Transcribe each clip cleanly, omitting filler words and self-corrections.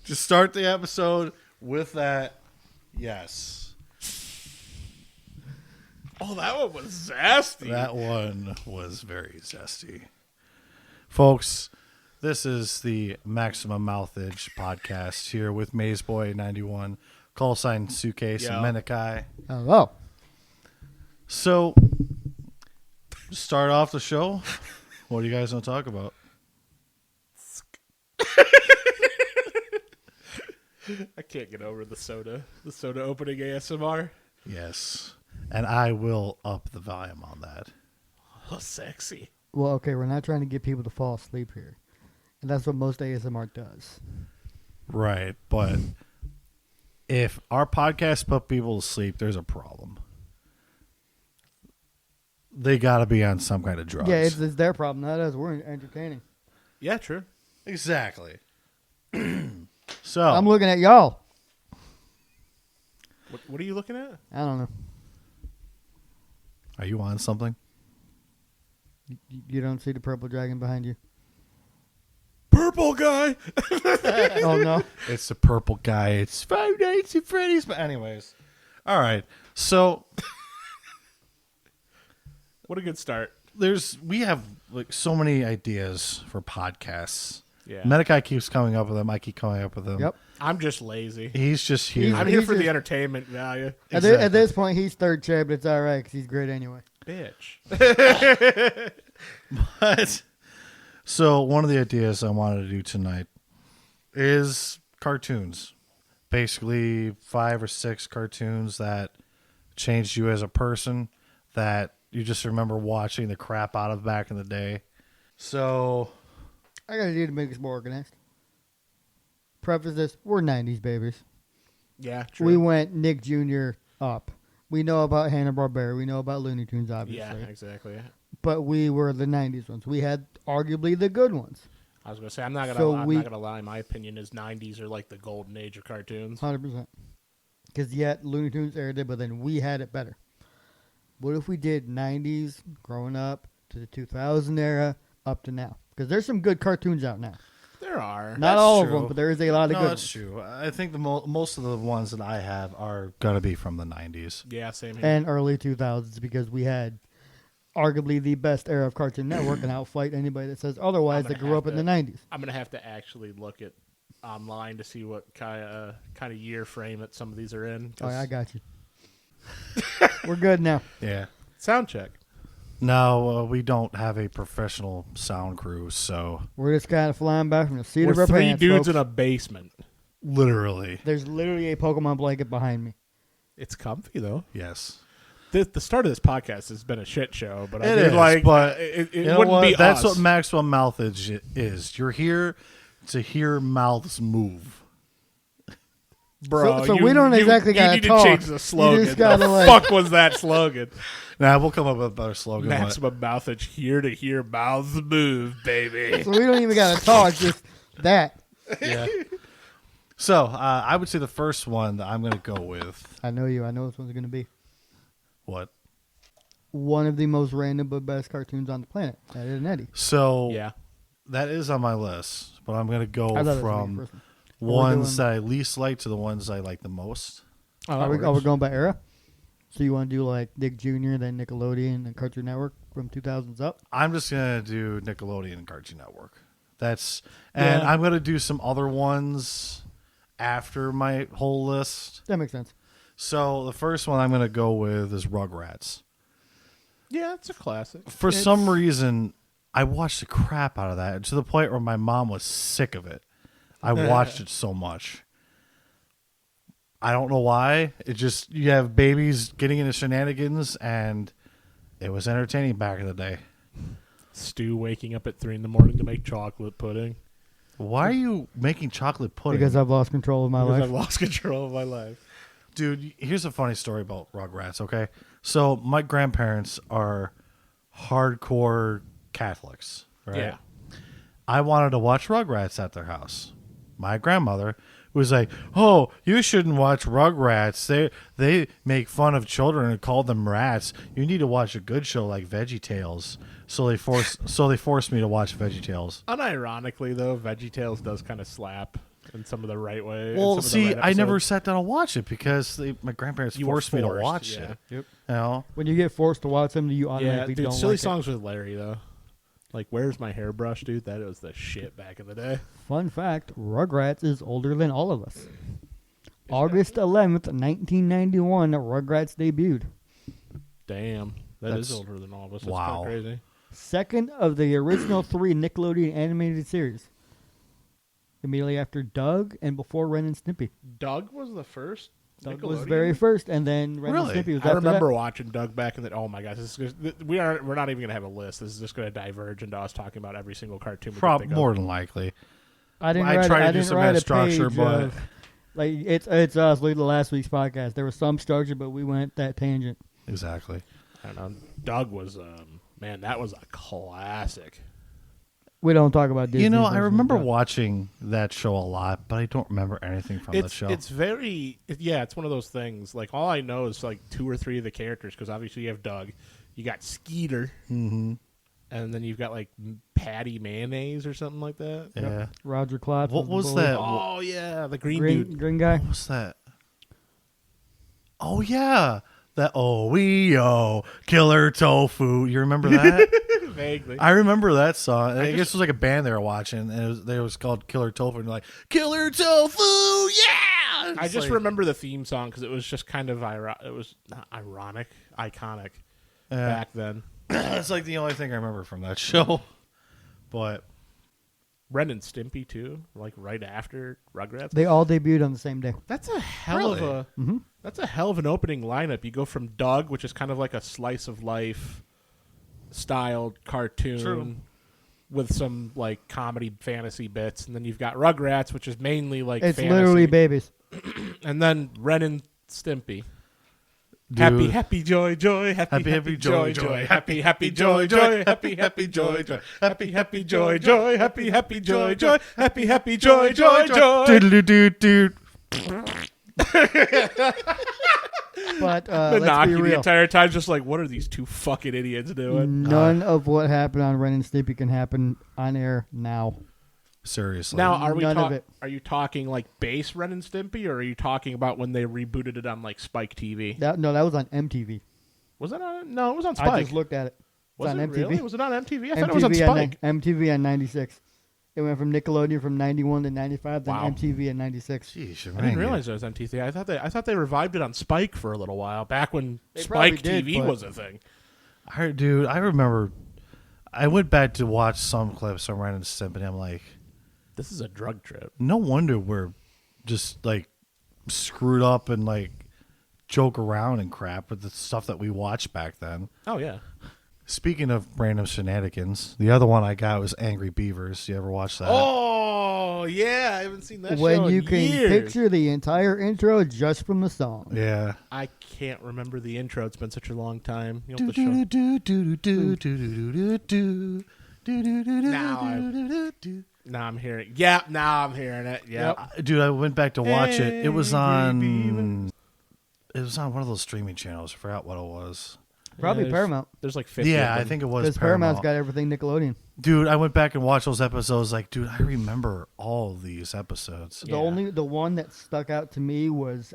Just start the episode with that. Yes. Oh, that one was zesty. That one was very zesty. Folks, this is the Maximum Mouthage podcast here with MayesBoy 91, call sign Suitcase, and Menakai. Hello. So, start off the show. What do you guys want to talk about? I can't get over the soda opening ASMR. Yes. And I will up the volume on that. Oh, sexy. Well, okay, we're not trying to get people to fall asleep here. And that's what most ASMR does. Right. But if our podcast put people to sleep, there's a problem. They got to be on some kind of drugs. Yeah, it's their problem, not us. We're entertaining. Yeah, true. Exactly. So I'm looking at y'all. What are you looking at? I don't know. Are you on something? You don't see the purple dragon behind you? Purple guy. Oh, no. It's the purple guy. It's Five Nights at Freddy's. But anyways. All right. So What a good start. we have like so many ideas for podcasts. Yeah. Menakai keeps coming up with them. I keep coming up with them. Yep. I'm just lazy. He's just here. I'm here for the entertainment value. At this point, he's third chair, but it's all right because he's great anyway. Bitch. But so one of the ideas I wanted to do tonight is cartoons. Basically 5 or 6 cartoons that changed you as a person that you just remember watching the crap out of back in the day. So I got to do to make us more organized. Preface this, we're 90s babies. Yeah, true. We went Nick Jr. up. We know about Hanna-Barbera. We know about Looney Tunes, obviously. Yeah, exactly. But we were the 90s ones. We had arguably the good ones. I was going to say, I'm not going to lie. My opinion is 90s are like the golden age of cartoons. 100%. Because yet Looney Tunes aired it, but then we had it better. What if we did 90s growing up to the 2000 era up to now? Because there's some good cartoons out now. There are. Not all of them, but there is a lot of good ones. that's true. I think most of the ones that I have are going to be from the 90s. Yeah, same here. And early 2000s because we had arguably the best era of Cartoon Network and outfight anybody that says otherwise that grew up in the 90s. I'm going to have to actually look at online to see what kind of year frame that some of these are in. Oh, yeah, I got you. We're good now. Yeah. Sound check. No, we don't have a professional sound crew, so We're just kind of flying back from the seat We're of our 3 pants, dudes folks. in a basement. literally, There's literally a Pokemon blanket behind me. It's comfy, though. yes. The start of this podcast has been a shit show, but It I is, mean, like, but it You know wouldn't what? be That's us. what Maxwell Mouthage is. You're here to hear mouths move. Bro, So we don't exactly you gotta need talk. to change the slogan. You just gotta, the like- fuck was that slogan? Now we'll come up with a better slogan. but- Maximum Mouthage, here to hear mouths move, baby. So we don't even got to talk, just that. Yeah. So I would say the first one that I'm going to go with. I know you. I know this one's going to be What? one of the most random but best cartoons on the planet. Ed, Edd and Eddie. So Yeah. that is on my list, but I'm going to go I thought this was from your first one. ones that I least like to the ones I like the most. Are we going by era? So you want to do like Nick Jr., then Nickelodeon, and Cartoon Network from 2000s up? I'm just going to do Nickelodeon and Cartoon Network. And I'm going to do some other ones after my whole list. That makes sense. So the first one I'm going to go with is Rugrats. Yeah, it's a classic. For some reason, I watched the crap out of that to the point where my mom was sick of it. I watched it so much. I don't know why. It just, you have babies getting into shenanigans, and it was entertaining back in the day. Stu waking up at 3 in the morning to make chocolate pudding. Why are you making chocolate pudding? Because I've lost control of my Because life. I've lost control of my life. Dude, here's a funny story about Rugrats, okay? So my grandparents are hardcore Catholics, right? Yeah. I wanted to watch Rugrats at their house. My grandmother was like, "Oh, you shouldn't watch Rugrats. They make fun of children and call them rats. You need to watch a good show like VeggieTales." So they forced me to watch VeggieTales. Unironically, though, VeggieTales does kind of slap. in some of the right way. Well, see, I never sat down and watched it because my grandparents forced me to watch it. Yep. You know? When you get forced to watch them, you automatically dude, don't silly like songs with Larry though. Like, where's my hairbrush, dude? That was the shit back in the day. Fun fact, Rugrats is older than all of us. August 11th, 1991, Rugrats debuted. Damn. That's older than all of us. That's wow. kind of crazy. Second of the original 3 Nickelodeon animated series. Immediately after Doug and before Ren and Stimpy. Doug was the first? Doug was very first, and then Ren and Stimpy was I after remember that. watching Doug back in the... Oh, my gosh. We're not even going to have a list. This is just going to diverge into us talking about every single cartoon we can think of. More than likely. I try to do some kind of structure, but... Like, it's us, like the last week's podcast. There was some structure, but we went that tangent. Exactly. I don't know. Doug was... man, that was a classic. We don't talk about Disney. I remember watching that show a lot, but I don't remember anything from the show. It's very... it's one of those things. Like, all I know is, like, 2 or 3 of the characters, because obviously you have Doug. You got Skeeter. Mm-hmm. And then you've got, like, Patty Mayonnaise or something like that. Yeah. Yep. Roger Klotz. What was that? Oh, yeah, the green dude. Green guy. What was that? Oh, yeah. That OEO Killer Tofu. You remember that? Vaguely. I remember that song. I guess it was like a band they were watching, and it was called Killer Tofu. And they're like, Killer Tofu, yeah! I just remember the theme song because it was just kind of it was not ironic, iconic back then. That's like the only thing I remember from that show. But Ren and Stimpy too, like right after Rugrats. They all debuted on the same day. That's a hell of a that's a hell of an opening lineup. You go from Doug, which is kind of like a slice of life styled cartoon with some like comedy fantasy bits, and then you've got Rugrats, which is mainly like it's fantasy. literally babies. And then Ren and Stimpy. Dude. Happy, joy, joy, happy, joy, joy, happy, joy, joy, happy, joy, joy, happy, joy, joy, happy, joy, joy, happy, joy, joy, joy. Doodle-doo-doo-doo. But Menaki let's be the real. entire time, just like, what are these 2 fucking idiots doing? None of what happened on Ren and Stimpy can happen on air now. Seriously. Now, None of it. Are you talking like base Ren and Stimpy, or are you talking about when they rebooted it on like Spike TV? That was on MTV. Was that on? No, it was on Spike. I just looked at it. It's Was on it MTV. really? Was it on MTV? I thought it was on Spike. MTV on 96. It went from Nickelodeon from 91 to 95, then Wow. MTV in 96. Jeez, I didn't realize it was MTV. I thought they revived it on Spike for a little while back when They Spike probably did, TV but- was a thing. Dude, I remember. I went back to watch some clips of Ren and Stimpy, and I'm like, This is a drug trip. no wonder we're just like screwed up and like joke around and crap with the stuff that we watched back then. Oh yeah. Speaking of random shenanigans, the other one I got was Angry Beavers. You ever watch that? Oh yeah, I haven't seen that show When in you can years. picture the entire intro just from the song. Yeah. I can't remember the intro. It's been such a long time. You know Do the show. do do do do do do do do do do Now do. Now I'm hearing. Yeah, now I'm hearing it. Yep. Dude, I went back to watch it. It was Angry on. It was on one of those streaming channels. I forgot what it was. Probably there's- Paramount. There's like 50. Yeah, of I them. think it was Because Paramount's got everything Nickelodeon. Dude, I went back and watched those episodes. Like, dude, I remember all of these episodes. Yeah. The one that stuck out to me was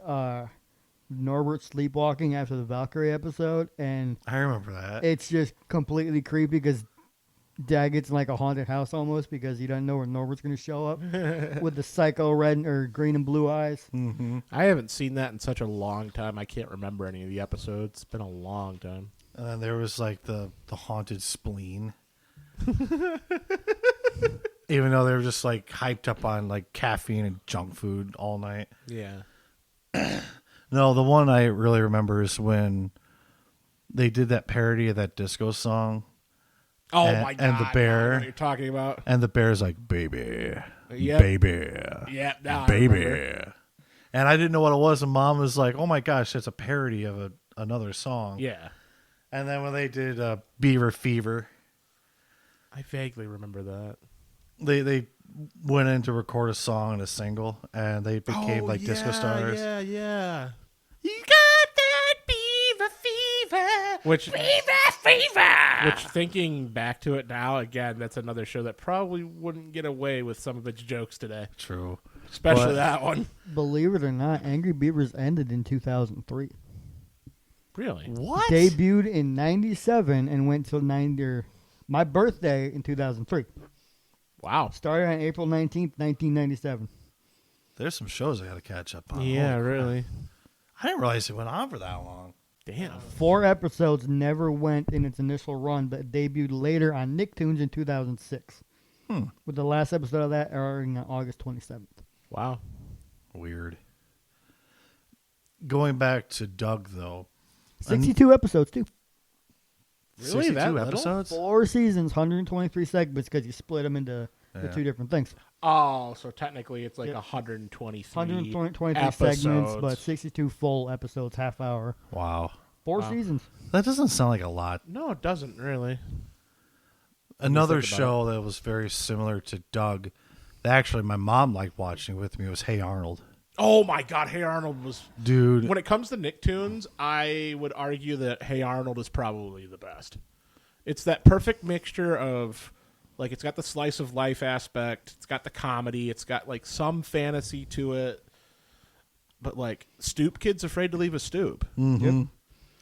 Norbert sleepwalking after the Valkyrie episode, and I remember that. it's just completely creepy because Dad gets in like a haunted house almost because he doesn't know where Norbert's going to show up with the psycho red or green and blue eyes. Mm-hmm. I haven't seen that in such a long time. I can't remember any of the episodes. It's been a long time. And then there was like the haunted spleen. Even though they were just like hyped up on like caffeine and junk food all night. Yeah. No, the one I really remember is when they did that parody of that disco song. Oh And- my god! and the bear. I know what you're talking about? And the bear's like, baby, Yep. baby, Yeah, now I baby. remember. And I didn't know what it was. And Mom was like, oh my gosh, that's a parody of another song. Yeah. And then when they did Beaver Fever, I vaguely remember that. they went in to record a song and a single, and they became like disco stars. Yeah, yeah. You got that beaver fever. Which Fever. Which, thinking back to it now, again, that's another show that probably wouldn't get away with some of its jokes today. True. Especially But- that one. Believe it or not, Angry Beavers ended in 2003. Really? What? Debuted in 97 and went till my birthday in 2003. Wow. Started on April 19th, 1997. There's some shows I got to catch up on. Yeah, Holy crap. really. I didn't realize it went on for that long. Damn. 4 episodes never went in its initial run, but debuted later on Nicktoons in 2006. With the last episode of that airing on August 27th. Wow. Weird. Going back to Doug, though. 62 episodes, too. Really? 62 That little? episodes? 4 seasons, 123 segments because you split them into the 2 different things. Oh, so technically it's like Yep. 123 123 episodes. segments, but 62 full episodes, half hour. Wow. 4 Wow. seasons. That doesn't sound like a lot. No, it doesn't really. Another think about show that was very similar to Doug, that actually my mom liked watching with me, was Hey Arnold. Oh my God, Hey Arnold was. Dude. When it comes to Nicktoons, I would argue that Hey Arnold is probably the best. It's that perfect mixture of, like, it's got the slice of life aspect, it's got the comedy, it's got like some fantasy to it, but like stoop kids afraid to leave a stoop. Mm-hmm.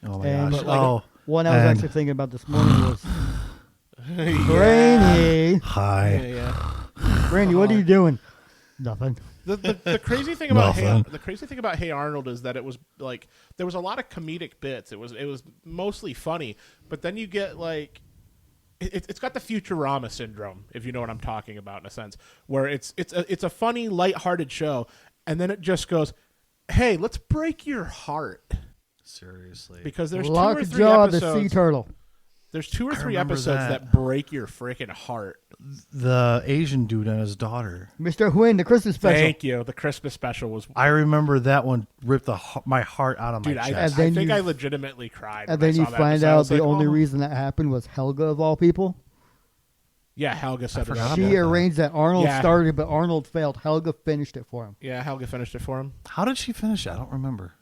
Oh my And- gosh. But like- Oh. One I was And- actually thinking about this morning was Yeah. Brainy. Hi. Yeah. Brainy, what are you doing? Nothing. The crazy thing about Nothing. Hey Arnold is that it was like there was a lot of comedic bits. It was mostly funny, but then you get like it's got the Futurama syndrome, if you know what I'm talking about, in a sense, where it's a funny, lighthearted show, and then it just goes, "Hey, let's break your heart," Seriously. because there's 2 or 3 Lockjaw the sea episodes. turtle. There's 2 or 3 remember episodes that. that break your freaking heart. The Asian dude and his daughter. Mr. Huyn, the Christmas special. Thank you. The Christmas special was. I remember that one ripped my heart out of Dude, my I chest. then think you- I legitimately cried. And when I then you saw that find episode. I out was the like, only oh. reason that happened was Helga, of all people. Yeah, Helga said it. forgot up. about She that. arranged that Arnold Yeah. started, but Arnold failed. Helga finished it for him. Yeah, Helga finished it for him. How did she finish it? I don't remember.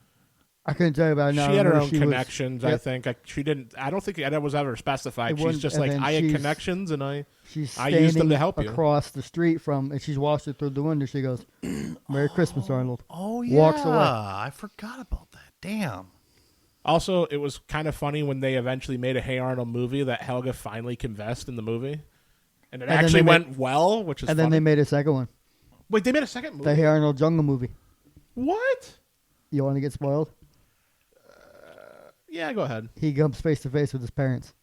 I couldn't tell you about it now. She had her Remember own she was- connections. I Yep. think she didn't. I don't think that was ever specified. It She's wasn't- just and like then I had she's- connections, and I She's I standing used them to help you. across the street from, and she's watched it through the window. She goes, "Merry Christmas, Arnold." Oh, yeah. Walks away. I forgot about that. Damn. also it was kind of funny when they eventually made a Hey Arnold movie that Helga finally confessed in the movie, and it And then actually they went well, which is And then funny. they made a second one, Wait, they made a second movie. the Hey Arnold Jungle movie. What? You want to get spoiled? Yeah, go ahead. He comes face to face with his parents.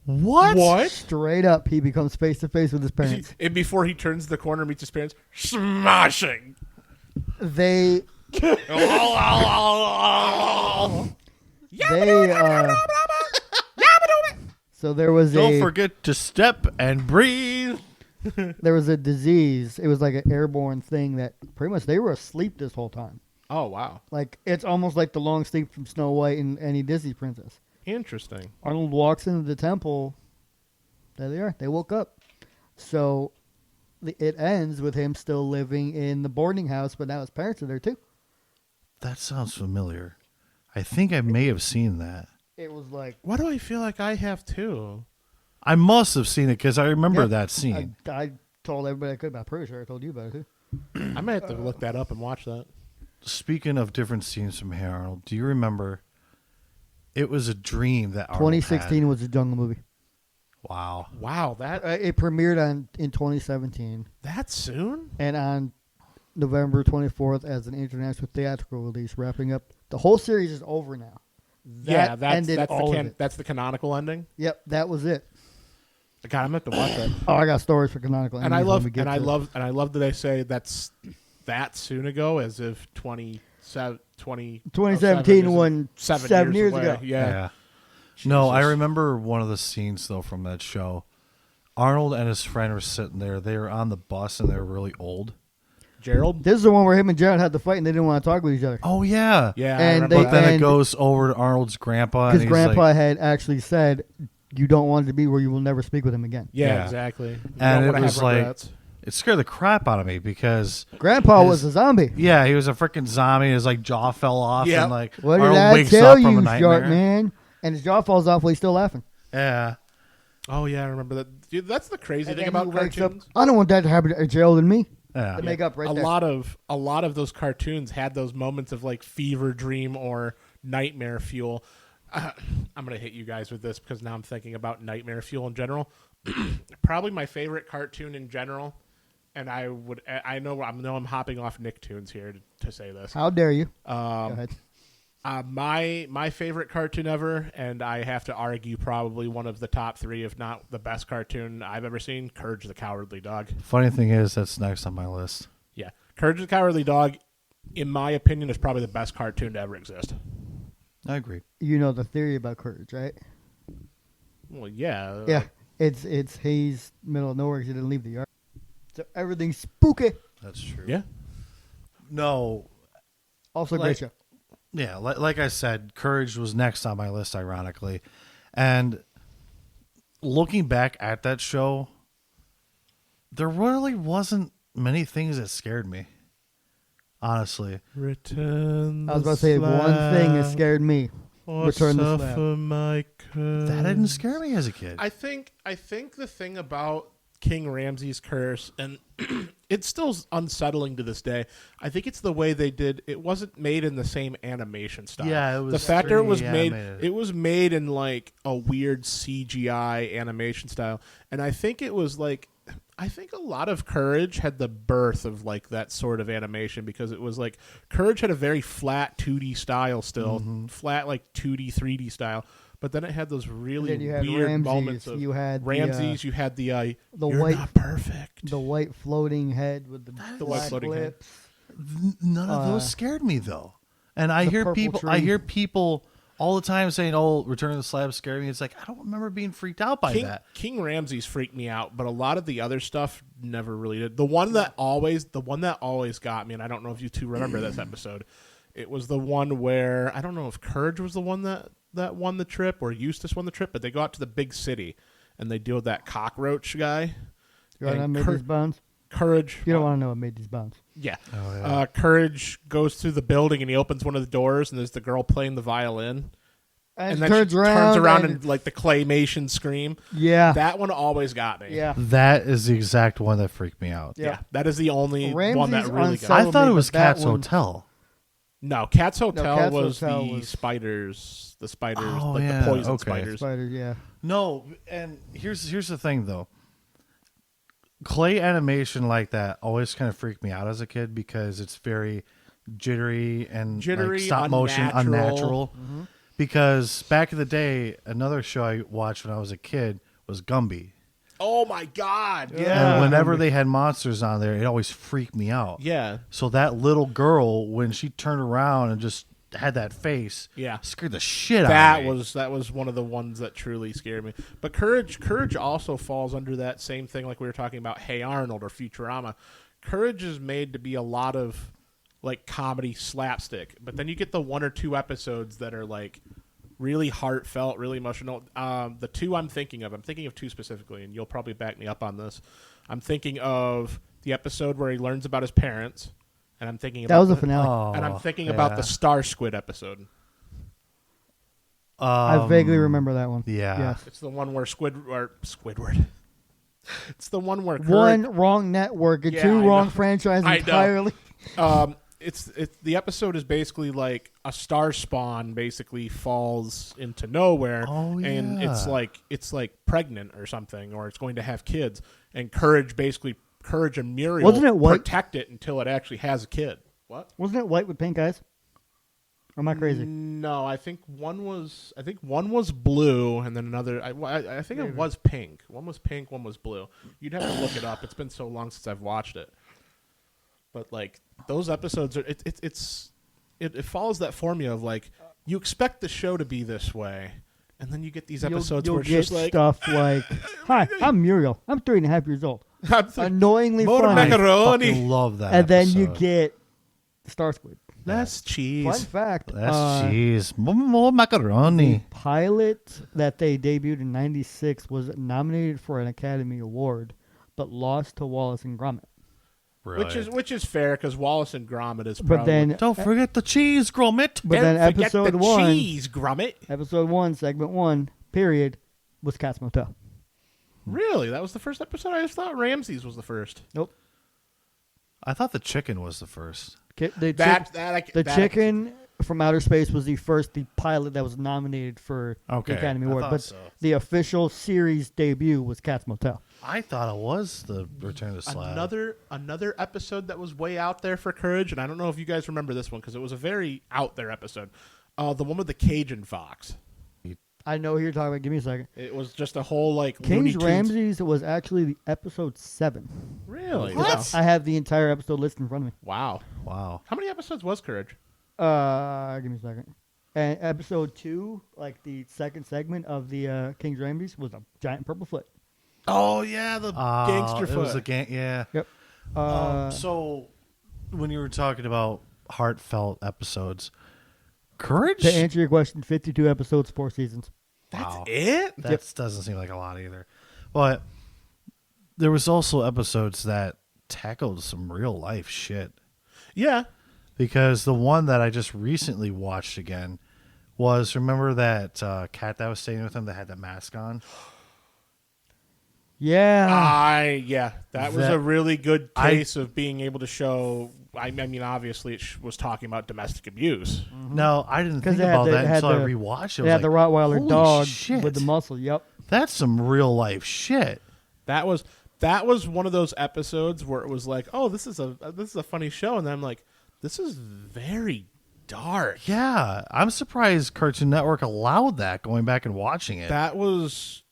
What? What? Straight up, he becomes face to face with his parents. And before he turns the corner, meets his parents, smashing. They Yeah, they so there was Don't a forget to step and breathe. there was a disease. It was like an airborne thing that pretty much they were asleep this whole time. Oh wow, Like it's almost like the long sleep from Snow White and any Disney princess. interesting. Arnold walks into the temple. There they are. They woke up. So it ends with him still living in the boarding house, but now his parents are there too. That sounds familiar. I think I may have seen that. It was like Why do I feel like I have too? I must have seen it because I remember Yeah. that scene. I told everybody I could, but I'm pretty sure I told you about it too. I might have to look that up and watch that. Speaking of different scenes from Hey Arnold, do you remember? It was a dream that Arnold 2016 was the Jungle movie. had. Wow. Wow, that It premiered in 2017 that soon? and on November 24th as an international theatrical release, wrapping up. The whole series is over now. Yeah, that's ended all of it. that's the canonical ending. Yep, that was it. God, I'm gonna have to watch that. Oh, I got stories for canonical. And I endings when love we get and I to it. love and I love that they say that's that soon ago, as if 2017 when 7 years away. ago. Yeah. No, I Jesus. remember one of the scenes though from that show. Arnold and his friend were sitting there. They were on the bus and they were really old. Gerald. This is the one where him and Jared had to fight and they didn't want to talk with each other. Oh yeah. Yeah, I And remember they- But then it and- goes over to Arnold's grandpa and Because he's Grandpa like, had actually said, "You don't want it to be where you will never speak with him again." yeah, Yeah. exactly. You And don't it wanna was have like- regrets. it scared the crap out of me because Grandpa was a zombie. yeah, he was a freaking zombie. His like jaw fell off Yep. and like What did Arnold I wakes tell up from you, a short nightmare. man? And his jaw falls off while he's still laughing. Yeah. Oh yeah, I remember that. Dude, that's the crazy And thing then about he wakes up, cartoons. I don't want that to happen to Gerald and me. Yeah. The makeup right a there. lot of those cartoons had those moments of like fever dream or nightmare fuel. I'm gonna hit you guys with this because now I'm thinking about nightmare fuel in general. Probably my favorite cartoon in general, and I know I'm hopping off Nicktoons here to say this. How dare you? Go ahead. My favorite cartoon ever, and I have to argue probably one of the top 3, if not the best cartoon I've ever seen, Courage the Cowardly Dog. Funny thing is, that's next on my list. Yeah. Courage the Cowardly Dog, in my opinion, is probably the best cartoon to ever exist. I agree. You know the theory about Courage, right? Well, yeah. Yeah. It's Hayes, middle of nowhere, 'cause he didn't leave the yard. So everything's spooky. That's true. Yeah. No. Also, great show. Yeah, like I said, Courage was next on my list, ironically. And looking back at that show, there really wasn't many things that scared me, honestly. Return I was about to say one thing that scared me. Return the slab. That didn't scare me as a kid. I think the thing about King Ramses' curse, and it's still unsettling to this day. I think it's the way they did. It wasn't made in the same animation style. Yeah, it was the factor it was made. animated. It was made in like a weird CGI animation style, and I think it was like. I think a lot of Courage had the birth of like that sort of animation because it was like Courage had a very flat 2D style still, flat like 2D 3D style. But then it had those really You had weird Ramses, moments of you had Ramses. You had the you're white, not perfect. the white floating head with the white black floating head. lips. None of those scared me though. And I the hear purple people. tree. I hear people all the time saying, "Oh, Return of the Slab scared me." It's like I don't remember being freaked out by that. King Ramses freaked me out, but a lot of the other stuff never really did. The one that always got me, and I don't know if you two remember this episode. It was the one where I don't know if Courage was the one that won the trip or Eustace won the trip, but they go out to the big city and they deal with that cockroach guy. You want to know what made these bones? Courage. You don't want to know what made these bones. Yeah. Oh, yeah. Courage goes through the building and he opens one of the doors and there's the girl playing the violin. And then turns she turns around and and like the claymation scream. yeah, That one always got me. yeah. That is the exact one that freaked me out. Yeah. That is the only Ramses one that really got I me. thought it but was that Cat's one- Hotel. No, Cat's Hotel Cat's was Hotel the was- spiders. The spiders, Oh, like yeah, the poison okay. spiders. Spiders, yeah. No, and here's the thing though. Clay animation like that always kind of freaked me out as a kid because it's very jittery and like stop motion, unnatural. Because back in the day, another show I watched when I was a kid was Gumby. Oh my god! And whenever they had monsters on there, it always freaked me out. Yeah. So that little girl, when she turned around and just had that face, Yeah. scared the shit out of me. That was one of the ones that truly scared me. But Courage also falls under that same thing, like we were talking about Hey Arnold or Futurama. Courage is made to be a lot of like comedy slapstick, but then you get the 1 or 2 episodes that are like really heartfelt, really emotional. The 2 I'm thinking of 2 specifically, and you'll probably back me up on this. I'm thinking of the episode where he learns about his parents, and I'm thinking about That was the finale. and I'm thinking about the Star Squid episode. I vaguely remember that one. Yeah. Yes. It's the one where Squidward. It's the one where One wrong network and Yeah, 2 I wrong know. franchises I know. entirely. It's the episode is basically like a star spawn basically falls into nowhere, Oh, and yeah. it's like pregnant or something, or it's going to have kids, and Courage and Muriel Wasn't it white? protect it until it actually has a kid. What? Wasn't it white with pink eyes? Or am I crazy? No, I think one was blue, and then another. I think it was pink. One was pink, one was blue. You'd have to look it up. It's been so long since I've watched it. But like those episodes are it follows that formula of like you expect the show to be this way, and then you get these episodes You'll where it's get just like stuff like, "Hi, I'm Muriel. I'm 3.5 years old. Annoyingly more funny." I macaroni. fucking love that. And then you episode. get Star Squid. That's Fun cheese. fact. That's cheese. More macaroni. Pilot that they debuted in '96 was nominated for an Academy Award, but lost to Wallace and Gromit. Really? Which is fair because Wallace and Gromit is. But then, Don't forget the cheese, Gromit. but then Don't forget episode the 1, cheese, Gromit. episode 1, segment 1, period, was Cat's Motel. Really, that was the first episode. I just thought Ramses was the first. Nope. I thought the chicken was the first. The chicken from outer space was the pilot that was nominated for the Academy Award, but the official series debut was Cat's Motel. I thought it was the Return of the Slab. Another episode that was way out there for Courage, and I don't know if you guys remember this one because it was a very out there episode. The one with the Cajun fox. I know who you're talking about. Give me a second. It was just a whole King's Ramses was actually the episode 7. Really? What? I have the entire episode list in front of me. Wow. How many episodes was Courage? Give me a second. And episode 2, like the second segment of the King's Ramses, was a giant purple foot. Oh yeah, the gangster foot. It was a yeah. Yep. So when you were talking about heartfelt episodes, Courage. To answer your question, 52 episodes, 4 seasons. That's it? That doesn't seem like a lot either. But there was also episodes that tackled some real life shit. Yeah. Because the one that I just recently watched again was, remember that cat that was staying with him that had the mask on? Yeah. That was a really good case of being able to show. I mean, obviously, it was talking about domestic abuse. Mm-hmm. No, I didn't think about that until I rewatched it. They had the Rottweiler dog shit. with the muscle. Yep. That's some real life shit. That was one of those episodes where it was like, oh, this is a funny show, and then I'm like, this is very dark. Yeah, I'm surprised Cartoon Network allowed that. Going back and watching it, that was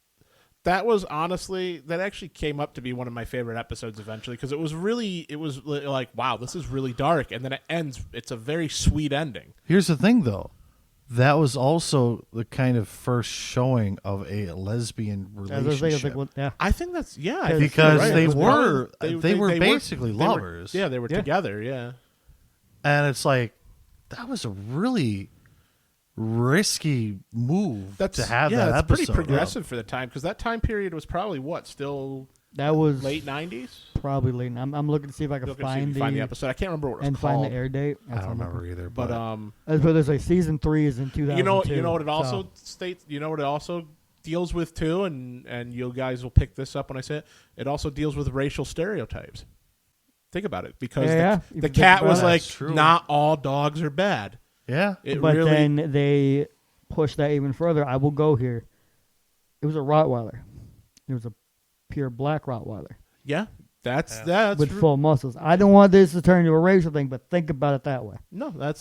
honestly, that actually came up to be one of my favorite episodes eventually, because it was like, wow, this is really dark, and then it ends. It's a very sweet ending. Here's the thing, though. That was also the kind of first showing of a lesbian relationship. I think that's because right. they were basically lovers. They were together. Yeah, and it's like that was a really risky move to have that episode. Pretty progressive for the time, because that time period was probably that was late 90s. Probably late. I'm looking to see if I can find the episode. I can't remember what it was and called. Find the air date. I don't remember either. But there's like season 3 is in 2002. You know what it also states. You know what it also deals with too, and you guys will pick this up when I say it. It also deals with racial stereotypes. Think about it, because the cat was like, not all dogs are bad. Yeah, but then they pushed that even further. I will go here. It was a Rottweiler. It was a pure black Rottweiler. Yeah, that's with full muscles. I don't want this to turn into a racial thing, but think about it that way. No, that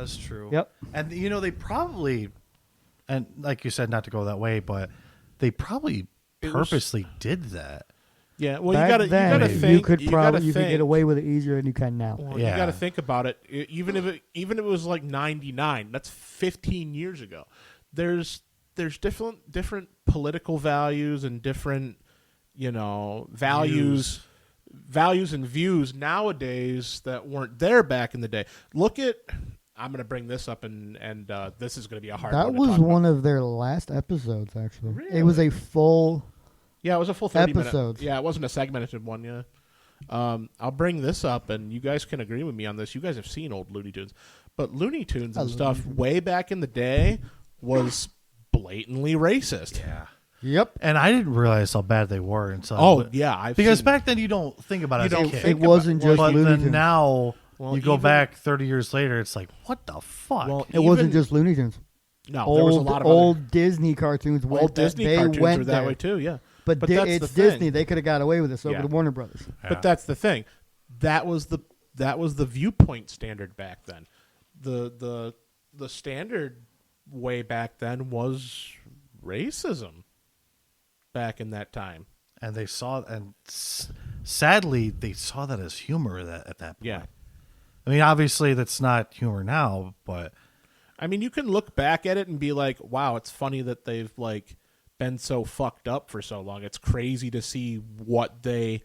is true. Yep. And they probably, and like you said, not to go that way, but they probably purposely did that. Yeah, well, you gotta think. You could get away with it easier than you can now. Well, you got to think about it. Even if it was like 99, that's 15 years ago. There's different political values and different values and views nowadays that weren't there back in the day. Look at. I'm going to bring this up, and this is going to be a hard. That was one of their last episodes, actually. Really? It was a full. Yeah, it was a full 30 episodes. Yeah, it wasn't a segmented one. Yeah, I'll bring this up, and you guys can agree with me on this. You guys have seen old Looney Tunes, but Looney Tunes and stuff way back in the day was blatantly racist. Yeah. Yep. And I didn't realize how bad they were until. Because back then you don't think about it as a kid. It wasn't just Looney Tunes. But now you go back 30 years later, it's like, what the fuck? Well, it wasn't just Looney Tunes. No, there was a lot of old Disney cartoons. Cartoons were that way too. Yeah. But it's Disney. They could have got away with it. So could Warner Brothers. Yeah. But that's the thing. That was the viewpoint standard back then. The standard way back then was racism. Back in that time, and they saw, and sadly, they saw that as humor at that point. Yeah, I mean, obviously, that's not humor now, but I mean, you can look back at it and be like, "Wow, it's funny that they've been so fucked up for so long. It's crazy to see what they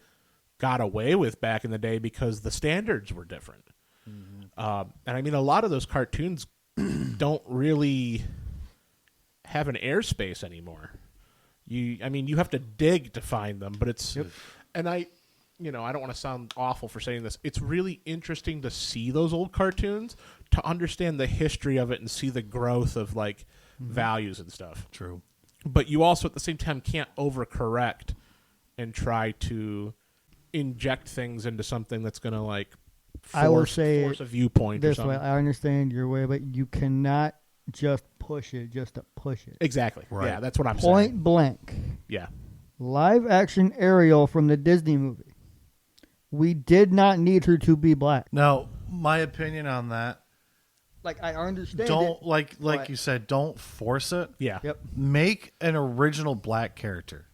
got away with back in the day because the standards were different." Mm-hmm. And I mean, a lot of those cartoons don't really have an airspace anymore. You have to dig to find them, but it's, and I don't want to sound awful for saying this. It's really interesting to see those old cartoons, to understand the history of it and see the growth of values and stuff. True. But you also at the same time can't overcorrect and try to inject things into something that's going to like I will say force a viewpoint or this something. way. I understand your way, but you cannot just push it just to push it. Exactly. Right. Yeah, that's what I'm saying. Point blank. Yeah. Live action Ariel from the Disney movie. We did not need her to be black. Now, my opinion on that, Like, I understand don't it. like but- you said, don't force it. Yeah. Yep. Make an original black character.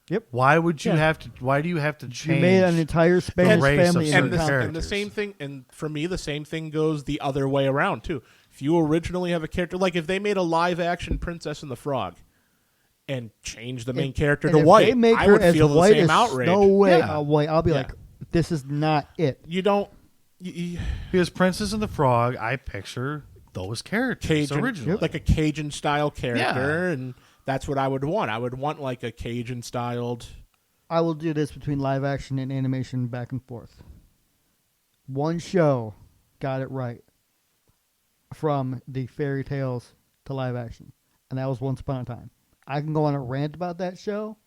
Yep. Why would you Yeah. have to? Why do you have to You change? made an entire Spanish race of family in certain her characters. comic. And the same thing, and for me, the same thing goes the other way around too. If you originally have a character, like if they made a live action Princess and the Frog, and changed the main character And to if white, they make I her would as feel the white same as outrage. No way, Yeah. white. I'll be Yeah. like, this is not it. You don't. Because Princess and the Frog, I picture those characters Cajun, originally. like a Cajun style character, Yeah. and that's what I would want. I would want like a Cajun styled. I will do this between live action and animation back and forth. One show got it right from the fairy tales to live action, and that was Once Upon a Time. I can go on a rant about that show,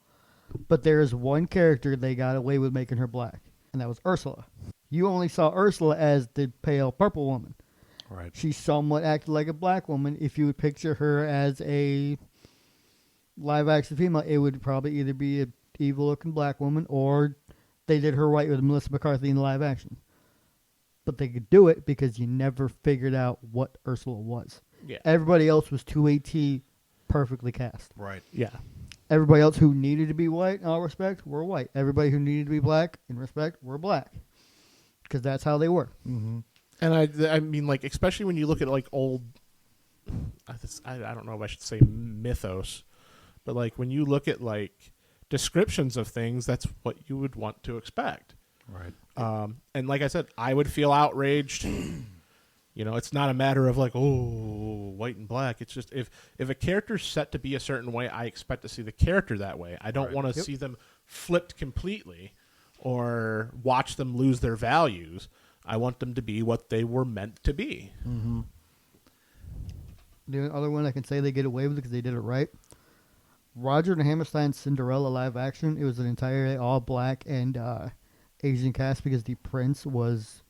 but there is one character they got away with making her black, and that was Ursula. You only saw Ursula as the pale purple woman. right. She somewhat acted like a black woman. If you would picture her as a live action female, it would probably either be an evil looking black woman or they did her white with Melissa McCarthy in the live action. But they could do it because you never figured out what Ursula was. Yeah, Everybody else was 2AT perfectly cast. Right. yeah, Everybody else who needed to be white, in all respect, were white. Everybody who needed to be black, in respect, were black. Because that's how they were. Mm-hmm. and I mean, like especially when you look at like old, I don't know if I should say mythos, but like when you look at like descriptions of things, that's what you would want to expect. Right. And like I said, I would feel outraged. You know, it's not a matter of like, oh, white and black. It's just if a character's set to be a certain way, I expect to see the character that way. I don't Right. want to see them flipped completely or watch them lose their values. I want them to be what they were meant to be. Mm-hmm. The other one I can say they get away with because they did it right. Roger and Hammerstein's Cinderella live action. It was an entirely all black and Asian cast because the prince was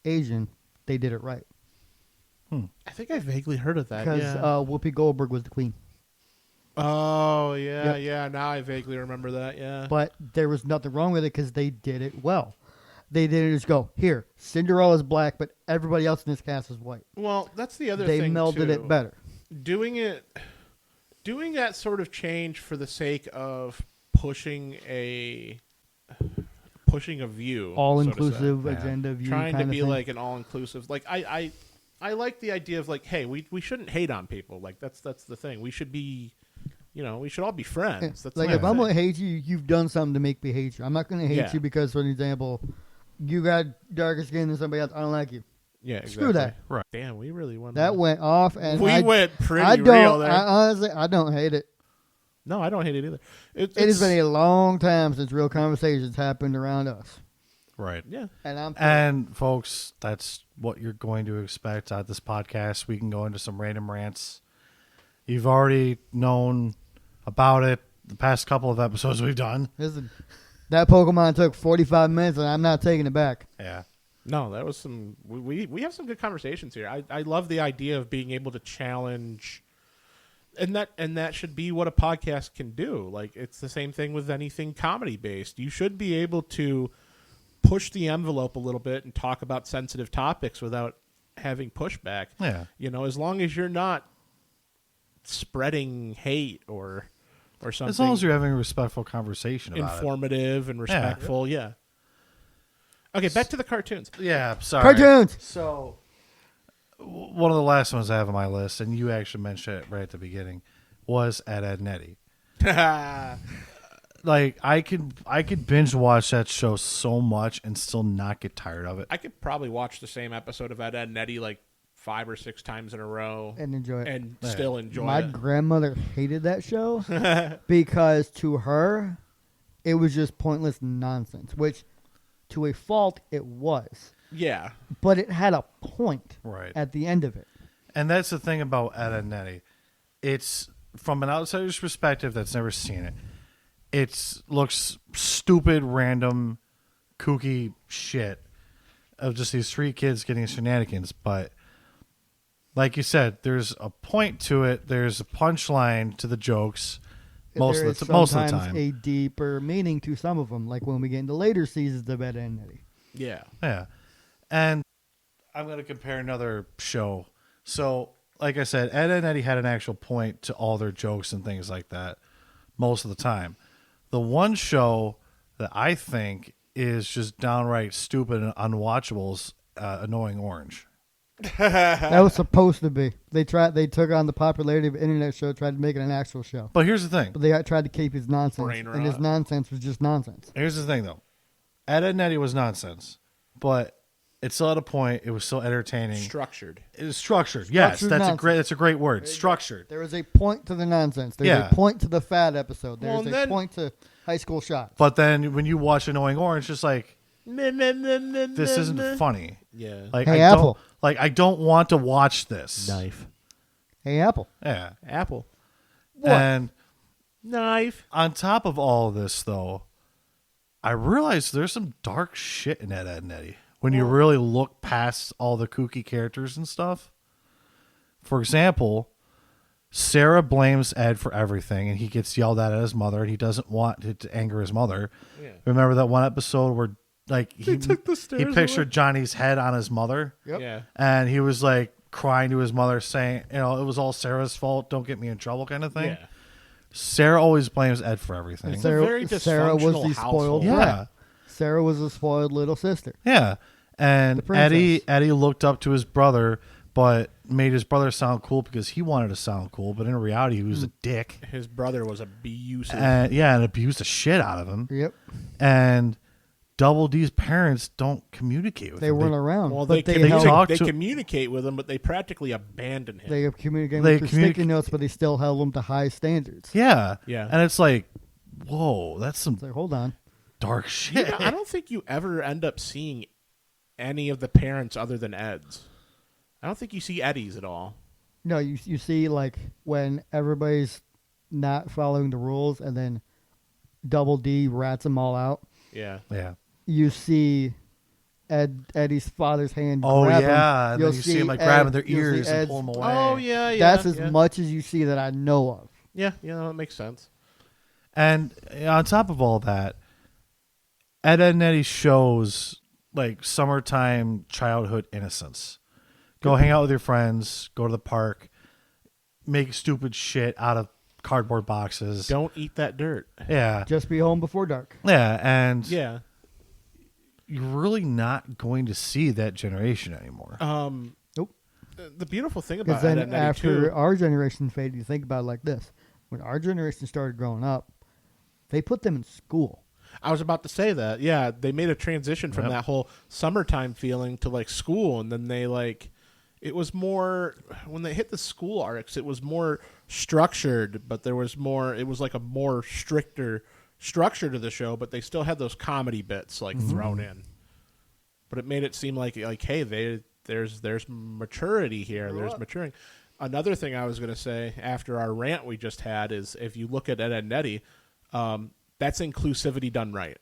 Asian. They did it right I think I vaguely heard of that. because Yeah. Whoopi Goldberg was the queen. Oh, yeah, Yep. yeah. Now I vaguely remember that. Yeah. But there was nothing wrong with it because they did it well. They didn't just go here. Cinderella's black, but everybody else in this cast is white. Well, that's the other They thing. melded too. it better. Doing that sort of change for the sake of pushing a view, All so to inclusive say. Yeah. agenda view. say. Trying to kind of be thing. like an all inclusive. Like I like the idea of like, hey, we shouldn't hate on people. Like that's the thing. We should be, we should all be friends. That's like my if I'm thing. gonna hate you, you've done something to make me hate you. I'm not gonna hate Yeah. you because, for an example, you got darker skin than somebody else. I don't like you. Yeah, exactly. Screw that. Right. Damn, we really went. That went off, and we I, went pretty I real don't. there. I honestly, I don't hate it. No, I don't hate it either. It has been a long time since real conversations happened around us, Right. yeah. and I'm. And folks, that's what you're going to expect at this podcast. We can go into some random rants. You've already known about it the past couple of episodes we've done. Listen, that Pokemon took 45 minutes, and I'm not taking it back. Yeah. No, that was some. We have some good conversations here. I love the idea of being able to challenge, and that should be what a podcast can do. Like it's the same thing with anything comedy based. You should be able to push the envelope a little bit and talk about sensitive topics without having pushback. Yeah. As long as you're not spreading hate or something. As long as you're having a respectful conversation about informative and respectful. Yeah. Okay, back to the cartoons. it. Yeah, sorry. Cartoons. So, one of the last ones I have on my list, and you actually mentioned it right at the beginning, was Ed, Edd n Eddy. Like I could binge watch that show so much and still not get tired of it. I could probably watch the same episode of Ed, Edd n Eddy like 5 or 6 times in a row And enjoy it. and Yeah. still enjoy My it. grandmother hated that show because to her, it was just pointless nonsense, which to a fault it was. Yeah. But it had a point Right. at the end of it. And that's the thing about Ed, Edd n Eddy. It's from an outsider's perspective that's never seen it. It looks stupid, random, kooky shit of just these three kids getting shenanigans. But like you said, there's a point to it. There's a punchline to the jokes. Most of the time, a deeper meaning to some of them, like when we get into later seasons of Ed, Edd and Eddy. Yeah. And I'm going to compare another show. So, like I said, Ed, Edd and Eddy had an actual point to all their jokes and things like that most of the time. The one show that I think is just downright stupid and unwatchable is Annoying Orange. That was supposed to be. They took on the popularity of an internet show, tried to make it an actual show. But here's the thing. But they tried to keep his nonsense, Brain and his rot. nonsense was just nonsense. Here's the thing, though. Ed, Edd and Eddy was nonsense, but it still had a point. It was still entertaining. Structured. It was structured. Yes, Structured that's nonsense. that's a great word. Structured. There was a point to the nonsense. There's Yeah. a point to the fad episode. There's Well, a point to High School Shots. But then when you watch Annoying Orange, just like this isn't funny. Yeah. Like Hey, I Apple. I don't want to watch this. Knife. Hey, Apple. Yeah. Apple. And Knife. on top of all of this, though, I realized there's some dark shit in Ed, Edd and Eddy when you really look past all the kooky characters and stuff. For example, Sarah blames Ed for everything, and he gets yelled at his mother, and he doesn't want it to anger his mother. Yeah. Remember that one episode where like he took the stairs he pictured away? Johnny's head on his mother? Yep. Yeah. And he was like crying to his mother, saying, it was all Sarah's fault. Don't get me in trouble, kind of thing. Yeah. Sarah always blames Ed for everything. It's a very Sarah was dysfunctional the spoiled household. Yeah. brat. Sarah was a spoiled little sister. Yeah. And The princess. Eddie looked up to his brother, but made his brother sound cool because he wanted to sound cool. But in reality, he was a dick. His brother was abusive. And abused the shit out of him. Yep. And Double D's parents don't communicate with They him. weren't around. Well, but they, they communicate- held, talk they to- communicate with him, but they practically abandon him. they communicated They with their sticky communic- notes, but they still held them to high standards. Yeah. Yeah. And it's like, whoa, that's some It's like, hold on. dark shit. Yeah, I don't think you ever end up seeing any of the parents other than Ed's. I don't think you see Eddie's at all. No, you see, like, when everybody's not following the rules and then Double D rats them all out, Yeah. Yeah. you see Eddie's father's hand Oh, grab him. yeah. And You'll then you see him like Ed- grabbing their you'll see ears and Ed's- pull them away. Oh, yeah, yeah. That's as yeah. much as you see that I know of. Yeah, that makes sense. And on top of all that, Ed, Edd and Eddy shows like summertime childhood innocence. Go hang out with your friends, go to the park, make stupid shit out of cardboard boxes. Don't eat that dirt. Yeah. Just be home before dark. Yeah. And Yeah. you're really not going to see that generation anymore. Nope. The beautiful thing Because about Ed then and Eddy after too, our generation faded, you think about it like this. When our generation started growing up, they put them in school. I was about to say that. Yeah, they made a transition from Yep. that whole summertime feeling to like school, and then they like it was more when they hit the school arcs. It was more structured, but there was more. It was like a more stricter structure to the show, but they still had those comedy bits like thrown in. But it made it seem like hey, there's maturity here. There's maturing. Another thing I was going to say after our rant we just had is if you look at Ed and Eddy, that's inclusivity done right.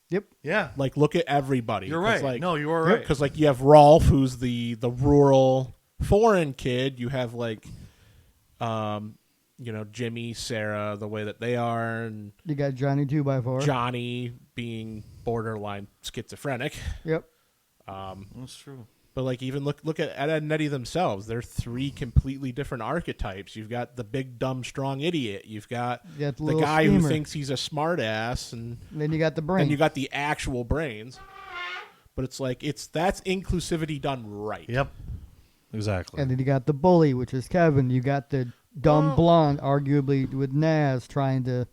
Yep. Yeah. Like, look at everybody. You're 'Cause, right. Like, No, you are right. Because, like, you have Rolf, who's the rural foreign kid. You have, like, Jimmy, Sarah, the way that they are, and You got Johnny 2x4. Johnny being borderline schizophrenic. Yep. That's true. But, like, even look at Ed and Eddy themselves. They're three completely different archetypes. You've got the big, dumb, strong idiot. You've got You got the little guy who schemer. thinks he's a smart ass, and Then you got the brain. then you got the actual brains. But it's like that's inclusivity done right. Yep. Exactly. And then you got the bully, which is Kevin. You got the dumb Well- blonde, arguably with Naz, trying to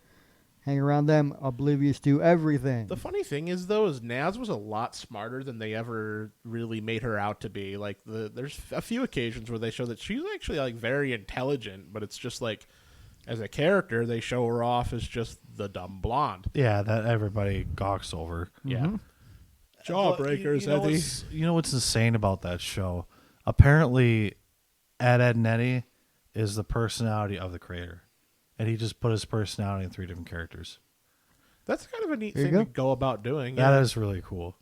hang around them, oblivious to everything. The funny thing is, though, is Naz was a lot smarter than they ever really made her out to be. Like, there's a few occasions where they show that she's actually, like, very intelligent, but it's just, like, as a character, they show her off as just the dumb blonde. Yeah, that everybody gawks over. Yeah. Jawbreakers, Eddie. You know what's insane about that show? Apparently, Ed, Edd and Eddy is the personality of the creator. And he just put his personality in 3 different characters. That's kind of a neat There you thing to go. go about doing. That is really cool.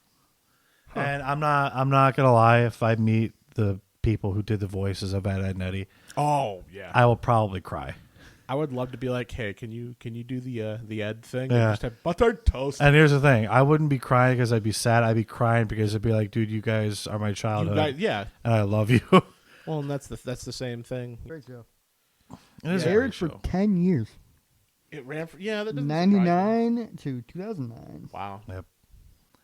Huh. And I'm not gonna lie. If I meet the people who did the voices of Ed, Edd and Eddie, Oh yeah. I will probably cry. I would love to be like, hey, can you do the Ed thing? Yeah. And just have buttered toast. And here's the thing: I wouldn't be crying because I'd be sad. I'd be crying because it'd be like, dude, you guys are my You childhood, guys, yeah. and I love you. Well, and that's the same thing. Great show. It is It a aired great for show. 10 years. It ran for that doesn't surprise me. 99 to 2009. Wow. Yep.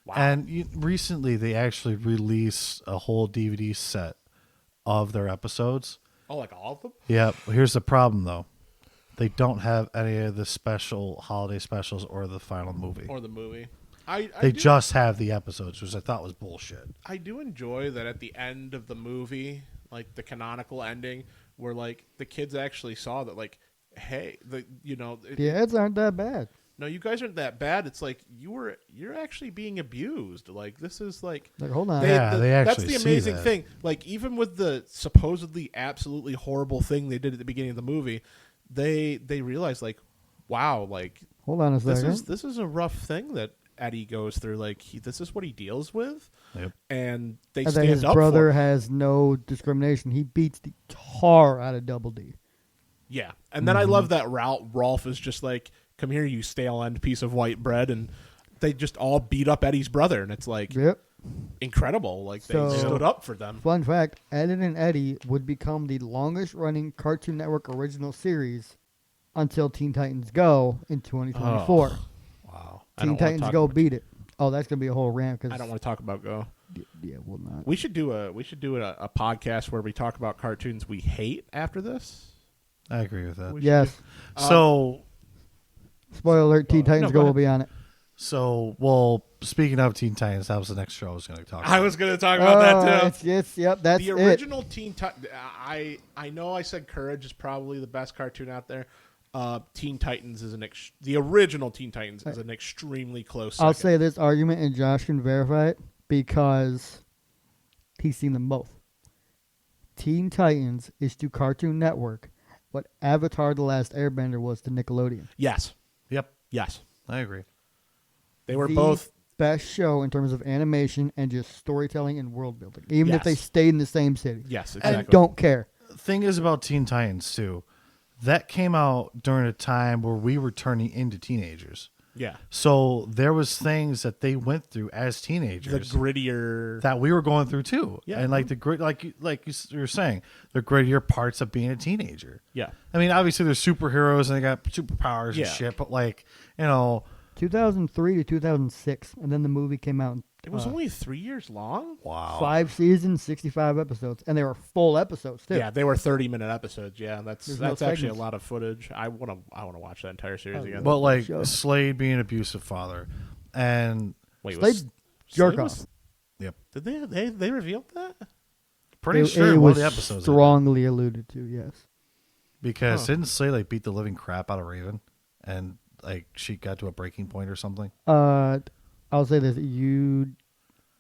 Wow. And recently, they actually released a whole DVD set of their episodes. oh, like all of them? Yep. Here's the problem, though: they don't have any of the special holiday specials or the final movie. Or the movie. I They do, just have the episodes, which I thought was bullshit. I do enjoy that at the end of the movie, like the canonical ending, where like the kids actually saw that, like, hey, The ads aren't that bad. no, you guys aren't that bad. It's like you're actually being abused. Like this is like Like, hold on. they actually that's the see amazing that. thing. Like even with the supposedly absolutely horrible thing they did at the beginning of the movie, they realized like, wow, like Hold on a second. this is a rough thing that Eddie goes through. Like this is what he deals with, Yep. and they And then stand his up brother for it. has no discrimination. He beats the tar out of Double D. Yeah, and then I love that Rolf is just like, come here, you stale end piece of white bread, and they just all beat up Eddie's brother, and it's like Yep. incredible. Like they So- stood up for them. Fun fact, Ed and Eddie would become the longest running Cartoon Network original series until Teen Titans Go in 2024. Wow. I Teen don't wanna Titans talk Go about- beat it. Oh, that's going to be a whole rant. Cause I don't want to talk about Go. Yeah, we'll not. We should do a podcast where we talk about cartoons we hate after this. I agree with that. We should Yes. So, Spoiler alert, Teen Titans no, Go go will ahead. be on it. well, speaking of Teen Titans, that was the next show I was going to talk about. I was going to talk about that too. Yep, that's The it. original Teen Titans. I know I said Courage is probably the best cartoon out there. Teen Titans is the original Teen Titans is an extremely close. I'll second. say this argument, and Josh can verify it, because he's seen them both. Teen Titans is to Cartoon Network what Avatar: The Last Airbender was to Nickelodeon. Yes, Yep. yes, I agree. they were The both. best show in terms of animation and just storytelling and world building, even if Yes. they stayed in the same city. Yes, And exactly. don't care. Thing is about Teen Titans, too, that came out during a time where we were turning into teenagers. Yeah, So there was things that they went through as the teenagers grittier. that we were going through too. Yeah. And like the grit, like you were saying, the grittier parts of being a teenager. Yeah, I mean, obviously there's superheroes and they got superpowers Yeah. and shit, but like, you know, 2003 to 2006, and then the movie came out. it was only 3 years long. wow. 5 seasons, 65 episodes, and they were full episodes too. Yeah, they were 30-minute episodes. Yeah, that's There's no actually a segments. lot of footage. I want to watch that entire series Oh, again. yeah. But like Show. Slade being an abusive father, and Wait, Slade's jerk off. yep, Did they revealed that? pretty It sure it one was of the episodes strongly alluded to. Yes. because Huh. didn't Slade like beat the living crap out of Raven, and like she got to a breaking point or something. I'll say this: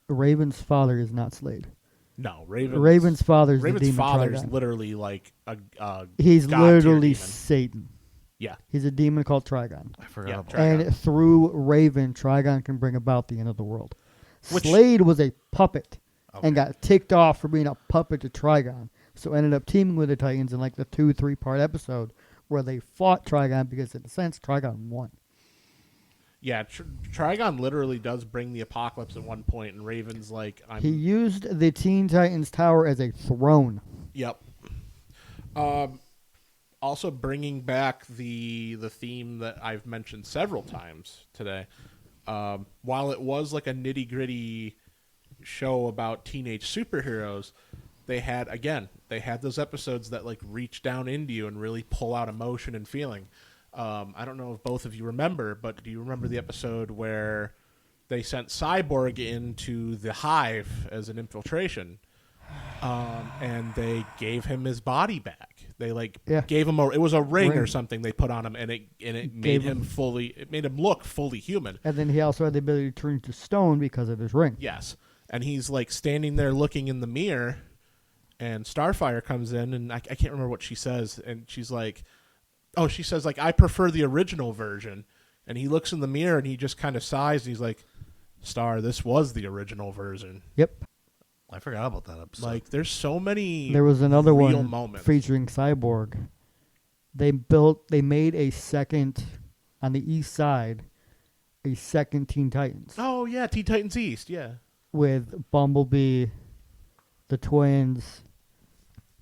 Raven's father is not Slade. No, Raven's Father's the demon father is Trigon. literally like a He's god-tier literally demon. Satan. Yeah, He's a demon called Trigon. I forgot Yeah, about Trigon. And through Raven, Trigon can bring about the end of the world. Which- Slade was a puppet Okay. and got ticked off for being a puppet to Trigon. So ended up teaming with the Titans in like the 2-3 part episode where they fought Trigon because in a sense Trigon won. yeah. Trigon literally does bring the apocalypse at one point, and Raven's like, "I'm." He used the Teen Titans Tower as a throne. Yep. Also bringing back the theme that I've mentioned several times today. While it was like a nitty gritty show about teenage superheroes, they had those episodes that like reach down into you and really pull out emotion and feeling. I don't know if both of you remember, but do you remember the episode where they sent Cyborg into the Hive as an infiltration? And they gave him his body back. They gave him it was a ring or Ring. something they put on him, and it made Gave him it made him look fully human. And then he also had the ability to turn to stone because of his ring. Yes, and he's like standing there looking in the mirror, and Starfire comes in, and I can't remember what she says, and she's like, "Oh, she says like I prefer the original version." And he looks in the mirror and he just kind of sighs and he's like, Star, this was the original version. Yep. I forgot about that episode. Like, there's so many There was another real one moments. featuring Cyborg. They made a second, on the east side, a second Teen Titans. Oh, yeah, Teen Titans East, yeah. With Bumblebee, the twins.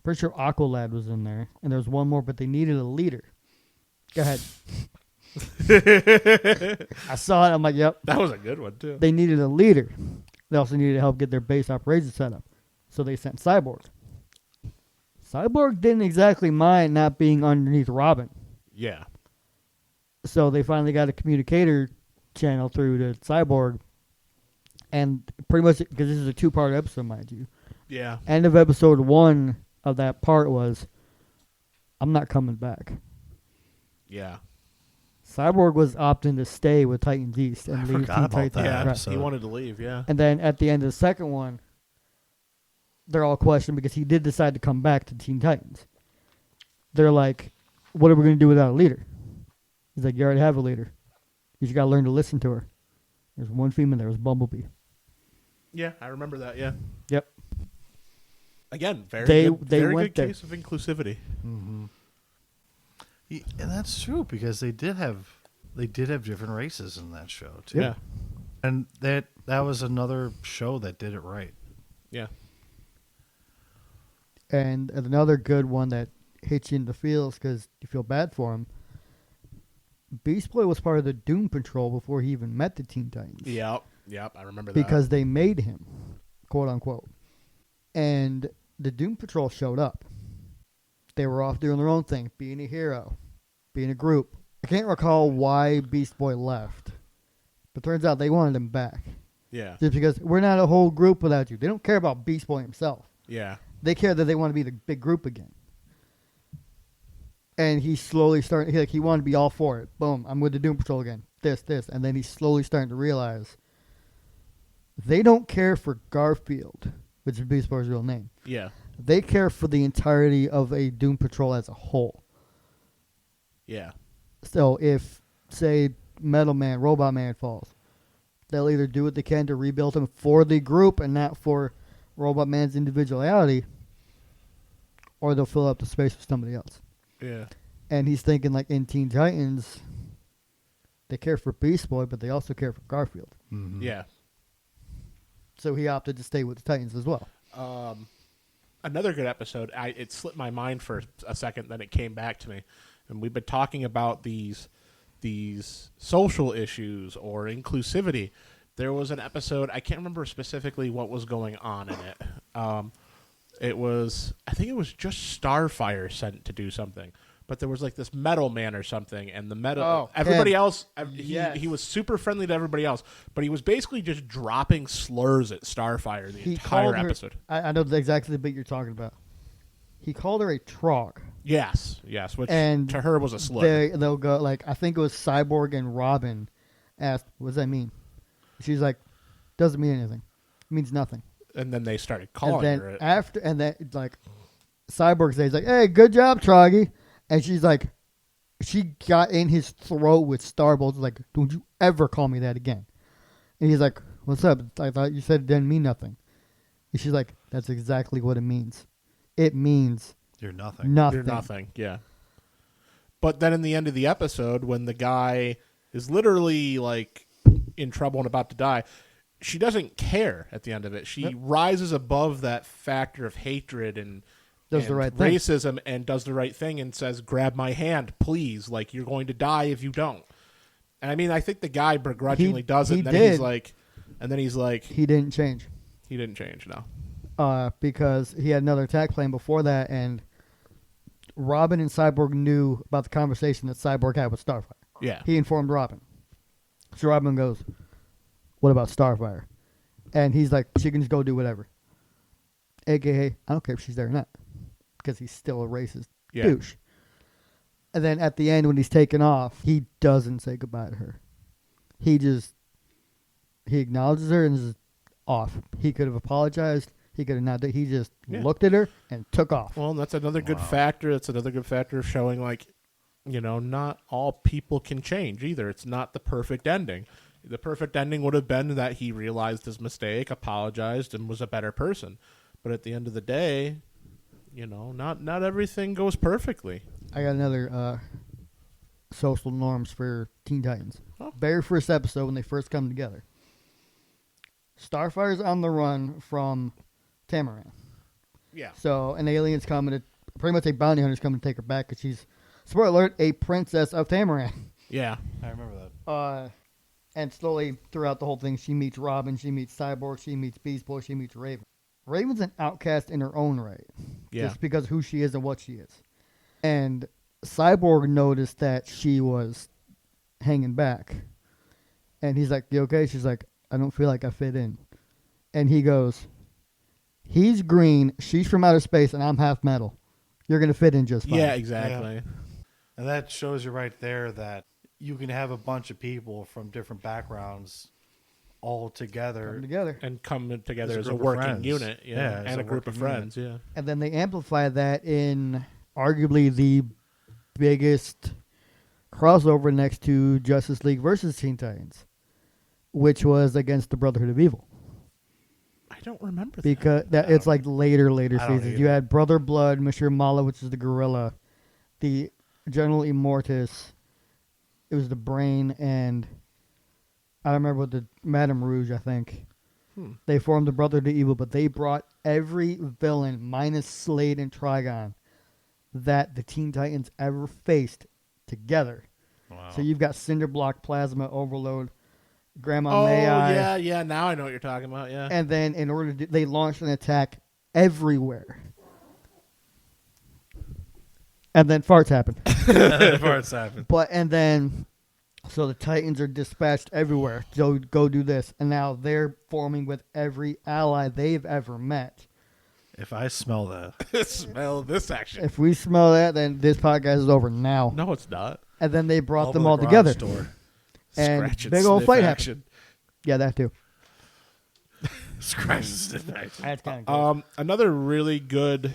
Pretty sure Aqualad was in there. And there was one more, but they needed a leader. Go ahead. I saw it. I'm like, yep. That was a good one, too. They needed a leader. They also needed to help get their base operations set up. So they sent Cyborg. Cyborg didn't exactly mind not being underneath Robin. Yeah. So they finally got a communicator channel through to Cyborg. And pretty much, because this is a 2-part episode, mind you. Yeah. End of episode 1 of that part was, I'm not coming back. Yeah. Cyborg was opting to stay with Titans East and I leave forgot Teen about Titans. that Yeah, episode. he wanted to leave, yeah. And then at the end of the second one, they're all questioned because he did decide to come back to Teen Titans. They're like, what are we going to do without a leader? He's like, you already have a leader. You just got to learn to listen to her. There's one female, there was Bumblebee. Yeah, I remember that, yeah. Yep. Again, very They very went good there. case of inclusivity. Mm-hmm. Yeah, and that's true because they did have different races in that show too. Yeah. And that was another show that did it right. Yeah. And another good one that hits you in the feels because you feel bad for him. Beast Boy was part of the Doom Patrol before he even met the Teen Titans. Yep, I remember that. Because they made him, quote unquote. And the Doom Patrol showed up. They were off doing their own thing, being a hero, being a group. I can't recall why Beast Boy left, but turns out they wanted him back. Yeah. Just because we're not a whole group without you. They don't care about Beast Boy himself. Yeah. They care that they want to be the big group again. And he slowly started, he wanted to be all for it. Boom, I'm with the Doom Patrol again. This. And then he's slowly starting to realize they don't care for Garfield, which is Beast Boy's real name. Yeah. They care for the entirety of a Doom Patrol as a whole. Yeah. So if, say, Metal Man, Robot Man falls, they'll either do what they can to rebuild him for the group and not for Robot Man's individuality, or they'll fill up the space with somebody else. Yeah. And he's thinking, like, in Teen Titans, they care for Beast Boy, but they also care for Garfield. Mm-hmm. Yeah. So he opted to stay with the Titans as well. Another good episode. It slipped my mind for a second, then it came back to me. And we've been talking about these social issues or inclusivity. There was an episode, I can't remember specifically what was going on in it. I think it was just Starfire sent to do something. But there was like this Metal Man or something, and the metal. Everybody else, he was super friendly to everybody else, but he was basically just dropping slurs at Starfire the entire episode. I know exactly the bit you're talking about. He called her a trog. Yes, which And to her was a slur. They'll go, like, I think it was Cyborg and Robin asked, what does that mean? She's like, doesn't mean anything. It means nothing. And then they started calling and her it. And then, like, Cyborg says, like, hey, good job, Troggy. And she's like, she got in his throat with Starbolts, like, don't you ever call me that again. And he's like, what's up? I thought you said it didn't mean nothing. And she's like, that's exactly what it means. It means You're nothing. You're nothing, yeah. But then in the end of the episode, when the guy is literally, like, in trouble and about to die, she doesn't care at the end of it. She rises above that factor of hatred and does the right thing. Racism and does the right thing and says, grab my hand, please. Like, you're going to die if you don't. And I mean, I think the guy begrudgingly does it. And then he's like, he didn't change. He didn't change, no. Because he had another attack plan before that, and Robin and Cyborg knew about the conversation that Cyborg had with Starfire. Yeah. He informed Robin. So Robin goes, what about Starfire? And he's like, she can just go do whatever. AKA, I don't care if she's there or not. Because he's still a racist douche. And then at the end, when he's taken off, he doesn't say goodbye to her. He acknowledges her and is off. He could have apologized. He could have not. He just looked at her and took off. Well, that's another good factor. That's another good factor of showing, like, not all people can change either. It's not the perfect ending. The perfect ending would have been that he realized his mistake, apologized, and was a better person. But at the end of the day, not everything goes perfectly. I got another social norms for Teen Titans. Oh. Very first episode when they first come together. Starfire's on the run from Tamaran. Yeah. So an alien's coming to, pretty much a bounty hunter's coming to take her back because she's, spoiler alert, a princess of Tamaran. Yeah. I remember that. And slowly throughout the whole thing, she meets Robin, she meets Cyborg, she meets Beast Boy, she meets Raven. Raven's an outcast in her own right. Yeah. Just because of who she is and what she is. And Cyborg noticed that she was hanging back. And he's like, "You okay?" She's like, "I don't feel like I fit in." And he goes, "He's green, she's from outer space, and I'm half metal. You're going to fit in just fine." Yeah, exactly. Yeah. And that shows you right there that you can have a bunch of people from different backgrounds all together. And come together as a group of working friends. unit. Yeah, And as a a group of working friends. Yeah. And then they amplify that in arguably the biggest crossover next to Justice League versus Teen Titans, which was against the Brotherhood of Evil. I don't remember that. Because it's like later I don't seasons. either. You had Brother Blood, Monsieur Mala, which is the gorilla, the General Immortus, it was the Brain, and I don't remember what the Madame Rouge, I think. They formed the Brotherhood of Evil, but they brought every villain minus Slade and Trigon that the Teen Titans ever faced together. Wow. So you've got Cinderblock, Plasma, Overload, Grandma May I. yeah. Now I know what you're talking about. Yeah. And then in order to, they launched an attack everywhere. And then farts happened. So the Titans are dispatched everywhere. So go do this. And now they're forming with every ally they've ever met. If I smell that. Smell this action. If we smell that, then this podcast is over now. No, it's not. And then they brought Over them the all garage together. door. And Scratch big old sniff fight action. Yeah, that too. Scratch and sniff action. That's kind of cool. Another really good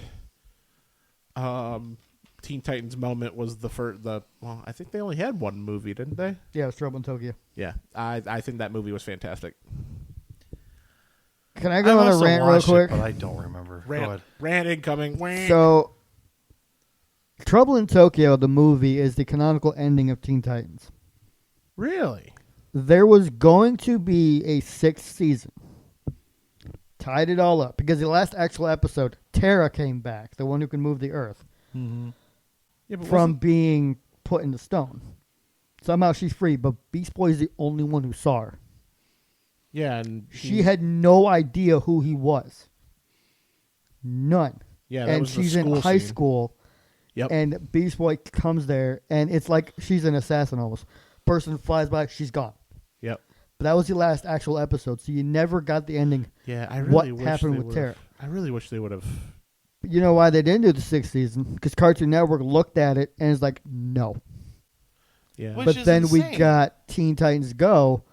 Teen Titans moment was well, I think they only had one movie, didn't they? Yeah, it was Trouble in Tokyo. Yeah, I think that movie was fantastic. Can I go on a rant real quick? But I don't remember. Go ahead. Rant incoming. So, Trouble in Tokyo, the movie, is the canonical ending of Teen Titans. Really? There was going to be a 6th season. Tied it all up. Because the last actual episode, Terra came back, the one who can move the earth, Yeah, but from being put into stone. Somehow she's free, but Beast Boy is the only one who saw her. Yeah, and She had no idea who he was. None. Yeah, that and was the she's in school high scene. school. Yep. And Beast Boy comes there, and it's like she's an assassin almost. Person flies by, she's gone. Yep. But that was the last actual episode, so you never got the ending. Yeah, I what really wish happened they with would've- Terra. I really wish they would have. You know why they didn't do the 6th season? Because Cartoon Network looked at it and is like, no. Yeah. Which But is then we insane. got Teen Titans Go.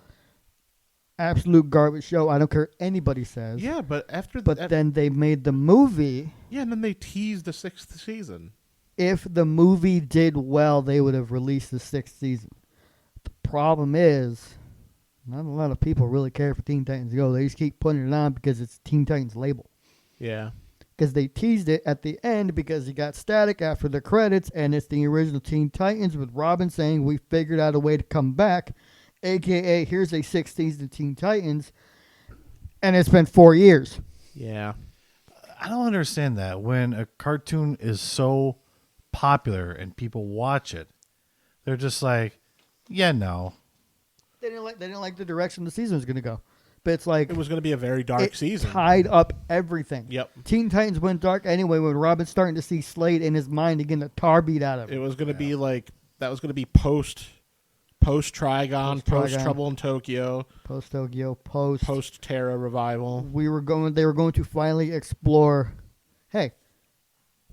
Absolute garbage show. I don't care what anybody says. Yeah, but But then they made the movie. yeah, and then they teased the 6th season. If the movie did well, they would have released the 6th season. The problem is, not a lot of people really care for Teen Titans Go. They just keep putting it on because it's Teen Titans label. Yeah. Because they teased it at the end because you got static after the credits, and it's the original Teen Titans with Robin saying, "We figured out a way to come back," a.k.a. here's a 6th season Teen Titans, and it's been 4 years. Yeah. I don't understand that. When a cartoon is so popular and people watch it, they're just like, yeah, no. They didn't like the direction the season was going to go. But it's like It was going to be a very dark it season. tied up everything. Yep. Teen Titans went dark anyway when Robin's starting to see Slade in his mind and getting the tar beat out of It him. was going to be like that was going to be post Trigon, Post-Trigon. post Trouble in Tokyo, Post Tokyo, post Terra revival. they were going to finally explore. Hey,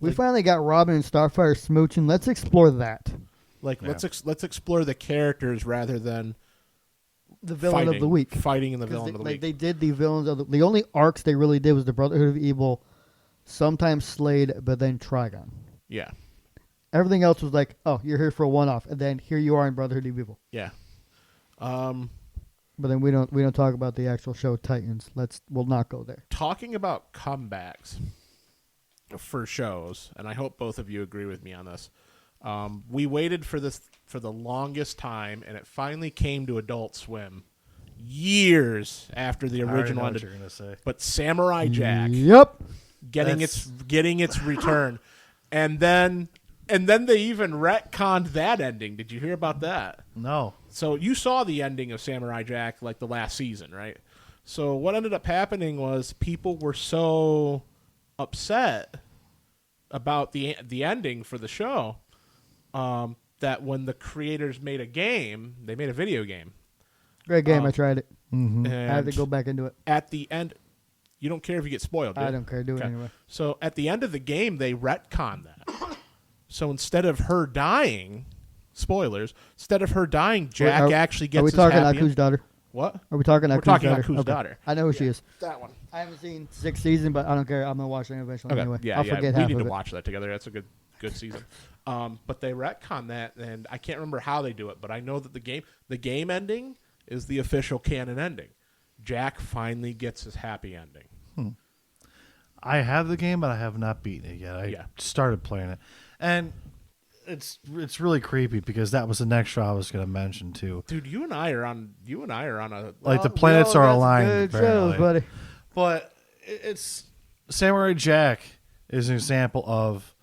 we finally got Robin and Starfire smooching. Let's explore that. Like Yeah. let's explore the characters rather than The villain of the week. Fighting in the 'Cause villain of the week. They did the villains of the only arcs they really did was the Brotherhood of Evil, sometimes Slade, but then Trigon. Yeah. Everything else was like, oh, you're here for a one-off, and then here you are in Brotherhood of Evil. Yeah. But then we don't talk about the actual show Titans. We'll not go there. Talking about comebacks for shows, and I hope both of you agree with me on this. We waited for this for the longest time, and it finally came to Adult Swim years after the original ended. What you're gonna say. But Samurai Jack Yep. getting its return, and then they even retconned that ending. Did you hear about that? No. So you saw the ending of Samurai Jack like the last season, right? So what ended up happening was people were so upset about the ending for the show that when the creators made a game, they made a video game. Great game. I tried it. Mm-hmm. I had to go back into it. At the end, you don't care if you get spoiled, do you? I don't care. Do it anyway. So at the end of the game, they retconned that. So instead of her dying, spoilers, instead of her dying, Jack actually gets his happy Are we talking Aku's daughter? What? Are we talking We're Aku's talking daughter? Aku's daughter. I know who she is. That one. I haven't seen 6th season, but I don't care. I'm going to watch it eventually Okay. anyway. Yeah, I'll forget half we need of to it. watch that together. That's a good season. But they retcon that, and I can't remember how they do it, but I know that the game ending is the official canon ending. Jack finally gets his happy ending. I have the game, but I have not beaten it yet. I started playing it, and it's really creepy because that was the next show I was going to mention too. Dude, you and I are on a Like the planets are aligned, Good shows, buddy. But it's Samurai Jack is an example of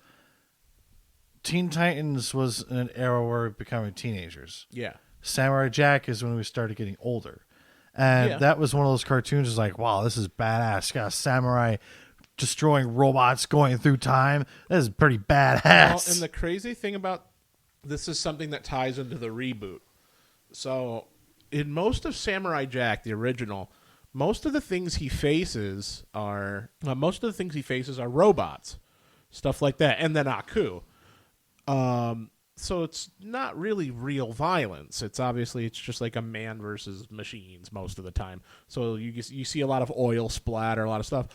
Teen Titans was in an era where we were becoming teenagers. Yeah. Samurai Jack is when we started getting older. And that was one of those cartoons is like, wow, this is badass. Got a samurai destroying robots going through time. This is pretty badass. Well, and the crazy thing about this is something that ties into the reboot. So in most of Samurai Jack, the original, most of the things he faces are robots. Stuff like that. And then Aku. So it's not really real violence. It's just like a man versus machines most of the time. So you see a lot of oil splatter, a lot of stuff.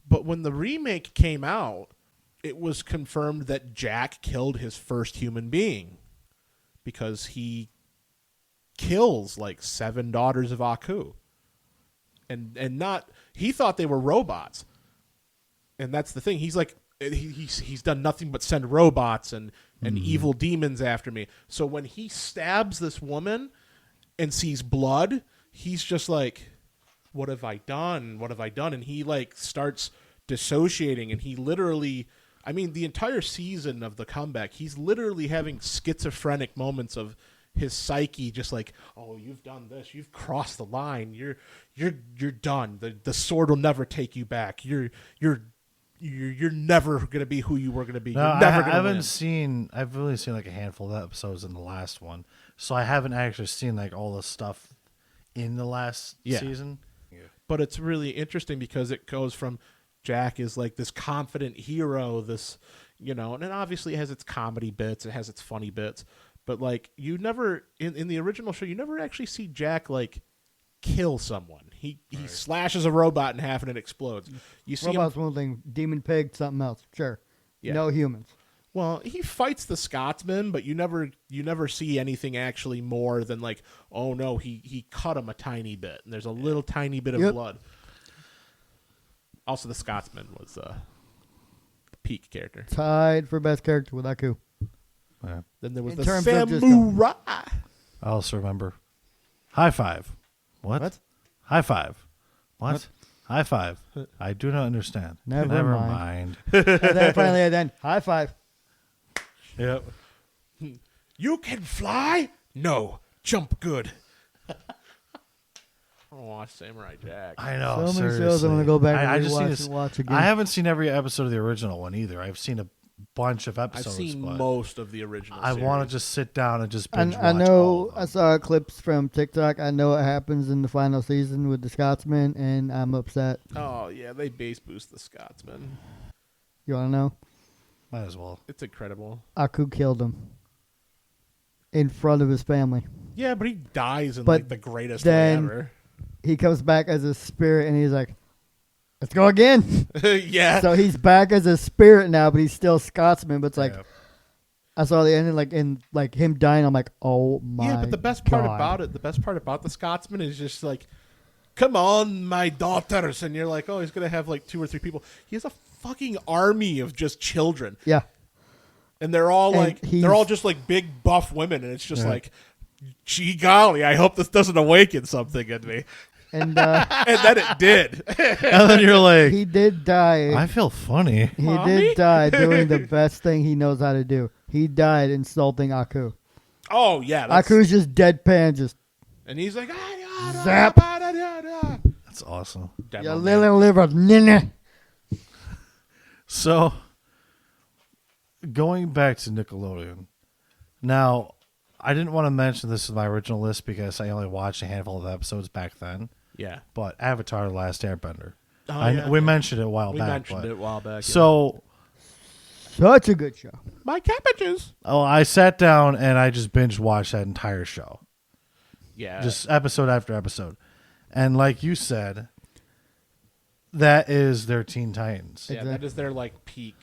But when the remake came out, it was confirmed that Jack killed his first human being because he kills like 7 daughters of Aku. And he thought they were robots. And that's the thing. He's like, he's done nothing but send robots and evil demons after me. So when he stabs this woman and sees blood, he's just like, what have I done? What have I done? And he like starts dissociating, and he literally, I mean, the entire season of the comeback, he's literally having schizophrenic moments of his psyche just like, oh, you've done this, you've crossed the line, you're done. The sword will never take you back. You're never going to be who you were going to be. No, You're never going to I've only seen like a handful of episodes in the last one. So I haven't actually seen like all the stuff in the last season. Yeah. But it's really interesting because it goes from Jack is like this confident hero, this, and it obviously has its comedy bits, it has its funny bits, but like you never, in the original show, you never actually see Jack like kill someone. He slashes a robot in half and it explodes. You see Robots one thing, demon pig, something else. Sure. Yeah. No humans. Well, he fights the Scotsman, but you never see anything actually more than like, oh no, he cut him a tiny bit, and there's a little tiny bit of blood. Also, the Scotsman was a peak character. Tied for best character with Aku. Yeah. Then there was In the terms of just Samurai. I also remember High Five. What? High Five. What? High Five. I do not understand. Never mind. And then finally, high five. Yep. You can fly? No. Jump good. I want to watch Samurai Jack. I know. So many seriously. shows I'm going to go back I and just rewatch and watch again. I haven't seen every episode of the original one either. I've seen a bunch of I've episodes. seen but most of the original I series. want to just sit down and just binge I watch all know of them. I saw clips from TikTok. I know what happens in the final season with the Scotsman, and I'm upset. Oh, yeah, they base boost the Scotsman. You want to know? Might as well. It's incredible. Aku killed him in front of his family. Yeah, but he dies in But like the greatest way then- ever. He comes back as a spirit, and he's like, let's go again. Yeah. So he's back as a spirit now, but he's still Scotsman. But it's like, Yeah. I saw the ending, like him dying. I'm like, oh my. Yeah, but the best part God. about it, the best part about the Scotsman is just like, come on, my daughters, and you're like, oh, he's gonna have like 2 or 3 people. He has a fucking army of just children, Yeah. and they're all And like, he's- they're all just like big buff women, and it's just like, gee golly, I hope this doesn't awaken something in me. And And then it did. And then you're like, he did die. I feel funny. He Mommy? did die doing the best thing he knows how to do. He died insulting Aku. Oh yeah, that's, Aku's just deadpan, just and he's like, Zap. That's awesome. your little liver, nina. So, going back to Nickelodeon. Now, I didn't want to mention this in my original list because I only watched a handful of episodes back then. Yeah. But Avatar: The Last Airbender. Oh, We mentioned it a while we back. mentioned but- it a while back. So, Such a good show. my cabbages. I sat down and I just binge watched that entire show. Yeah. Just episode after episode. And like you said, that is their Teen Titans. yeah, that Exactly. is their like peak,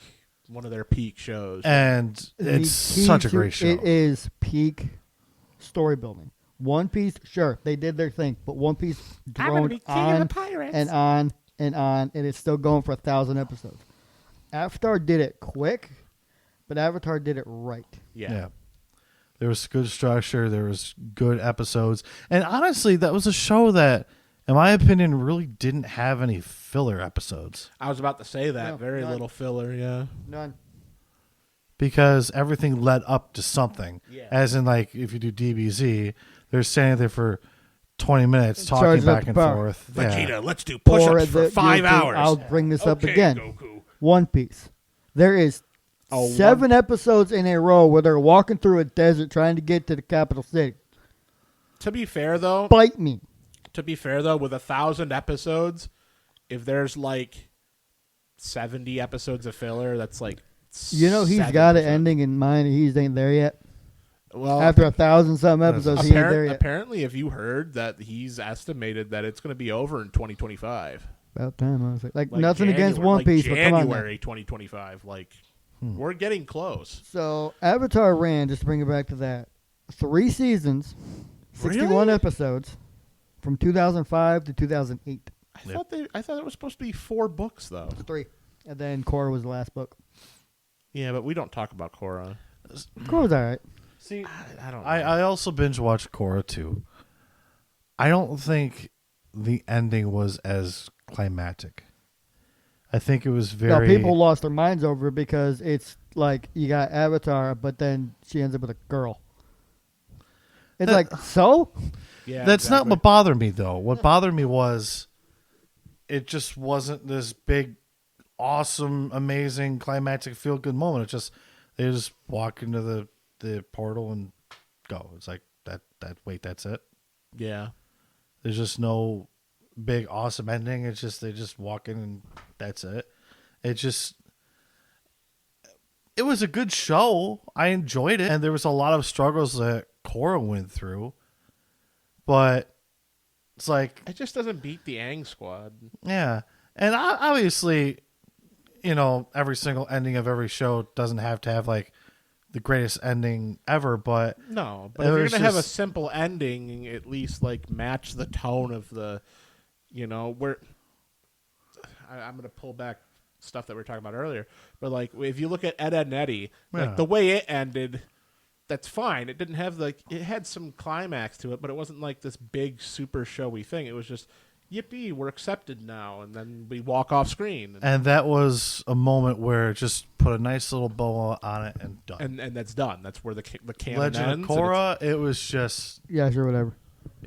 one of their peak shows. And it's such a great show. It is peak story building. One Piece, sure, they did their thing, but One Piece I'm gonna droned be king of on the pirates. and on and on, and it's still going for 1,000 episodes. Avatar did it quick, but Avatar did it right. yeah. There was good structure. There was good episodes. And honestly, that was a show that, in my opinion, really didn't have any filler episodes. I was about to say that. No, Very none. little filler, yeah. None. Because everything led up to something. Yeah. As in, like, if you do DBZ, they're standing there for 20 minutes talking Charging up back the and power. forth. Vegeta, Yeah. let's do push-ups for 5 hours. I'll bring this up Okay, again. Goku. One Piece. There is Oh, 7 episodes in a row where they're walking through a desert trying to get to the capital city. To be fair, though, Bite me. with 1,000 episodes, if there's like 70 episodes of filler, that's like You know he's got an 7%. ending in mind. He ain't there yet. Well, After 1,000 some episodes, he ain't there yet. apparently, if you heard that he's estimated that it's going to be over in 2025. About time, honestly. Like Like nothing against January- One like Piece, but come on. now. January 2025. Like, we're getting close. So Avatar ran, just to bring it back to that, 3 seasons, 61 Really? episodes, from 2005 to 2008. I thought it was supposed to be 4 books though. 3. And then Korra was the last book. Yeah, but we don't talk about Korra. Korra was all right. See, I don't know. I also binge watched Korra too. I don't think the ending was as climactic. I think it was No, very. people lost their minds over it because it's like you got Avatar, but then she ends up with a girl. It's That- like, so? yeah, That's not exactly. what bothered me though. What bothered me was it just wasn't this big, awesome, amazing, climactic, feel good moment. It just they just walk into the portal and go. It's like that. Wait, that's it. Yeah. There's just no big awesome ending. It's just they just walk in and that's it. It was a good show. I enjoyed it, and there was a lot of struggles that Korra went through. But it's like, It just doesn't beat the Aang Squad. yeah, and obviously, every single ending of every show doesn't have to have like the greatest ending ever. But No, but It if you're was gonna have a just- simple ending, at least like match the tone of the, where. I'm gonna pull back stuff that we were talking about earlier, but like if you look at Ed, Edd and Eddy, Yeah. like the way it ended, that's fine. It didn't have it had some climax to it, but it wasn't like this big super showy thing. It was just yippee, we're accepted now, and then we walk off screen, and that was a moment where it just put a nice little bow on it and done. and that's done. That's where the canon Legend ends. of Korra, it was just Yeah, sure, whatever.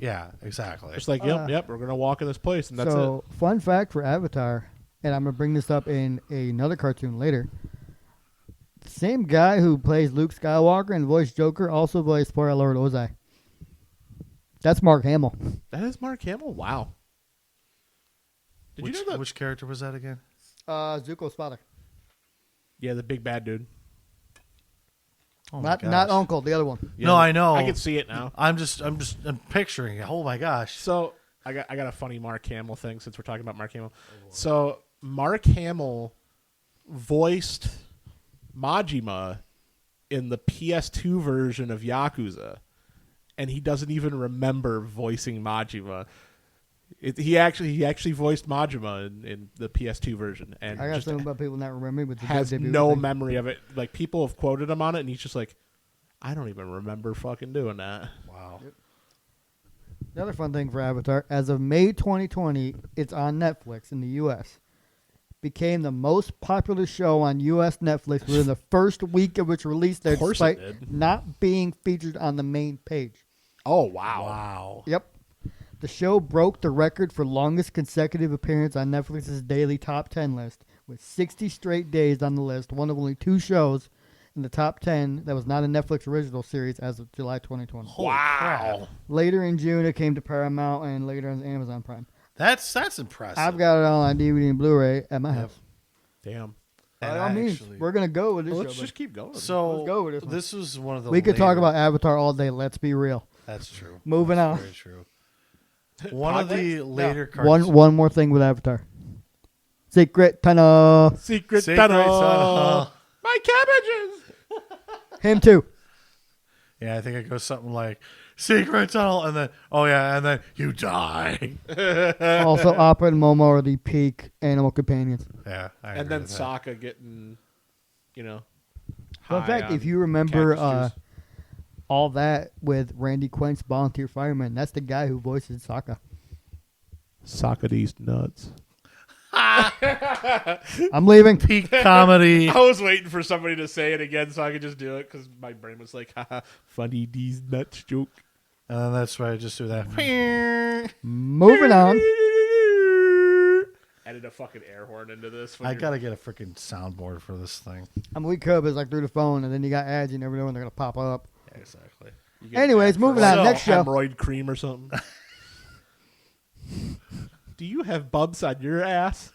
yeah, exactly. It's like yep, we're gonna walk in this place, and that's So, fun fact for Avatar, and I'm going to bring this up in another cartoon later. The same guy who plays Luke Skywalker and voiced Joker also voiced Spoiler Lord Ozai. That's Mark Hamill. it. That is Mark Hamill. Wow. Did you know that? Which character was that again? Zuko's father. Yeah, the big bad dude. Oh my Not gosh. Uncle, the other one. Yeah, No, I know. I can see it now. I'm picturing it. Oh my gosh. So I got a funny Mark Hamill thing since we're talking about Mark Hamill. So Mark Hamill voiced Majima in the PS2 version of Yakuza, and he doesn't even remember voicing Majima. He actually voiced Majima in the PS2 version, and I got just something about people not remembering, but has no memory of it. Like, people have quoted him on it, and he's just like, I don't even remember fucking doing that. Wow. Yep. The other fun thing for Avatar, as of May 2020, it's on Netflix in the U.S. Became the most popular show on U.S. Netflix within the first week of its release there, despite not being featured on the main page. Oh, wow. Wow. Yep. The show broke the record for longest consecutive appearance on Netflix's daily top 10 list, with 60 straight days on the list, one of only 2 shows in the top 10 that was not a Netflix original series as of July 2020. Wow. Later in June, it came to Paramount, and later on Amazon Prime. That's impressive. I've got it all on DVD and Blu-ray at my house. Damn. By all means, we're going to go with this show. Let's just keep going. So let's go with this one. This was one of the We could talk about Avatar all day. Let's be real. That's true. Moving That's on. Very true. One of the later cartoons. One more thing with Avatar. Secret Tunnel. Secret Tunnel. My cabbages. Him too. Yeah, I think it goes something like Secret Tunnel, and then you die. Also, Appa and Momo are the peak animal companions. Yeah, and then Sokka getting, Well, in fact, if you remember all that with Randy Quaint's Volunteer Fireman, that's the guy who voices Sokka. Sokka these nuts. I'm leaving. Peak comedy. I was waiting for somebody to say it again so I could just do it because my brain was like, haha, funny these nuts joke. And that's why I just do that. Moving on. Added a fucking air horn into this. I gotta get a freaking soundboard for this thing. We could, but it's like through the phone, and then you got ads, you never know when they're going to pop up. Yeah, exactly. Anyways, moving on. Next show. Hemorrhoid cream or something. Do you have bumps on your ass?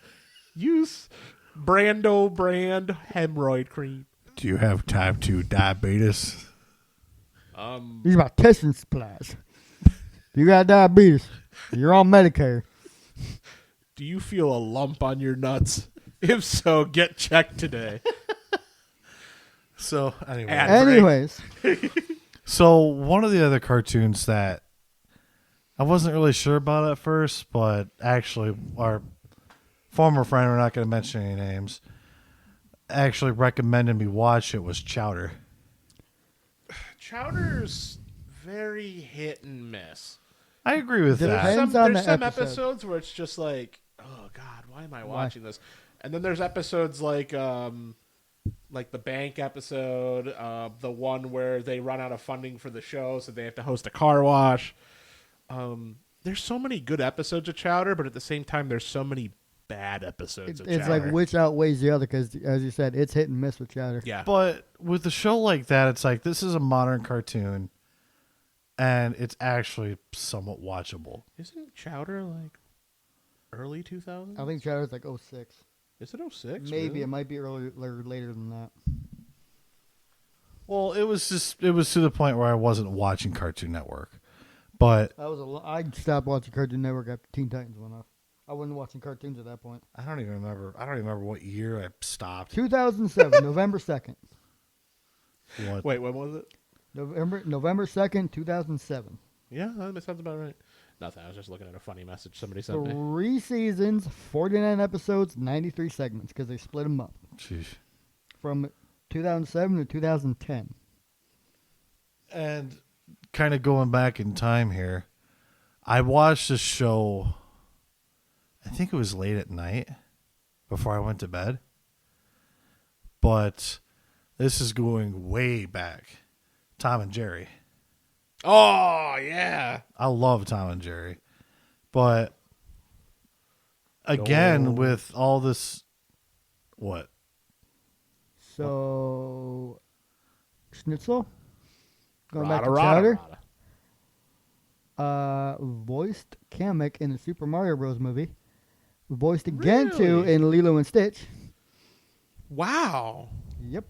Use Brando brand hemorrhoid cream. Do you have type 2 diabetes? These are my testing supplies. You got diabetes. You're on Medicare. Do you feel a lump on your nuts? If so, get checked today. So, anyways. So, one of the other cartoons that I wasn't really sure about at first, but actually our former friend, we're not going to mention any names, actually recommended me watch it was Chowder. Chowder's very hit and miss. I agree with that. There's some episodes where it's just like, oh God, why am I watching this? And then there's episodes like the bank episode, the one where they run out of funding for the show, so they have to host a car wash. There's so many good episodes of Chowder, but at the same time, there's so many bad episodes of Chowder. It's like which outweighs the other, because as you said, it's hit and miss with Chowder. Yeah. But with a show like that, it's like this is a modern cartoon, and it's actually somewhat watchable. Isn't Chowder like early 2000s? I think Chowder's like 06. Is it 06? Maybe. Really? It might be earlier or later than that. Well, it was to the point where I wasn't watching Cartoon Network. But I stopped watching Cartoon Network after Teen Titans went off. I wasn't watching cartoons at that point. I don't even remember what year I stopped. 2007, November 2nd. What? Wait, when was it? November 2nd, 2007. Yeah, that sounds about right. Nothing. I was just looking at a funny message somebody sent me. 3 seasons, 49 episodes, 93 segments, because they split them up. Jeez. From 2007 to 2010. And kind of going back in time here, I watched this show, I think it was late at night before I went to bed. But this is going way back. Tom and Jerry. Oh, yeah. I love Tom and Jerry. But again, with all this, what? So, Schnitzel? Going Rada, back to rada, Chowder. Voiced Kamek in the Super Mario Bros. Movie. Voiced again too Really? in Lilo and Stitch. Wow. Yep.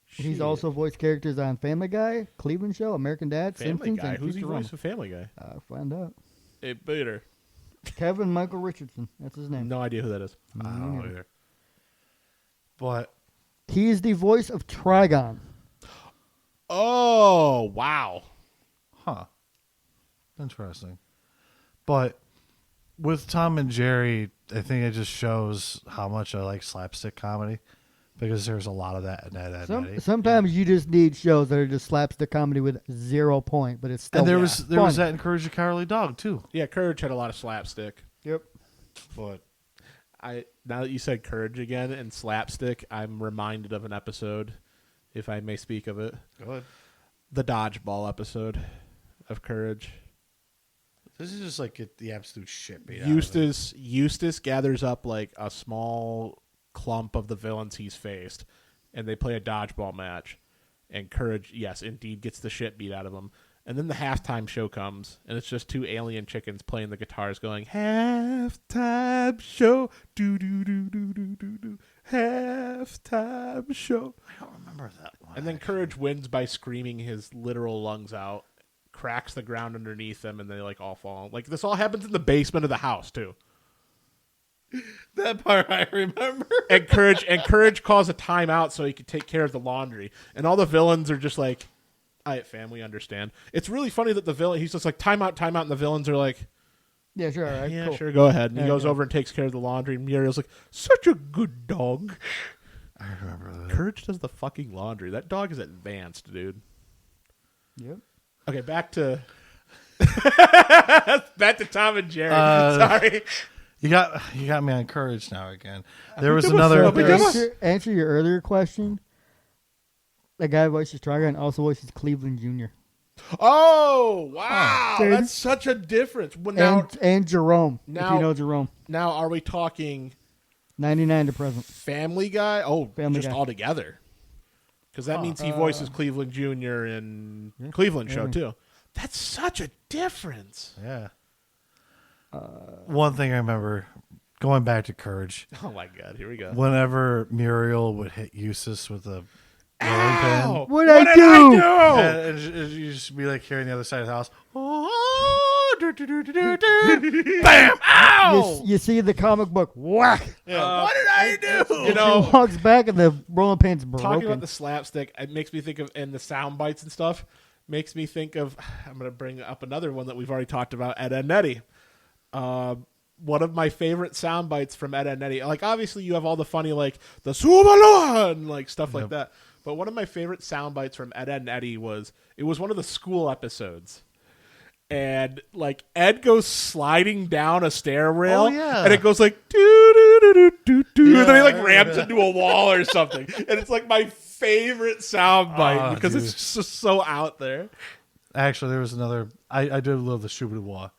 Shit. He's also voiced characters on Family Guy, Cleveland Show, American Dad, Family Simpsons, Guy. and Who's he Futurama. voice for Family Guy? Find out. Hey, Peter. Kevin Michael Richardson. That's his name. No idea who that is. I don't know either. But He is the voice of Trigon. Oh, wow. Huh. Interesting. But with Tom and Jerry, I think it just shows how much I like slapstick comedy because there's a lot of that in Ed, Edd n Eddy. Sometimes you just need shows that are just slapstick comedy with 0 point, but it's still And there was fun. that in Courage the Cowardly Dog too. Yeah, Courage had a lot of slapstick. Yep. But Now that you said Courage again and slapstick, I'm reminded of an episode, if I may speak of it. go ahead. The dodgeball episode of Courage. This is just like get the absolute shit beat out of it. Eustace gathers up like a small clump of the villains he's faced, and they play a dodgeball match. And Courage, yes, indeed, gets the shit beat out of him. And then the halftime show comes, and it's just 2 alien chickens playing the guitars, going halftime show, do do do do do do do, halftime show. I don't remember that one. And then Courage wins by screaming his literal lungs out, cracks the ground underneath them, and they like all fall. Like this all happens in the basement of the house too. That part I remember. And Courage calls a timeout so he could take care of the laundry. And all the villains are just like, all right, fam, we understand. It's really funny that the villain, he's just like, timeout, and the villains are like, Yeah, sure. All right, yeah, cool. sure, go ahead. And he Yeah, goes yeah. over and takes care of the laundry. And Muriel's like, such a good dog. I remember that. Courage does the fucking laundry. That dog is advanced, dude. Yep. Okay, back to Tom and Jerry. Uh, Sorry. You got me on Courage now again. There was Give us another. some- Answer your earlier question. The guy who voices Trigon also voices Cleveland Jr. Oh, wow. Dude. That's such a difference. Well, now, and Jerome, if now- you know Jerome. now, are we talking 99 to present. Family Guy? Oh, Family just Guy. all together. Because that means he voices Cleveland Jr. in Cleveland show, yeah. too. That's such a difference. Yeah. One thing I remember going back to Courage. Oh, my God. Here we go. Whenever Muriel would hit Eustace with a rolling pin, Ow! What'd What I did I do? and you just be like hearing the other side of the house. Oh, bam! Ow! You see the comic book, whack. What did I do? You know, He walks back and the rolling pin's broken. talking about the slapstick, it makes me think of, and the sound bites and stuff, makes me think of, I'm going to bring up another one that we've already talked about, Ed, Edd n Eddy. One of my favorite sound bites from Ed, Edd n Eddy, like obviously you have all the funny, like the Subaloa and like stuff like that. But one of my favorite sound bites from Ed, Edd n Eddy was, it was one of the school episodes. And like Ed goes sliding down a stair rail, Oh, yeah. and it goes like doo doo doo doo doo doo, and then he I like remember ramps that. into a wall or something, and it's like my favorite sound bite Oh, because dude. it's just so out there. Actually, there was another. I did love the Shubidwa,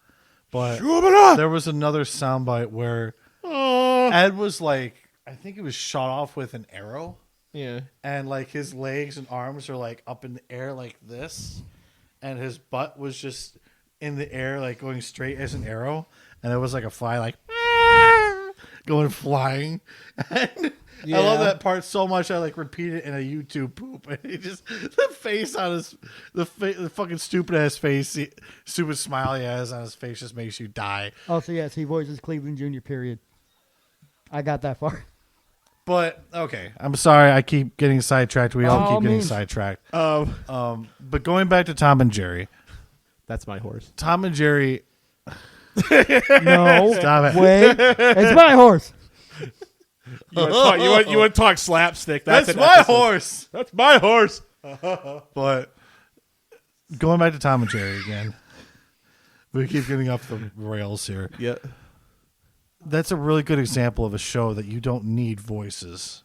but Shubala! there was another soundbite where Oh. Ed was like, I think he was shot off with an arrow, Yeah. and like his legs and arms are like up in the air like this, and his butt was just in the air like going straight as an arrow, and it was like a fly like going flying. And I love that part so much. I like repeat it in a YouTube poop, and he just the face on his the fucking stupid ass face, stupid smile he has on his face just makes you die. Also, yes, he voices Cleveland Jr., period. I got that far. But okay, I'm sorry. I keep getting sidetracked. We all By all keep getting means. sidetracked. But going back to Tom and Jerry. That's my horse. Tom and Jerry. No. Stop it. Wait. It's my horse. You want to talk slapstick? That's That's an my episode. horse. That's my horse. But going back to Tom and Jerry again. We keep getting off the rails here. Yeah. That's a really good example of a show that you don't need voices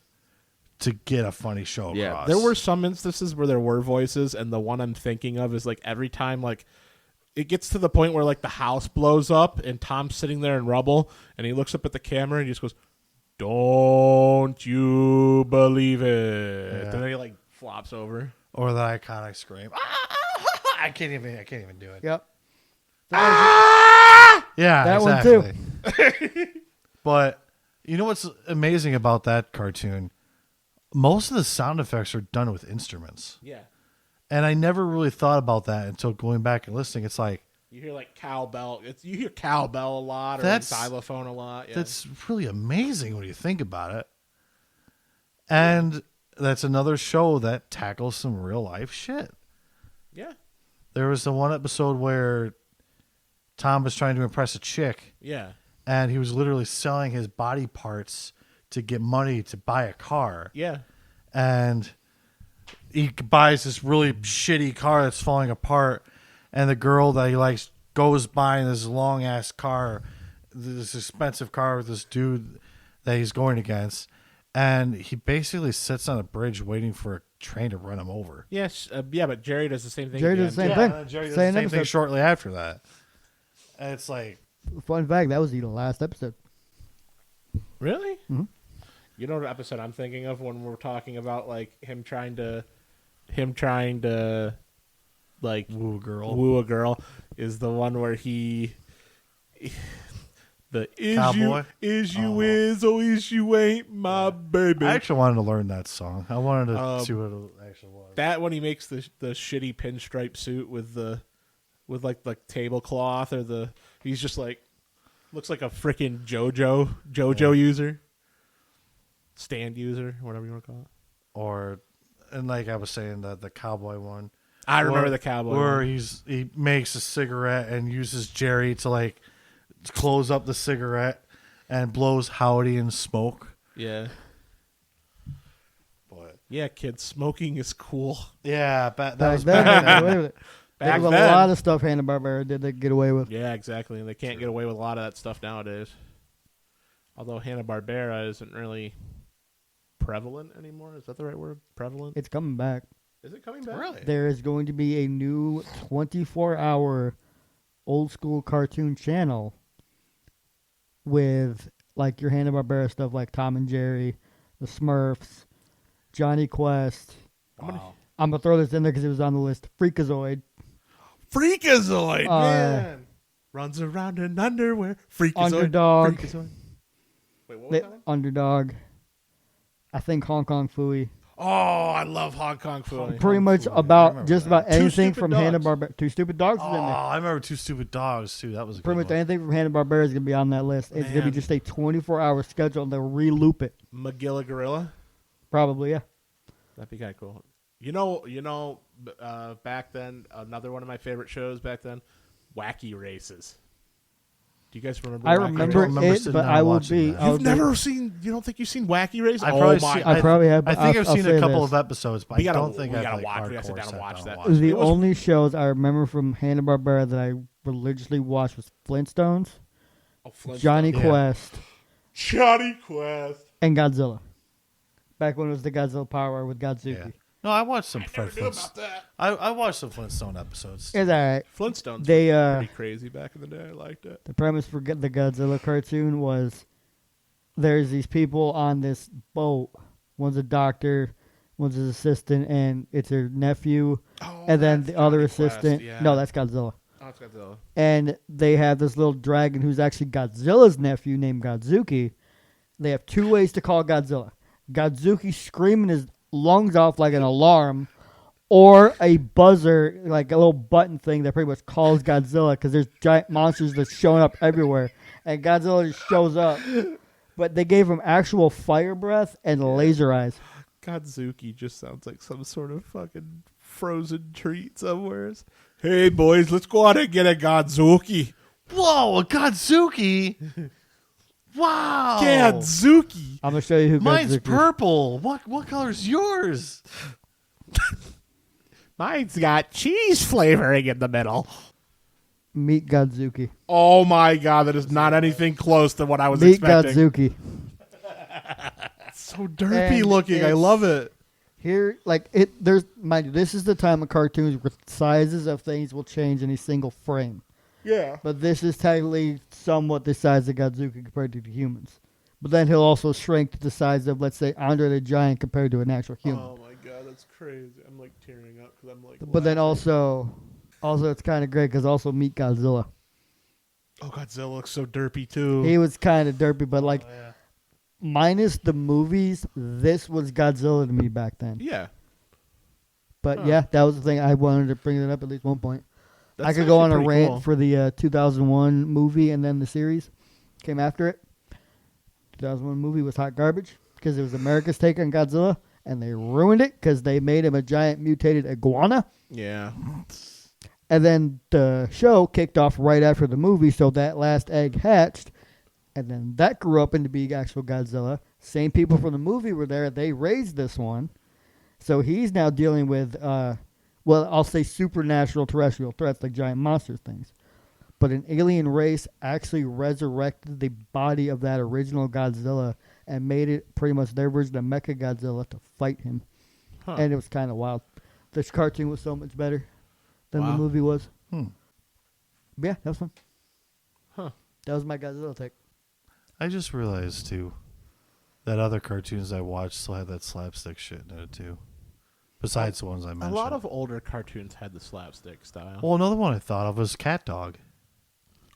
to get a funny show across. There were some instances where there were voices, and the one I'm thinking of is like every time like it gets to the point where like the house blows up and Tom's sitting there in rubble, and he looks up at the camera and he just goes, "Don't you believe it?" Yeah. And then he like flops over. Or the iconic scream. I can't even do it. Yep. Yeah, That one exactly. too. But you know what's amazing about that cartoon? Most of the sound effects are done with instruments. Yeah. And I never really thought about that until going back and listening. It's like, You hear like cowbell. You hear cowbell a lot, or That's- xylophone a lot. Yeah. that's really amazing when you think about it. And that's another show that tackles some real life shit. Yeah. There was the one episode where Tom was trying to impress a chick. Yeah. And he was literally selling his body parts to get money to buy a car. Yeah. And he buys this really shitty car that's falling apart. And the girl that he likes goes by in this long-ass car, this expensive car with this dude that he's going against. And he basically sits on a bridge waiting for a train to run him over. Yes. Yeah, but Jerry does the same thing. Jerry again. does the same Yeah, thing. and Jerry does Same the same thing episode. shortly after that. And it's like... Fun fact, that was the last episode. Really? Mm-hmm. You know what episode I'm thinking of when we're talking about like him trying to like Woo a girl is the one where he the is Cowboy? you is or is you ain't my baby. I actually wanted to learn that song. I wanted to see what it actually was. That when he makes the shitty pinstripe suit with like the tablecloth or the he's just like looks like a freaking JoJo user. Stand user, whatever you want to call it. And like I was saying, the cowboy one. I remember the cowboy where one. he makes a cigarette and uses Jerry to like close up the cigarette and blows Howdy in smoke. Yeah. But Yeah, kids, smoking is cool. yeah, that Back was then, back they got then. away with it. Back There was then. a lot of stuff Hanna-Barbera did they get away with. Yeah, exactly. And they can't get away with a lot of that stuff nowadays. Although Hanna-Barbera isn't really prevalent anymore. Is that the right word? Prevalent? It's coming back. Is it coming back? Really? There is going to be a new 24-hour old school cartoon channel with like your Hanna-Barbera stuff like Tom and Jerry, the Smurfs, Johnny Quest. Wow. I'm going to throw this in there because it was on the list. Freakazoid. Freakazoid, Uh, man. Runs around in underwear. Freakazoid. Underdog. Freakazoid. Wait, what was The that name? Underdog. I think Hong Kong Phooey. Oh, I love Hong Kong Phooey. Pretty much Phooey. I about remember just that. about anything Stupid from Dogs. Hanna-Barbera. Two Stupid Dogs Oh, is in there. I remember Two Stupid Dogs too. That was a Pretty good much one. anything from Hanna-Barbera is going to be on that list. It's going to be Man. just a 24-hour schedule and they'll re-loop it. Magilla Gorilla. Probably, yeah. That'd be kind of cool. Back then, another one of my favorite shows back then, Wacky Races. Do you guys remember? I Wacky remember I don't remember it, sitting but down I will watching be. that. I will You've be- never seen? You don't think you've seen Wacky Races? I Oh probably my! see- I probably have. I think I've I'll seen say a couple this. of episodes, but We I gotta- don't think we I've gotta like watch- we gotta sit hardcore down and sat watch down that. watched The It was- only shows I remember from Hanna-Barbera that I religiously watched was Flintstones, Oh, Flintstones. Johnny Yeah. Quest, Johnny Quest. and Godzilla. Back when it was the Godzilla Power Hour with Yeah. Godzuki. No, I watched some Never knew Flintstones. about that. I watched some Flintstone episodes. It's alright. Flintstones. They were pretty crazy back in the day. I liked it. the premise for the Godzilla cartoon was there's these people on this boat. One's a doctor, one's his assistant, and it's her nephew. Oh, And then that's the other Johnny Quest, assistant. yeah. No, that's Godzilla. Oh, it's Godzilla. And they have this little dragon who's actually Godzilla's nephew named Godzuki. They have two ways to call Godzilla. Godzuki screaming his lungs off like an alarm, or a buzzer, like a little button thing that pretty much calls Godzilla because there's giant monsters that's showing up everywhere. And Godzilla just shows up. But they gave him actual fire breath and laser eyes. Godzuki just sounds like some sort of fucking frozen treat somewhere. Hey boys, let's go out and get a Godzuki. Whoa, a Godzuki! Wow, Godzuki. I'm going to show you who Mine's Godzuki is. purple. What color's yours? Mine's got cheese flavoring in the middle. Meet Godzuki. Oh my god, that is not anything close to what I was Meet expecting. Godzuki. So derpy And looking. I it's- love it. Here, there's, mind you, this is the time of cartoons where sizes of things will change in a single frame. Yeah. But this is technically somewhat the size of Godzuki compared to the humans. But then he'll also shrink to the size of, let's say, Andre the Giant compared to an actual human. Oh my god, that's crazy. I'm like tearing up because I'm like. But then also it's kind of great because also meet Godzilla. Oh, Godzilla looks so derpy too. He was kind of derpy, but like Oh, yeah. minus the movies, this was Godzilla to me back then. Yeah. But Huh. yeah, that was the thing. I wanted to bring it up at least one point. That's I could go on a actually pretty rant cool. for the 2001 movie and then the series came after it. 2001 movie was hot garbage because it was America's take on Godzilla, and they ruined it because they made him a giant mutated iguana. Yeah. And then the show kicked off right after the movie, so that last egg hatched, and then that grew up into being actual Godzilla. Same people from the movie were there. They raised this one. So he's now dealing with, I'll say supernatural terrestrial threats like giant monster things. But an alien race actually resurrected the body of that original Godzilla and made it pretty much their version of Mechagodzilla to fight him. Huh. And it was kind of wild. This cartoon was so much better than the movie was. But yeah, that was fun. Huh. That was my Godzilla take. I just realized, too, that other cartoons I watched still had that slapstick shit in it, too. Besides the ones I mentioned. A lot of older cartoons had the slapstick style. Well, another one I thought of was Cat Dog.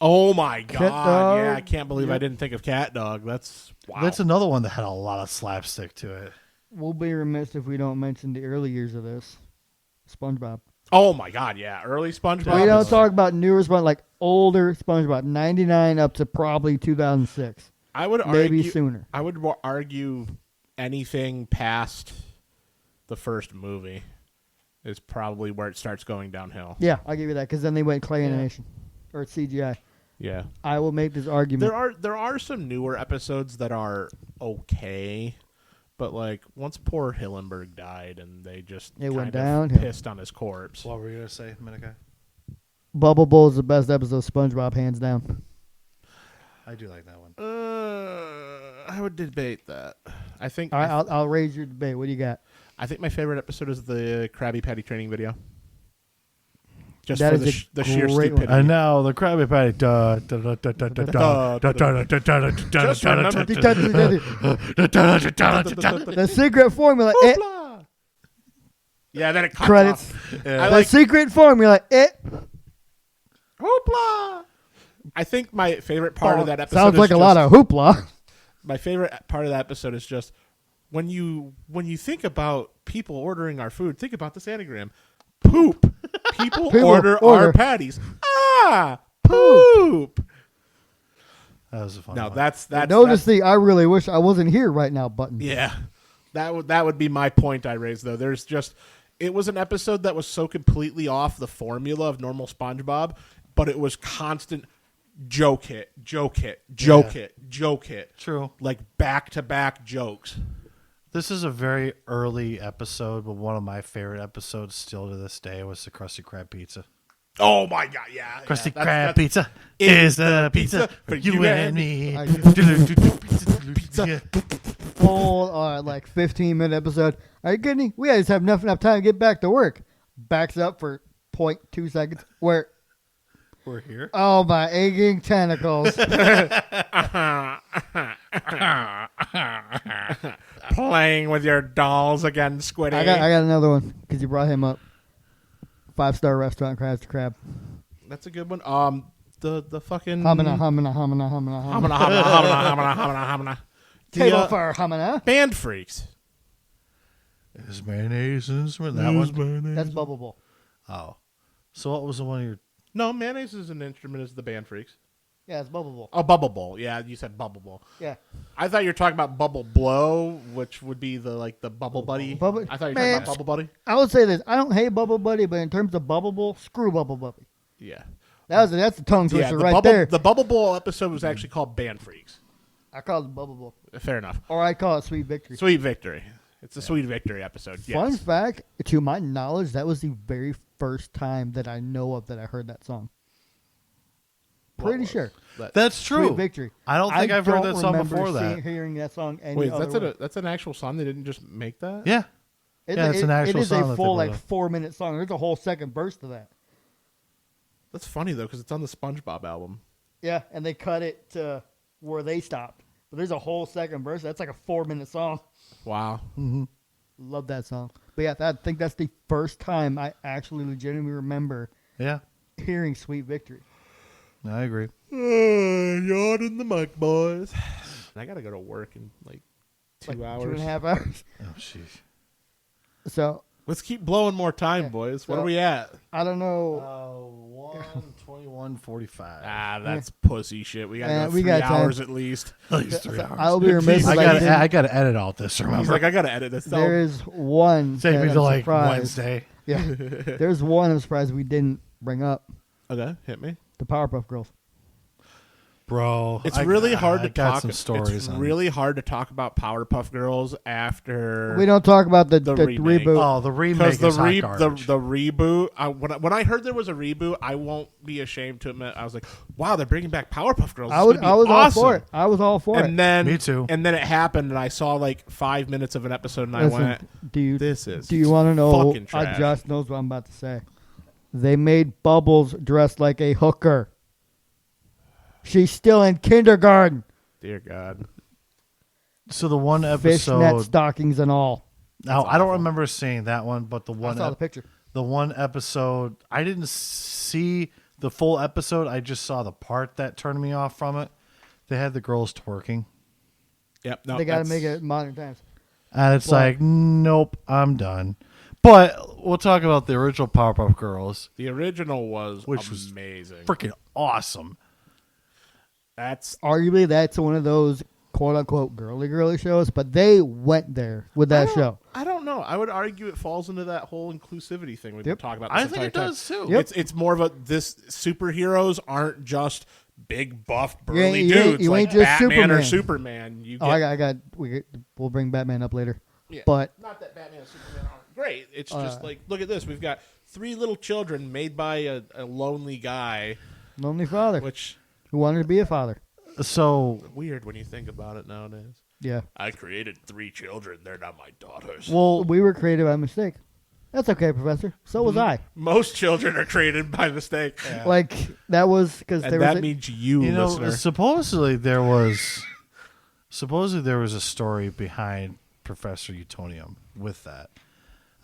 Oh, my God. Dog. Yeah, I can't believe I didn't think of Cat Dog. That's, wow. That's another one that had a lot of slapstick to it. We'll be remiss if we don't mention the early years of this. SpongeBob. Oh, my God, yeah. Early SpongeBob. We don't talk about newer SpongeBob, like older SpongeBob, 99 up to probably 2006. I would Maybe argue, sooner. I would argue anything past the first movie is probably where it starts going downhill. Yeah, I'll give you that, because then they went clay animation. Or CGI. Yeah. I will make this argument. There are some newer episodes that are okay, but like once poor Hillenburg died and they just went kind of downhill. pissed on his corpse. What were you going to say, Minika? Bubble Bowl is the best episode of SpongeBob, hands down. I do like that one. I would debate that. I think All right, I'll raise your debate. What do you got? I think my favorite episode is the Krabby Patty training video. Just That for is the sheer great one. stupidity. And now the Krabby Patty. The secret formula. Hoopla! Yeah, then it cuts Credits. off. The secret formula. Hoopla! I think my favorite part of that episode Sounds is like a lot of hoopla. My favorite part of that episode is just when you think about people ordering our food, think about this anagram. Poop. People order our patties. Ah, poop. That was a fun Now one. that's Notice the I really wish I wasn't here right now button. yeah. That would be my point I raised though. There's just it was an episode that was so completely off the formula of normal SpongeBob, but it was constant joke hit. True. Like back-to-back jokes. This is a very early episode, but one of my favorite episodes still to this day was the Krusty Krab pizza. Oh my God, yeah. Krusty yeah, Krab pizza is the pizza for you and me. Pizza. Full, like 15-minute episode. Are you kidding me? We just have enough time to get back to work. Backs up for 0.2 seconds. Where? We're here. Oh, my aching tentacles. Playing with your dolls again, Squiddy. I got another one because you brought him up. 5-star restaurant, Krabs Crab. That's a good one. The fucking Hamina. Table for Hamina. Band Freaks. Is mayonnaise an instrument? That one? That's Bubble Bowl. Oh. So what was the one of your... No, mayonnaise is an instrument. Is the Band Freaks? Yeah, it's Bubble Bowl. Oh, Bubble Bowl. Yeah, you said Bubble Bowl. Yeah. I thought you were talking about Bubble Blow, which would be the Bubble Buddy. I thought you were talking about Bubble Buddy. I would say this. I don't hate Bubble Buddy, but in terms of Bubble Bowl, screw Bubble Buddy. Yeah. That's the tongue twister right Bubble, there. The Bubble Bowl episode was actually called Band Freaks. I call it Bubble Bowl. Fair enough. Or I call it Sweet Victory. Sweet Victory. It's a Sweet Victory episode. Yes. Fun fact, to my knowledge, that was the very first time that I know of that I heard that song. Pretty sure. That's true. Sweet Victory. I don't think I've heard that song before that. Hearing that song any Wait, other way. that's an actual song? They didn't just make that? Yeah. It's an actual It is song that a they full put like up. 4-minute song. There's a whole second burst to that. That's funny, though, because it's on the SpongeBob album. Yeah, and they cut it to where they stopped. But there's a whole second verse. That's like a 4-minute song. Wow. Mm-hmm. Love that song. But yeah, I think that's the first time I actually legitimately remember Yeah. hearing Sweet Victory. I agree. Yawn in the mic, boys. I got to go to work in like 2 hours. 2.5 hours. Oh, jeez. So Let's keep blowing more time, boys. What are we at? I don't know. 1:21:45. Ah, that's pussy shit. We got to go we 3 got time. hours at least. At least 3 hours. I'll be remiss. I gotta edit all this. He's Remember, like, I got to edit this. There is one. take me that to I'm like surprised. Wednesday. Yeah, there's one I'm surprised we didn't bring up. Okay, hit me. The Powerpuff Girls. Bro, It's really hard to got talk. some stories. It's on really hard to talk about Powerpuff Girls after We don't talk about the remake. reboot. Oh, the remake because is hot garbage. the reboot. When I heard there was a reboot, I won't be ashamed to admit I was like, "Wow, they're bringing back Powerpuff Girls." I was awesome. all for it. I was all for it. And then Me too. And then it happened, and I saw like 5 minutes of an episode, and I Listen, went, do you "This is do you want to know? fucking trash." Josh knows what I'm about to say. They made Bubbles dressed like a hooker. She's still in kindergarten. Dear God. So the one Fishnet episode. stockings and all. Now I don't remember seeing that one, but the I one saw the picture. the one episode I didn't see the full episode. I just saw the part that turned me off from it. They had the girls twerking, Yep. No, They got to that's- make it modern times. and it's Well- like, nope, I'm done. But we'll talk about the original Powerpuff Girls, The original was Which was amazing. freaking awesome. That's Arguably, that's one of those quote unquote girly shows, but they went there with that show. I don't know. I would argue it falls into that whole inclusivity thing we've been Yep. talking about. This I think it entire does time. too. Yep. It's more of a this superheroes aren't just big buff burly you ain't- dudes you like ain't just Batman or Superman. Superman. You Oh, get, we'll bring Batman up later. yeah, But not that Batman and Superman aren't great. It's just like look at this. We've got 3 little children made by a lonely guy, lonely father which who wanted to be a father. So, weird when you think about it nowadays. Yeah, I created 3 children. They're not my daughters. well, we were created by mistake. That's okay, Professor. So was I. Most children are created by mistake. Like that was because And there was that means you, you know, listener. supposedly there was a story behind Professor Utonium with that.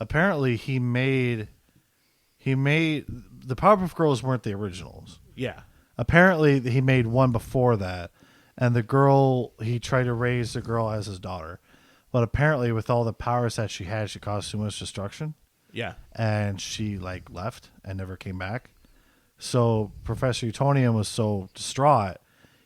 Apparently, he made the Powerpuff Girls weren't the originals. Yeah. Apparently, he made one before that, and he tried to raise the girl as his daughter. But apparently, with all the powers that she had, she caused too much destruction, Yeah. and she left and never came back. So Professor Utonium was so distraught,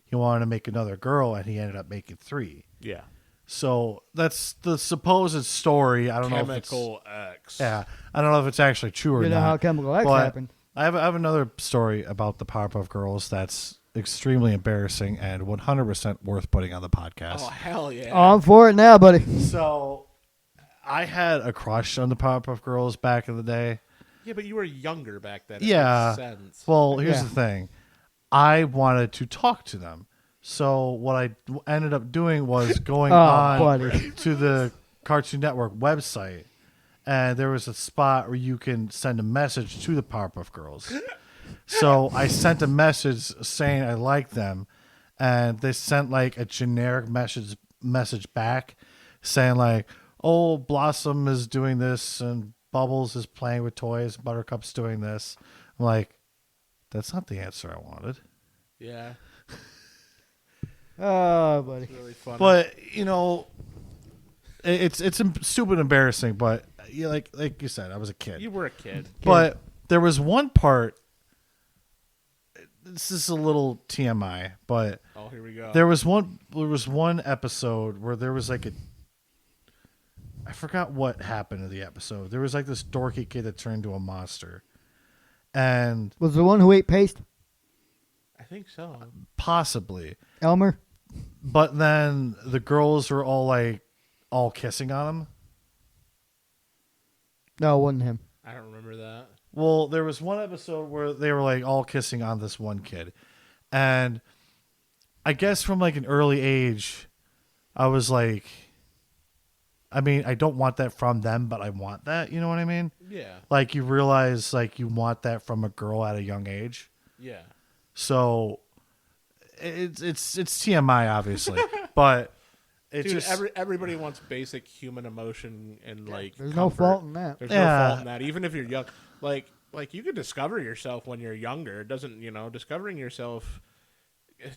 he wanted to make another girl, and he ended up making 3. Yeah. So that's the supposed story. I don't know if Chemical X. I don't know if it's actually true or you know not. how Chemical X but happened. I have another story about the Powerpuff Girls that's extremely embarrassing and 100% worth putting on the podcast. Oh, hell yeah. Oh, I'm for it now, buddy. So I had a crush on the Powerpuff Girls back in the day. Yeah, but you were younger back then. It Yeah. makes sense. Well, here's Yeah. the thing. I wanted to talk to them. So what I ended up doing was going on buddy. to the Cartoon Network website, and there was a spot where you can send a message to the Powerpuff Girls. So I sent a message saying I like them, and they sent like a generic message back saying like, "Oh, Blossom is doing this, and Bubbles is playing with toys, Buttercup's doing this." I'm like, that's not the answer I wanted. Yeah. Oh, buddy. Really funny. But you know, it's stupid embarrassing. But like you said, I was a kid. you were a kid. But there was one part. This is a little TMI, but Oh, here we go. there was one episode where there was like I forgot what happened in the episode. There was like this dorky kid that turned into a monster, and Was the one who ate paste I think so. possibly, Elmer? but then the girls were all kissing on him. No, it wasn't him. I don't remember that. Well, there was one episode where they were like all kissing on this one kid. And I guess from like an early age, I was like, I mean, I don't want that from them, but I want that. You know what I mean? Yeah. Like you realize like you want that from a girl at a young age. Yeah. So it's TMI obviously, but it's Dude, just everybody wants basic human emotion and like There's comfort. no fault in that. There's Yeah. no fault in that. Even if you're young, like you can discover yourself when you're younger. It doesn't, discovering yourself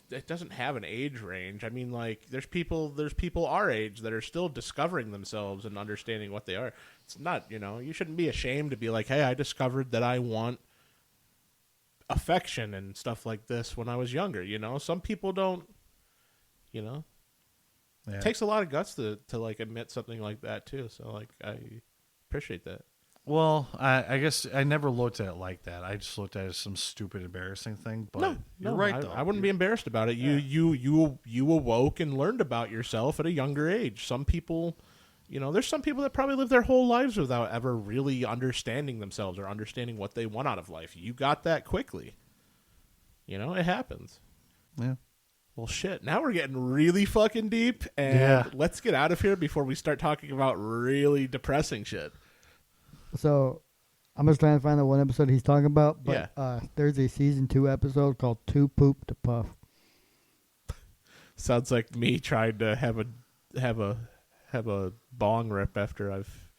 it doesn't have an age range. I mean, like, there's people our age that are still discovering themselves and understanding what they are. It's not, you shouldn't be ashamed to be like, hey, I discovered that I want affection and stuff like this when I was younger. Some people don't. Yeah. It takes a lot of guts to like admit something like that too. So like, I appreciate that. Well, I guess I never looked at it like that. I just looked at it as some stupid, embarrassing thing. But No, you're right, though. I wouldn't be embarrassed about it. You awoke and learned about yourself at a younger age. Some people, there's some people that probably live their whole lives without ever really understanding themselves or understanding what they want out of life. You got that quickly. It happens. Yeah. Well, shit. Now we're getting really fucking deep, and let's get out of here before we start talking about really depressing shit. So, I'm just trying to find the one episode he's talking about, but there's a season 2 episode called Too Poop to Puff. Sounds like me trying to have a bong rip after I've,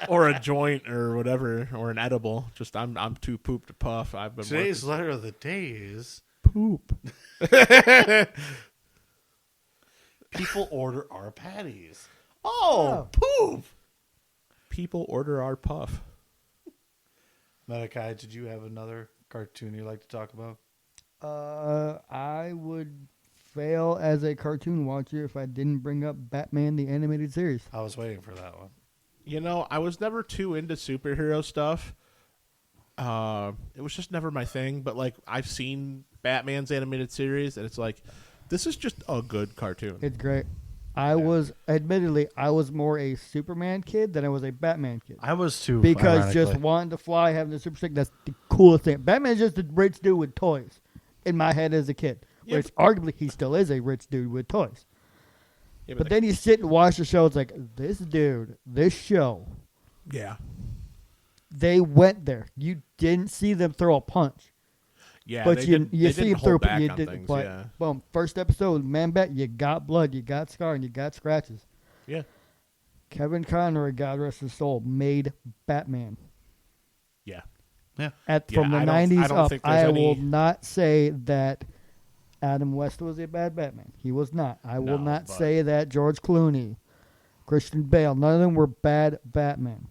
or a joint or whatever, or an edible. Just I'm too poop to puff. I've been Today's letter of the day is poop. people order our patties. Oh, poop. People order our puff. Malachi, did you have another cartoon you'd like to talk about? I would fail as a cartoon watcher if I didn't bring up Batman the Animated Series. I was waiting for that one. I was never too into superhero stuff. It was just never my thing. But like, I've seen Batman's animated series, and it's like, this is just a good cartoon. It's great. I was more a Superman kid than I was a Batman kid. I was too. Because just wanting to fly, having the super stick, that's the coolest thing. Batman's just a rich dude with toys in my head as a kid. Yeah, which arguably he still is a rich dude with toys. Yeah, but then you sit and watch the show, it's like, this show. Yeah. They went there. You didn't see them throw a punch. Yeah, but you see him throw back you on did, things, but, yeah. Boom. First episode, Man Bat, you got blood, you got scar, and you got scratches. Yeah. Kevin Conroy, God rest his soul, made Batman. Yeah. Yeah. From the 90s up, I will not say that Adam West was a bad Batman. He was not. I will not say that George Clooney, Christian Bale, none of them were bad Batman.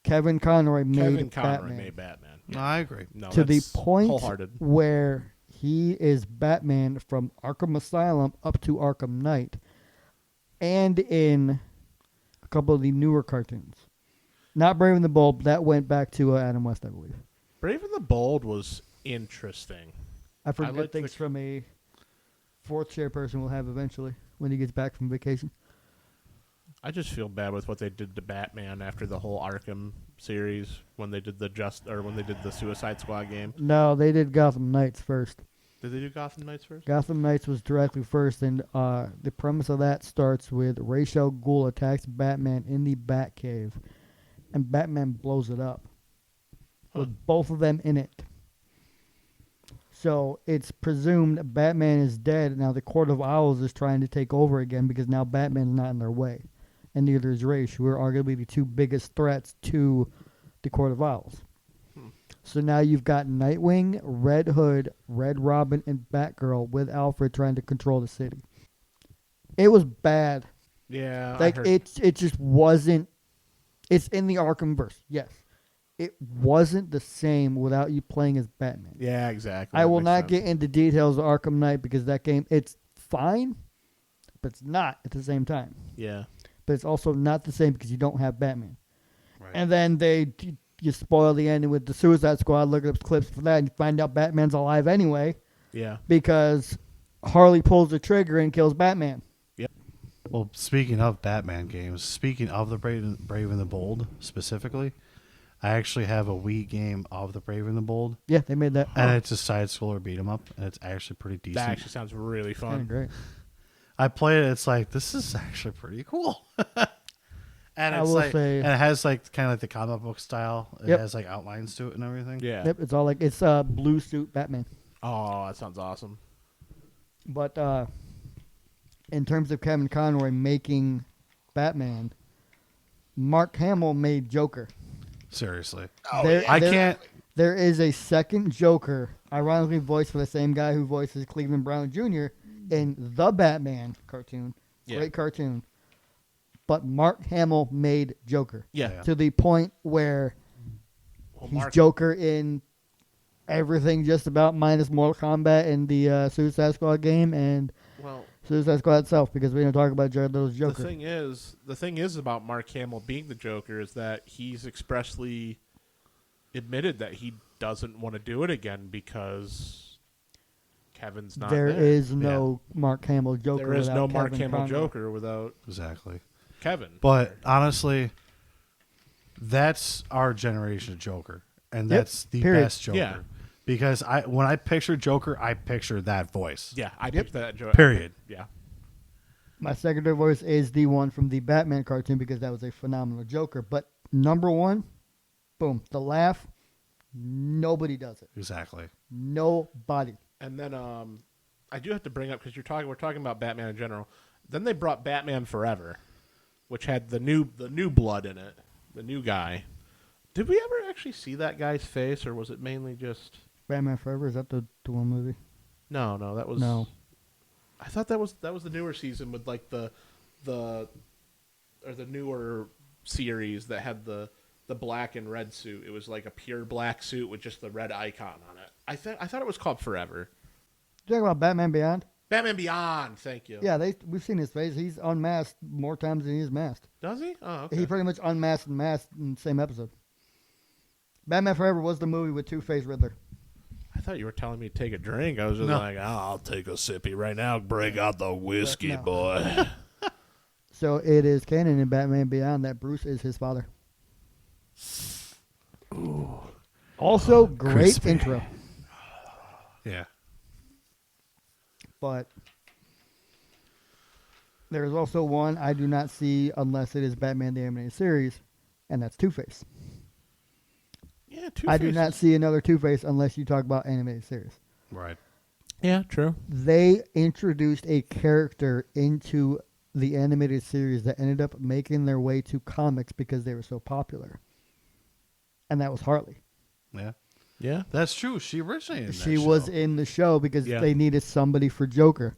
Kevin Conroy made Batman. No, I agree. No, to the point where he is Batman from Arkham Asylum up to Arkham Knight, and in a couple of the newer cartoons. Not Brave and the Bold, but that went back to Adam West, I believe. Brave and the Bold was interesting. I've heard good things from a fourth chairperson we'll have eventually when he gets back from vacation. I just feel bad with what they did to Batman after the whole Arkham series when they did the Suicide Squad game. No, they did Gotham Knights first. Did they do Gotham Knights first? Gotham Knights was directly first, and the premise of that starts with Ra's al Ghul attacks Batman in the Batcave, and Batman blows it up with both of them in it. So it's presumed Batman is dead. Now the Court of Owls is trying to take over again because now Batman's not in their way. And neither is Ra's, who are arguably the two biggest threats to the Court of Owls. So now you've got Nightwing, Red Hood, Red Robin, and Batgirl with Alfred trying to control the city. It was bad. Yeah. Like, it just wasn't... It's in the Arkhamverse, yes. It wasn't the same without you playing as Batman. Yeah, exactly. I will not get into details of Arkham Knight because that game, it's fine, but it's not at the same time. Yeah. But it's also not the same because you don't have Batman. Right. And then you spoil the ending with the Suicide Squad, look up clips for that, and you find out Batman's alive anyway. Yeah. Because Harley pulls the trigger and kills Batman. Yep. Well, speaking of Batman games, speaking of the Brave and the Bold specifically, I actually have a Wii game of the Brave and the Bold. Yeah, they made that. And it's a side-scroller beat-em-up, and it's actually pretty decent. That actually sounds really fun. Great. I played it. It's like, this is actually pretty cool. And it's and it has like kind of like the comic book style. It has like outlines to it and everything. Yeah. Yep, it's all like it's blue suit Batman. Oh, that sounds awesome. But in terms of Kevin Conroy making Batman, Mark Hamill made Joker. Seriously. Oh, I can't. There is a second Joker, ironically voiced by the same guy who voices Cleveland Brown Jr. in the Batman cartoon. Great cartoon. But Mark Hamill made Joker. Yeah. To the point where he's Joker in everything just about minus Mortal Kombat and the Suicide Squad game and Suicide Squad itself, because we don't talk about Jared Leto's Joker. The thing is about Mark Hamill being the Joker is that he's expressly admitted that he doesn't want to do it again because Kevin's not there. There is no Mark Hamill Joker. There is no Mark Kevin Hamill Conroy. Joker without Exactly. Kevin. But honestly, that's our generation of Joker, and that's the best Joker. Yeah. Because when I picture Joker, I picture that voice. Yeah, I picked that Joker. Period. Yeah. My secondary voice is the one from the Batman cartoon because that was a phenomenal Joker. But number one, boom, the laugh, nobody does it. Exactly. Nobody. And then I do have to bring up, because we're talking about Batman in general. Then they brought Batman Forever, which had the new blood in it, the new guy. Did we ever actually see that guy's face, or was it mainly just Batman Forever? Is that the one movie? No, that was no. I thought that was the newer season with like the newer series that had the black and red suit. It was like a pure black suit with just the red icon on it. I thought it was called Forever. You talking about Batman Beyond? Batman Beyond, thank you. Yeah, we've seen his face. He's unmasked more times than he's masked. Does he? Oh, okay. He pretty much unmasked and masked in the same episode. Batman Forever was the movie with Two-Face Riddler. I thought you were telling me to take a drink. I was just like, I'll take a sippy right now. Break out the whiskey, boy. So it is canon in Batman Beyond that Bruce is his father. Ooh. Also, great crispy. intro. Yeah. But there's also one I do not see unless it is Batman the Animated Series, and that's Two-Face. Yeah, Two-Face. I do not see another Two-Face unless you talk about animated series. Right. Yeah, true. They introduced a character into the animated series that ended up making their way to comics because they were so popular. And that was Harley. Yeah. Yeah. That's true. She originated in that She show. was in the show because they needed somebody for Joker.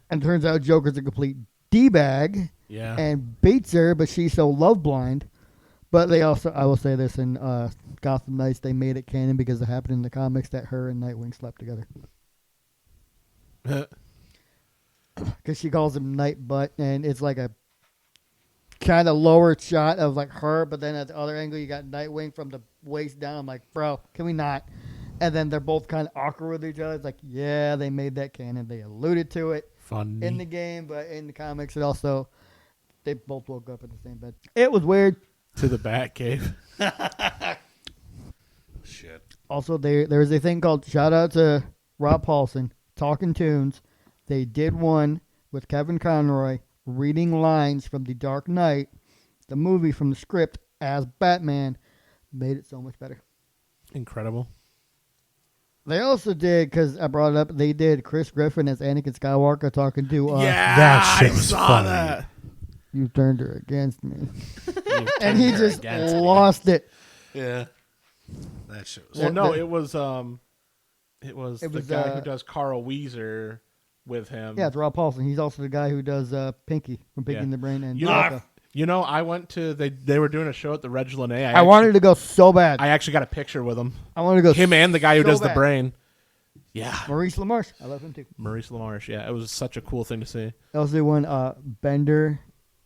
And turns out Joker's a complete D-bag. Yeah. And beats her, but she's so love blind. But they also, I will say this, in Gotham Knights, they made it canon because it happened in the comics that her and Nightwing slept together. Because she calls him Night Butt, and it's like a kind of lower shot of like her, but then at the other angle, you got Nightwing from the waist down. I'm like, bro, can we not? And then they're both kind of awkward with each other. It's like, yeah, they made that canon. They alluded to it in the game, but in the comics, it also, they both woke up in the same bed. It was weird. To the Batcave. Shit. Also, there was a thing called, shout out to Rob Paulson, Talking Tunes. They did one with Kevin Conroy reading lines from The Dark Knight, the movie from the script, as Batman. Made it so much better. Incredible. They also did, because I brought it up, they did Chris Griffin as Anakin Skywalker talking to that shit was funny. That. You turned her against me. And he just lost it. Yeah. That shit was Well, no, it was the guy who does Carl Weezer with him. Yeah, it's Rob Paulson. He's also the guy who does Pinky from Pinky and the Brain. And I went to, they were doing a show at the Reg Lene. I wanted to go so bad. I actually got a picture with him. I wanted to go him and the guy who so does bad. the brain. Yeah. Maurice LaMarche. I love him too. Maurice LaMarche. Yeah, it was such a cool thing to see. I also one Bender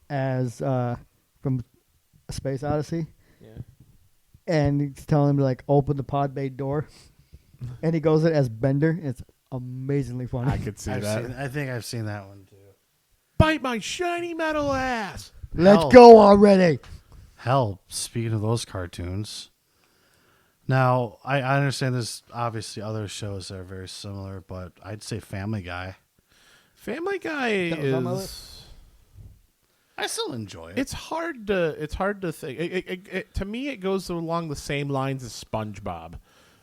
as from Space Odyssey. Yeah. And he's telling him to like open the pod bay door. And he goes in as Bender. It's amazingly funny. I could see that. I think I've seen that one too. Bite my shiny metal ass. Let's go already. Hell, speaking of those cartoons. Now, I understand there's obviously other shows that are very similar, but I'd say Family Guy. Family Guy That was on my is... list. I still enjoy it. It's hard to think. To me, it goes along the same lines as SpongeBob,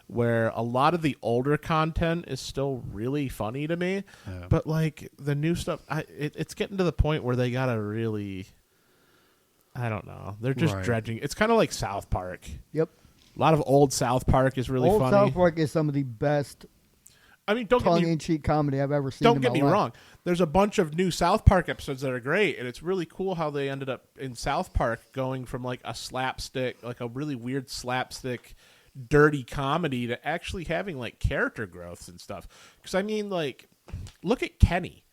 where a lot of the older content is still really funny to me, but like the new stuff, it's getting to the point where they gotta really, I don't know, they're just dredging. It's kind of like South Park. Yep. A lot of old South Park is really Old funny. South Park is some of the best I mean, don't get me tongue-in-cheek comedy I've ever seen. Don't in get my me life. wrong. There's a bunch of new South Park episodes that are great, and it's really cool how they ended up in South Park going from like a slapstick, like a really weird slapstick, dirty comedy to actually having like character growths and stuff. Because I mean, like, look at Kenny.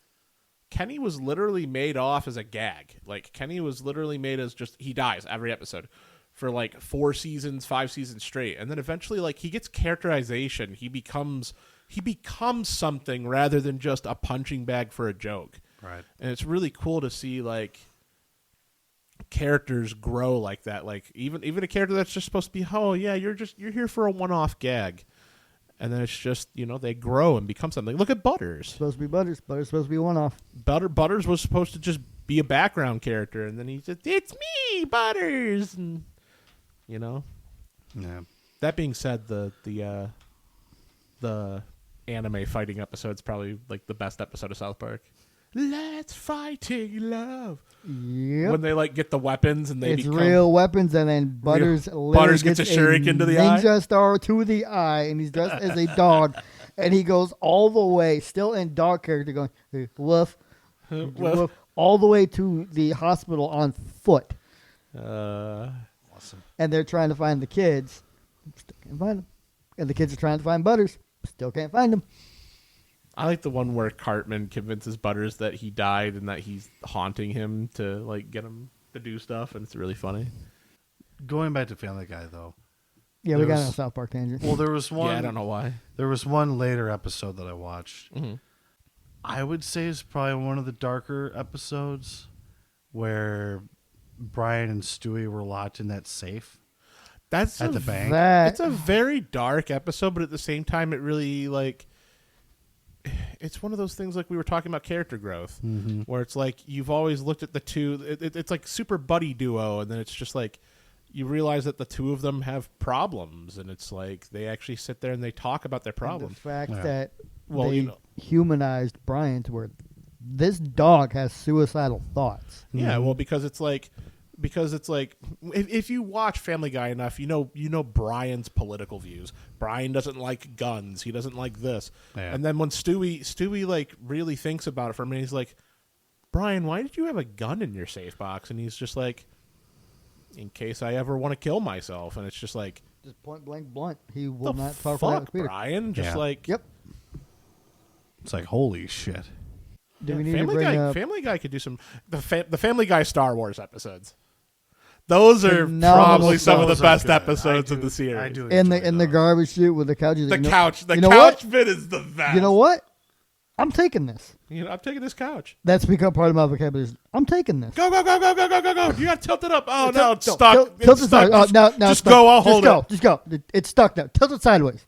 Kenny was literally made off as a gag. Like, Kenny was literally made as just, he dies every episode for like 4 seasons, 5 seasons straight. And then eventually, like, he gets characterization. He becomes something rather than just a punching bag for a joke. Right. And it's really cool to see, like, characters grow like that. Like, even a character that's just supposed to be, oh, yeah, you're here for a one-off gag. And then it's just, you know, they grow and become something. Look at Butters. Supposed to be Butters. Butters supposed to be one-off. Butters was supposed to just be a background character, and then he said, "It's me, Butters," and you know. Yeah. That being said, the anime fighting episode's probably like the best episode of South Park. Let's fighting love. Yep. When they like get the weapons and they it's become real weapons, and then Butters gets a shuriken to the ninja star to the eye, and he's dressed as a dog, and he goes all the way, still in dog character, going woof, woof, all the way to the hospital on foot. Awesome. And they're trying to find the kids, still can't find them, and the kids are trying to find Butters, still can't find him. I like the one where Cartman convinces Butters that he died and that he's haunting him to like get him to do stuff, and it's really funny. Going back to Family Guy, though. Yeah, we got on a South Park tangent. Well, there was one. Yeah, I don't know why. There was one later episode that I watched. Mm-hmm. I would say it's probably one of the darker episodes where Brian and Stewie were locked in that safe That's at the bank. It's a very dark episode, but at the same time, it really like. It's one of those things like we were talking about character growth, where it's like you've always looked at the two. It's like super buddy duo, and then it's just like you realize that the two of them have problems, and it's like they actually sit there and they talk about their problems. The fact Yeah. that Well, they you know. humanized Brian to where this dog has suicidal thoughts. Yeah, well, because it's like if you watch Family Guy enough, you know Brian's political views. Brian doesn't like guns. He doesn't like this. Yeah. And then when Stewie like really thinks about it for a minute, he's like, Brian, why did you have a gun in your safe box? And he's just like, in case I ever want to kill myself. And it's just like, Just point blank blunt. He will the not talk about fuck, the computer. Brian? Just Yeah. like, Yep. It's like, holy shit. Do we need Family to bring Guy. up Family Guy could do some the Family Guy Star Wars episodes. Those are Phenomenal probably some of the Those are best good. episodes I of do- the series. I do in enjoy the those. garbage chute with the couches? The You know- couch you know couch what? bit is the best. You know what? I'm taking this. I'm taking this couch. That's become part of my vocabulary. I'm taking this. Go, go, go, go, go, go, go, go. You got to tilt it up. Oh, no, Tilt- it's tilt- stuck. tilt It's it stuck. side- oh, no, Just it's stuck. go. I'll hold go. it. Just go. It's stuck now. Tilt it sideways.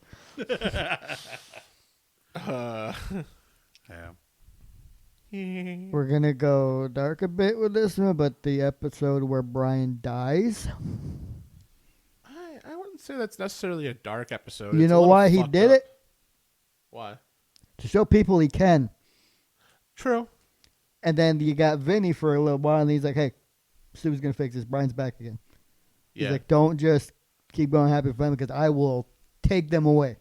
Yeah. We're going to go dark a bit with this one, but the episode where Brian dies. I wouldn't say that's necessarily a dark episode. You It's a know little why he fucked did up. it? Why? To show people he can. True. And then you got Vinny for a little while, and he's like, hey, Stewie's going to fix this. Brian's back again. He's Yeah. like, don't just keep going happy family because I will take them away.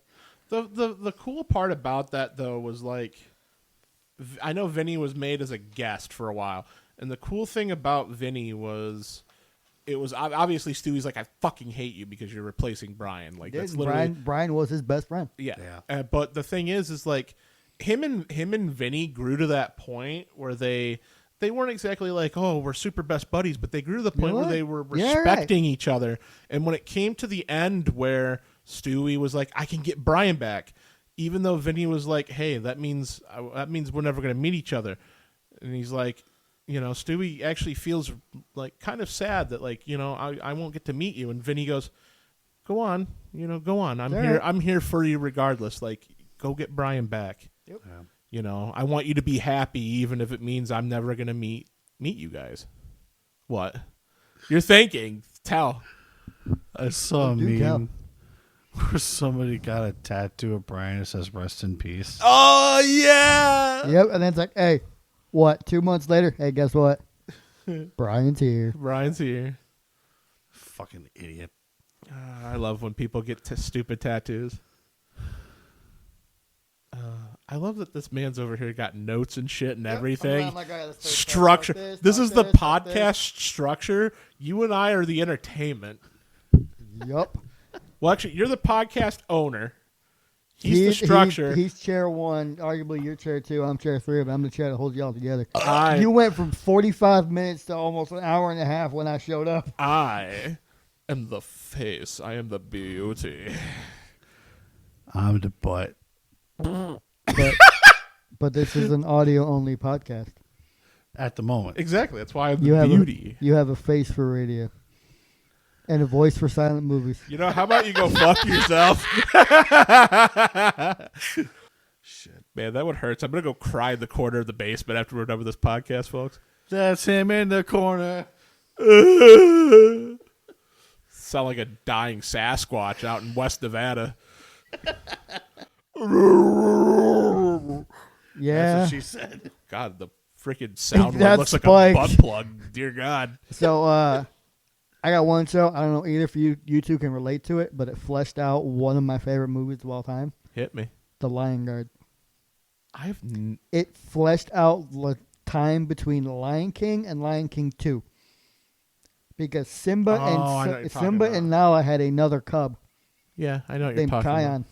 The cool part about that, though, was like, I know Vinny was made as a guest for a while. And the cool thing about Vinny was, it was obviously Stewie's like, I fucking hate you because you're replacing Brian. Like, that's literally. Brian was his best friend. Yeah. But the thing is like, him and Vinny grew to that point where they weren't exactly like, oh, we're super best buddies, but they grew to the point know where what? they were Yeah, right. respecting each other. And when it came to the end where Stewie was like, I can get Brian back, even though Vinny was like, hey, that means we're never going to meet each other. And he's like, you know, Stewie actually feels like kind of sad that like, you know, I won't get to meet you. And Vinny goes, go on, go on. I'm All here. right. I'm here for you regardless. Like, go get Brian back. Yep. Yeah. You know, I want you to be happy, even if it means I'm never gonna meet you guys. What? You're thinking? Tell. I saw a do tell. meme where somebody got a tattoo of Brian that says "Rest in Peace." Oh yeah. Yep. And then it's like, hey, what? 2 months later, hey, guess what? Brian's here. Brian's here. Fucking idiot. I love when people get stupid tattoos. I love that this man's over here got notes and shit and everything. Structure. This is the podcast structure. You and I are the entertainment. Yup. Well, actually, you're the podcast owner. He's the structure. He's chair 1. Arguably, you're chair 2. I'm chair 3, but I'm the chair that holds y'all together. You went from 45 minutes to almost an hour and a half when I showed up. I am the face. I am the beauty. I'm the butt. But this is an audio-only podcast. At the moment. Exactly. That's why I'm the beauty. You have a face for radio. And a voice for silent movies. You know, how about you go fuck yourself? Shit. Man, that one hurts. I'm going to go cry in the corner of the basement after we're done with this podcast, folks. That's him in the corner. Sound like a dying Sasquatch out in West Nevada. Yeah. That's what she said. God, the freaking sound looks like Spike. a butt plug. Dear God. So, I got one show. I don't know either if you two can relate to it, but it fleshed out one of my favorite movies of all time. Hit me. The Lion Guard. It fleshed out the time between Lion King and Lion King 2. Because Simba and Nala had another cub. Yeah, I know what you're named talking Kion. about.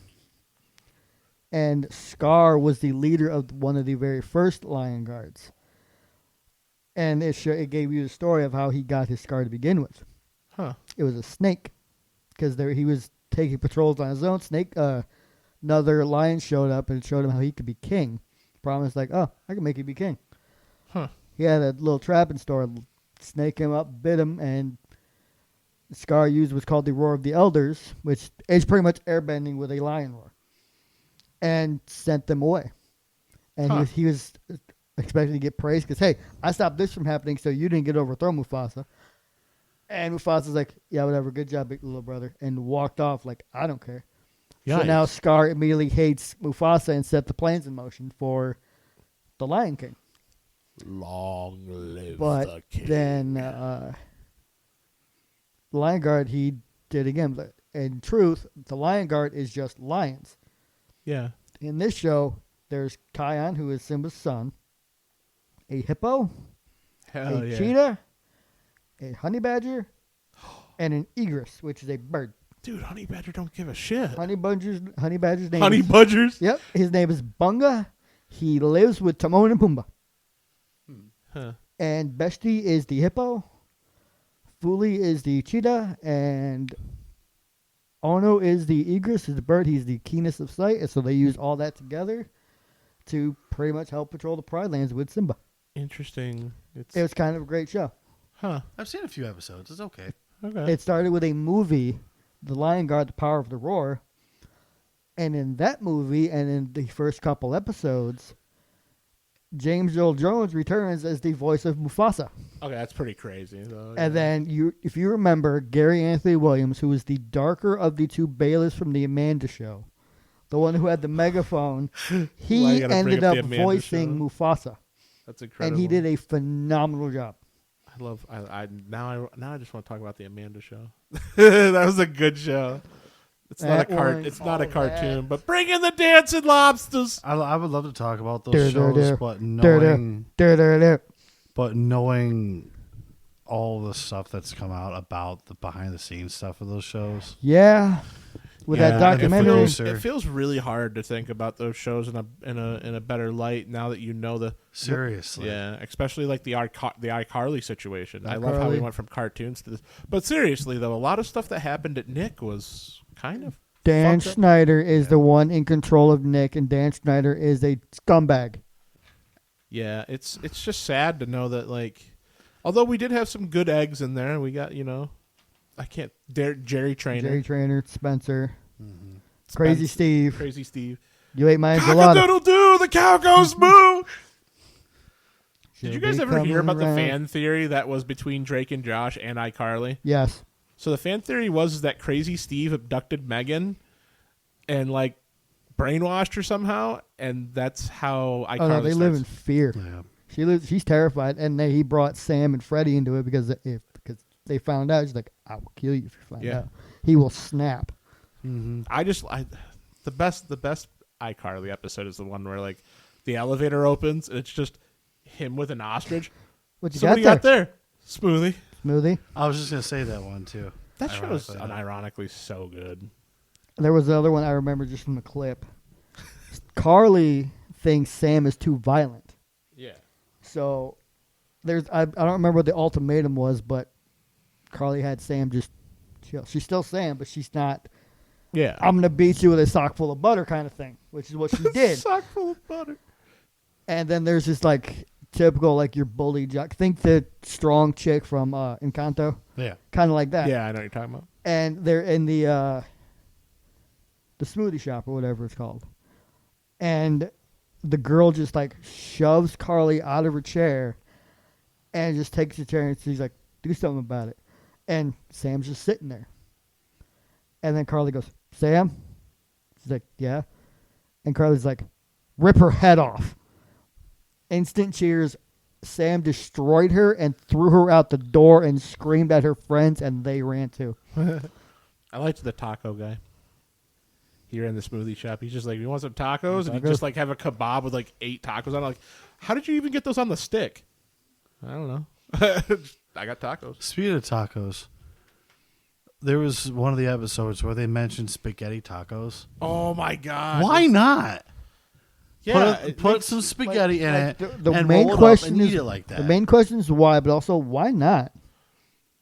And Scar was the leader of one of the very first Lion Guards. And it gave you the story of how he got his scar to begin with. Huh. It was a snake. Because he was taking patrols on his own. Another lion showed up and showed him how he could be king. Promised like, oh, I can make you be king. Huh. He had a little trap in store. Snake came up, bit him, and Scar used what's called the Roar of the Elders, which is pretty much airbending with a lion roar. And sent them away. And he was expecting to get praised because, hey, I stopped this from happening so you didn't get overthrow Mufasa. And Mufasa's like, yeah, whatever, good job, big little brother, and walked off like, I don't care. Yikes. So now Scar immediately hates Mufasa and set the plans in motion for the Lion King. Long live the king. Then the Lion Guard, he did again. But in truth, the Lion Guard is just lions. Yeah. In this show, there's Kion, who is Simba's son, a hippo, a cheetah, a honey badger, and an egress, which is a bird. Dude, honey badger don't give a shit. Honey badger's name. Honey badgers? Yep, his name is Bunga. He lives with Timon and Pumbaa. Huh. And Beshti is the hippo. Fuli is the cheetah, and Ono is the egress, is the bird. He's the keenest of sight, and so they use all that together to pretty much help patrol the Pride Lands with Simba. Interesting. It was kind of a great show. Huh. I've seen a few episodes. It's okay. Okay. It started with a movie, The Lion Guard, The Power of the Roar. And in that movie, and in the first couple episodes, James Earl Jones returns as the voice of Mufasa. Okay, that's pretty crazy. Though, And then, if you remember, Gary Anthony Williams, who was the darker of the two bailiffs from The Amanda Show, the one who had the megaphone, he ended up voicing Mufasa. That's incredible. And he did a phenomenal job. Now I just want to talk about The Amanda Show. That was a good show. It's not a cartoon, but bring in the dancing lobsters. I would love to talk about those shows, but knowing all the stuff that's come out about the behind the scenes stuff of those shows. Yeah. With that documentary, it feels really hard to think about those shows in a better light now that you know the seriously. Yeah, especially like the iCarly situation. I love how we went from cartoons to this. But seriously though, a lot of stuff that happened at Nick was kind of Dan Schneider is the one in control of Nick, and Dan Schneider is a scumbag. Yeah, it's just sad to know that, like, although we did have some good eggs in there, we got, Jerry Trainer, Spencer, Crazy Steve. You ate my enchilada. Cock-a-doodle-doo, the cow goes moo. Did you guys ever hear about the fan theory that was between Drake and Josh and iCarly? Yes. So the fan theory was that Crazy Steve abducted Megan and, like, brainwashed her somehow, and that's how iCarly they starts. live in fear. Yeah. She's terrified, and he brought Sam and Freddie into it because they found out. She's like, I will kill you if you find out. he will snap. Mm-hmm. The best iCarly episode is the one where like the elevator opens and it's just him with an ostrich. What you So what do you got there? Smoothie. I was just gonna say that one too. That show is unironically so good. There was the other one I remember just from the clip. Carly thinks Sam is too violent. Yeah. So I don't remember what the ultimatum was, but Carly had Sam just chill. She's still Sam, but she's not. Yeah. I'm gonna beat you with a sock full of butter kind of thing, which is what she did. Sock full of butter. And then there's this like typical like your bully jock. Think the strong chick from Encanto. Yeah. Kind of like that. Yeah, I know what you're talking about. And they're in the smoothie shop or whatever it's called. And the girl just like shoves Carly out of her chair and just takes the chair and she's like, do something about it. And Sam's just sitting there. And then Carly goes, Sam? She's like, yeah. And Carly's like, rip her head off. Instant cheers. Sam destroyed her and threw her out the door and screamed at her friends, and they ran too. I liked the taco guy. Here in the smoothie shop, he's just like, "You want some tacos?" And he just like have a kebab with like 8 tacos on it. Like, how did you even get those on the stick? I don't know. I got tacos. Speaking of tacos, there was one of the episodes where they mentioned spaghetti tacos. Oh my god! Why not? Yeah, put some spaghetti in it The and main roll it question up and is eat it like that. the main question is why, but also why not?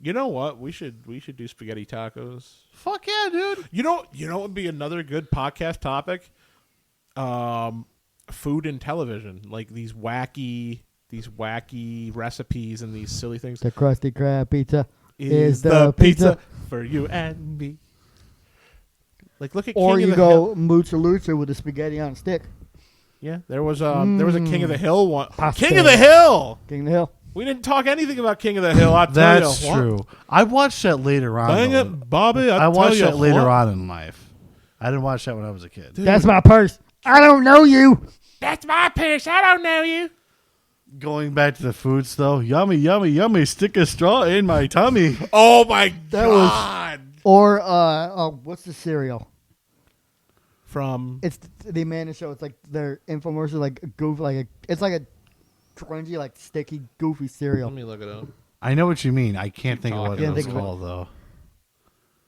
You know what? We should do spaghetti tacos. Fuck yeah, dude! You know what would be another good podcast topic? Food and television, like these wacky recipes and these silly things. The Krusty Krab pizza is the pizza for you and me. Like, look at or King you of the go Hill. Mucha Lucha with the spaghetti on a stick. Yeah, there was a King of the Hill one. Pasta. King of the Hill. King of the Hill. We didn't talk anything about King of the Hill. I tell That's you what. true. I watched that later on. Dang though. it, Bobby! I watched that later what. on in life. I didn't watch that when I was a kid. Dude. That's my purse. I don't know you. That's my purse. I don't know you. Going back to the foods, though, yummy, yummy, yummy. Stick a straw in my tummy. Oh my That was- god! Or what's the cereal? From It's the Amanda Show. It's like their infomercial, like a goof, it's like a crunchy, like sticky, goofy cereal. let me look it up. I know what you mean. I can't think of what talking. it was Can't think of it. called, though.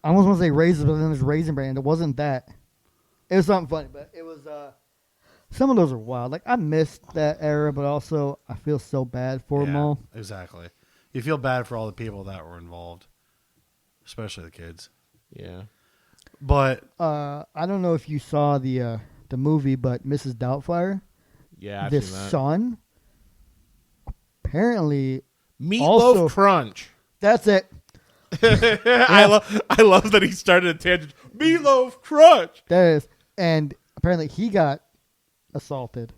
I almost want to say Raisin, but then there's Raisin Bran. It wasn't that. It was something funny, but it was. Some of those are wild. Like I missed that era, but also I feel so bad for them all. Exactly. You feel bad for all the people that were involved, especially the kids. Yeah. But I don't know if you saw the movie, but Mrs. Doubtfire, Yeah, I've the seen that. son, apparently Meatloaf also- Crunch. that's it. I love that he started a tangent. Meatloaf Crunch. That is, and apparently he got assaulted,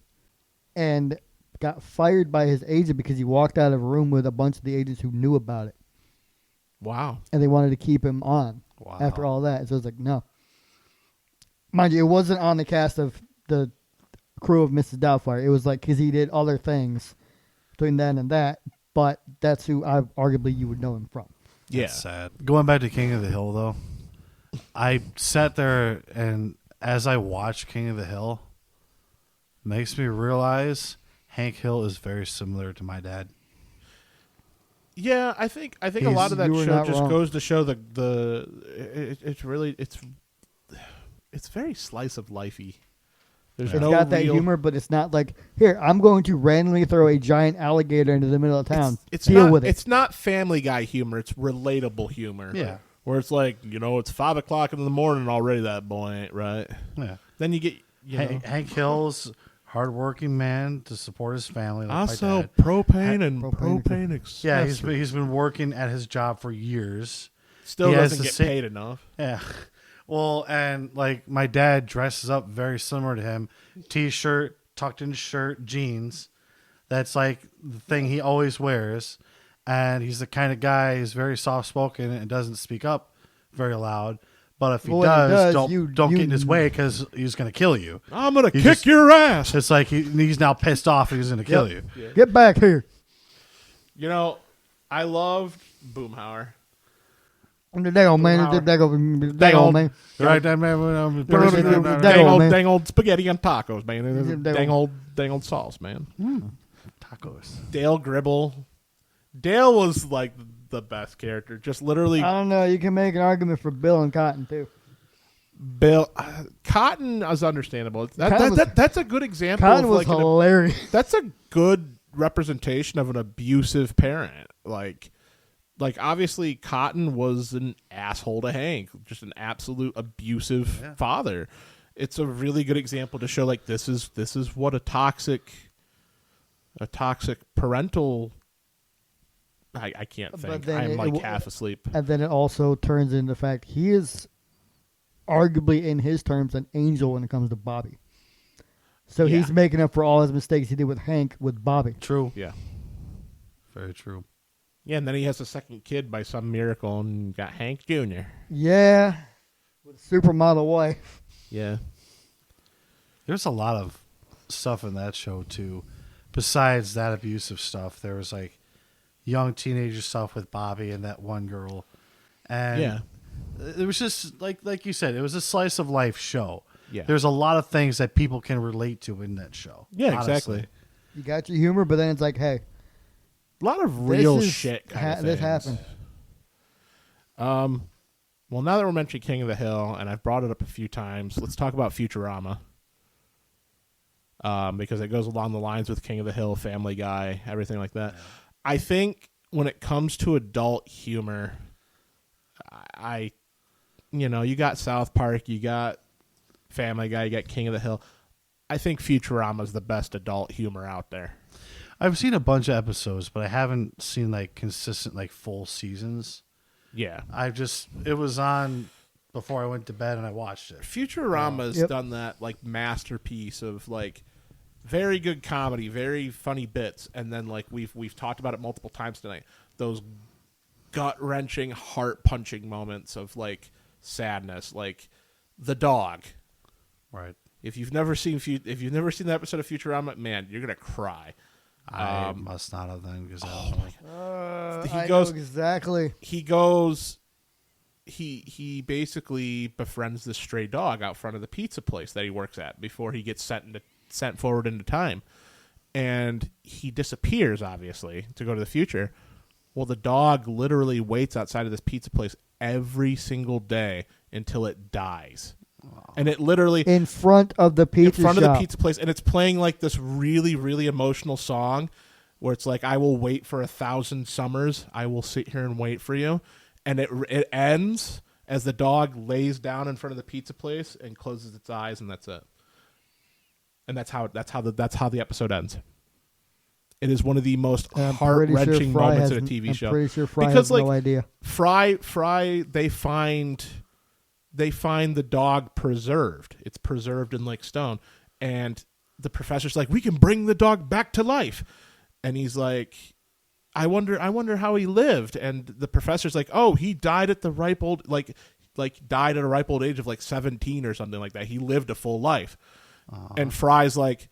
and got fired by his agent because he walked out of a room with a bunch of the agents who knew about it, Wow. and they wanted to keep him on. wow. After all that. So it's like, no. Mind you, it wasn't on the cast of the crew of Mrs. Doubtfire. It was like, because he did other things between then and that, but that's who arguably you would know him from. Yeah. That's sad. Going back to King of the Hill, though, I sat there and as I watched King of the Hill, makes me realize Hank Hill is very similar to my dad. Yeah, I think a lot of that you were show not just wrong. goes to show it's really it's very slice of lifey. There's It's no got that real, humor, but it's not like, here, I'm going to randomly throw a giant alligator into the middle of town. It's Deal not, with it. It's not Family Guy humor. It's relatable humor. Yeah. Where it's like, it's 5 o'clock in the morning already. That boy ain't right. Yeah. Then you get Hank Hill's hardworking man to support his family. Like I my sell dad. propane and Propane. propane Yeah, accessories. he's been working at his job for years. Still he has doesn't the get sa- paid enough. Yeah. Well, and like my dad dresses up very similar to him. T-shirt, tucked in shirt, jeans. That's like the thing he always wears. And he's the kind of guy who's very soft-spoken and doesn't speak up very loud. But if he Well, when he does, does, don't get in his way because he's going to kill you. I'm gonna You kick just- your ass. It's like he's now pissed off and he's going to kill you. Get back here. I loved Boomhauer. The dang old man. The dang old man. Right, that man. Dang old spaghetti and tacos, man. Dang old sauce, man. Tacos. Dale Gribble. Dale was like the best character. Just literally. I don't know. You can make an argument for Bill and Cotton too. Bill Cotton is understandable. That's a good example. Cotton was hilarious. That's a good representation of an abusive parent. Like obviously Cotton was an asshole to Hank, just an absolute abusive father. It's a really good example to show like this is what a toxic parental. I can't think. I'm half asleep. And then it also turns into the fact he is arguably in his terms an angel when it comes to Bobby. So he's making up for all his mistakes he did with Hank with Bobby. True. Yeah. Very true. Yeah, and then he has a second kid by some miracle and got Hank Jr. Yeah. With a supermodel wife. Yeah. There's a lot of stuff in that show too. Besides that abusive stuff, there was like young teenager stuff with Bobby and that one girl. And it was just like you said, it was a slice of life show. Yeah. There's a lot of things that people can relate to in that show. Yeah, honestly. exactly. You got your humor, but then it's like, hey, a lot of real shit kind of this things. happened. Well, now that we're mentioning King of the Hill, and I've brought it up a few times, let's talk about Futurama. Because it goes along the lines with King of the Hill, Family Guy, everything like that. Yeah. I think when it comes to adult humor, you got South Park, you got Family Guy, you got King of the Hill. I think Futurama is the best adult humor out there. I've seen a bunch of episodes, but I haven't seen like consistent like full seasons. Yeah. It was on before I went to bed and I watched it. Futurama's done that like masterpiece of like very good comedy, very funny bits, and then like we've talked about it multiple times tonight. Those gut-wrenching, heart-punching moments of like sadness, like the dog. Right. If you've never seen that episode of Futurama, man, you're gonna cry. I must not have then because I know exactly. He basically befriends this stray dog out front of the pizza place that he works at before he gets sent forward into time, and he disappears obviously to go to the future. Well, the dog literally waits outside of this pizza place every single day until it dies. And it literally in front of the pizza of the pizza place, and it's playing like this really, really emotional song where it's like, I will wait for 1,000 summers. I will sit here and wait for you. And it ends as the dog lays down in front of the pizza place and closes its eyes, and that's it. And that's how the episode ends. It is one of the most heart-wrenching moments in a TV show. I'm pretty sure Fry has no idea. Fry, they find the dog preserved. It's preserved in like stone. And the professor's like, we can bring the dog back to life. And he's like, I wonder how he lived. And the professor's like, oh, he died at the ripe old, like died at a ripe old age of like 17 or something like that. He lived a full life. And Fry's like,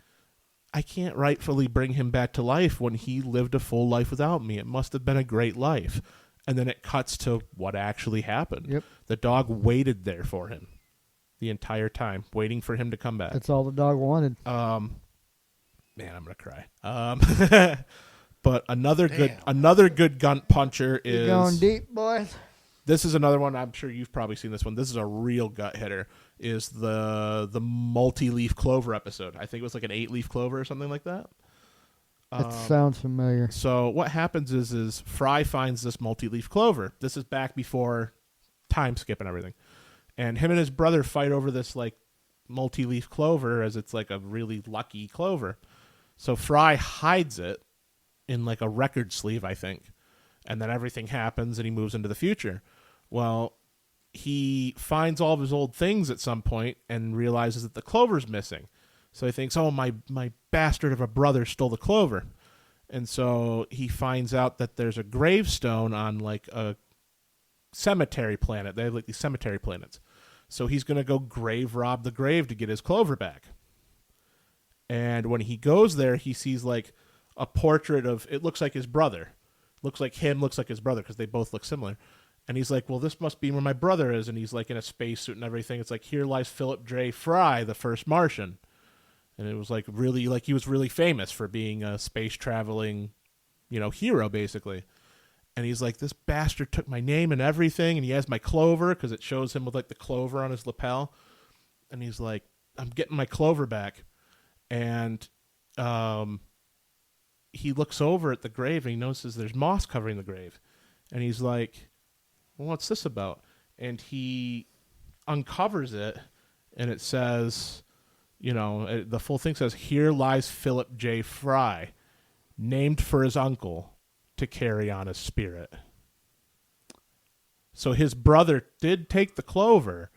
I can't rightfully bring him back to life when he lived a full life without me. It must have been a great life. And then it cuts to what actually happened. Yep. The dog waited there for him the entire time, waiting for him to come back. That's all the dog wanted. Man, I'm gonna cry. But another good gun puncher is You're going deep, boys. This is another one. I'm sure you've probably seen this one. This is a real gut hitter. Is the multi-leaf clover episode? I think it was like an 8-leaf clover or something like that. That sounds familiar. So what happens is Fry finds this multi-leaf clover. This is back before time skip and everything. And him and his brother fight over this like multi-leaf clover as it's like a really lucky clover. So Fry hides it in like a record sleeve, I think. And then everything happens and he moves into the future. Well, he finds all of his old things at some point and realizes that the clover's missing. So he thinks, oh, my bastard of a brother stole the clover. And so he finds out that there's a gravestone on like a cemetery planet. They have like these cemetery planets. So he's going to go grave rob the grave to get his clover back. And when he goes there, he sees like a portrait of, it looks like his brother. Looks like him, looks like his brother because they both look similar. And he's like, well, this must be where my brother is. And he's like in a spacesuit and everything. It's like, here lies Philip J. Fry, the first Martian. And it was like really, like he was really famous for being a space traveling, hero basically. And he's like, this bastard took my name and everything. And he has my clover because it shows him with like the clover on his lapel. And he's like, I'm getting my clover back. And he looks over at the grave and he notices there's moss covering the grave. And he's like, well, what's this about? And he uncovers it, and it says, the full thing says, here lies Philip J. Fry, named for his uncle to carry on his spirit. So his brother did take the clover,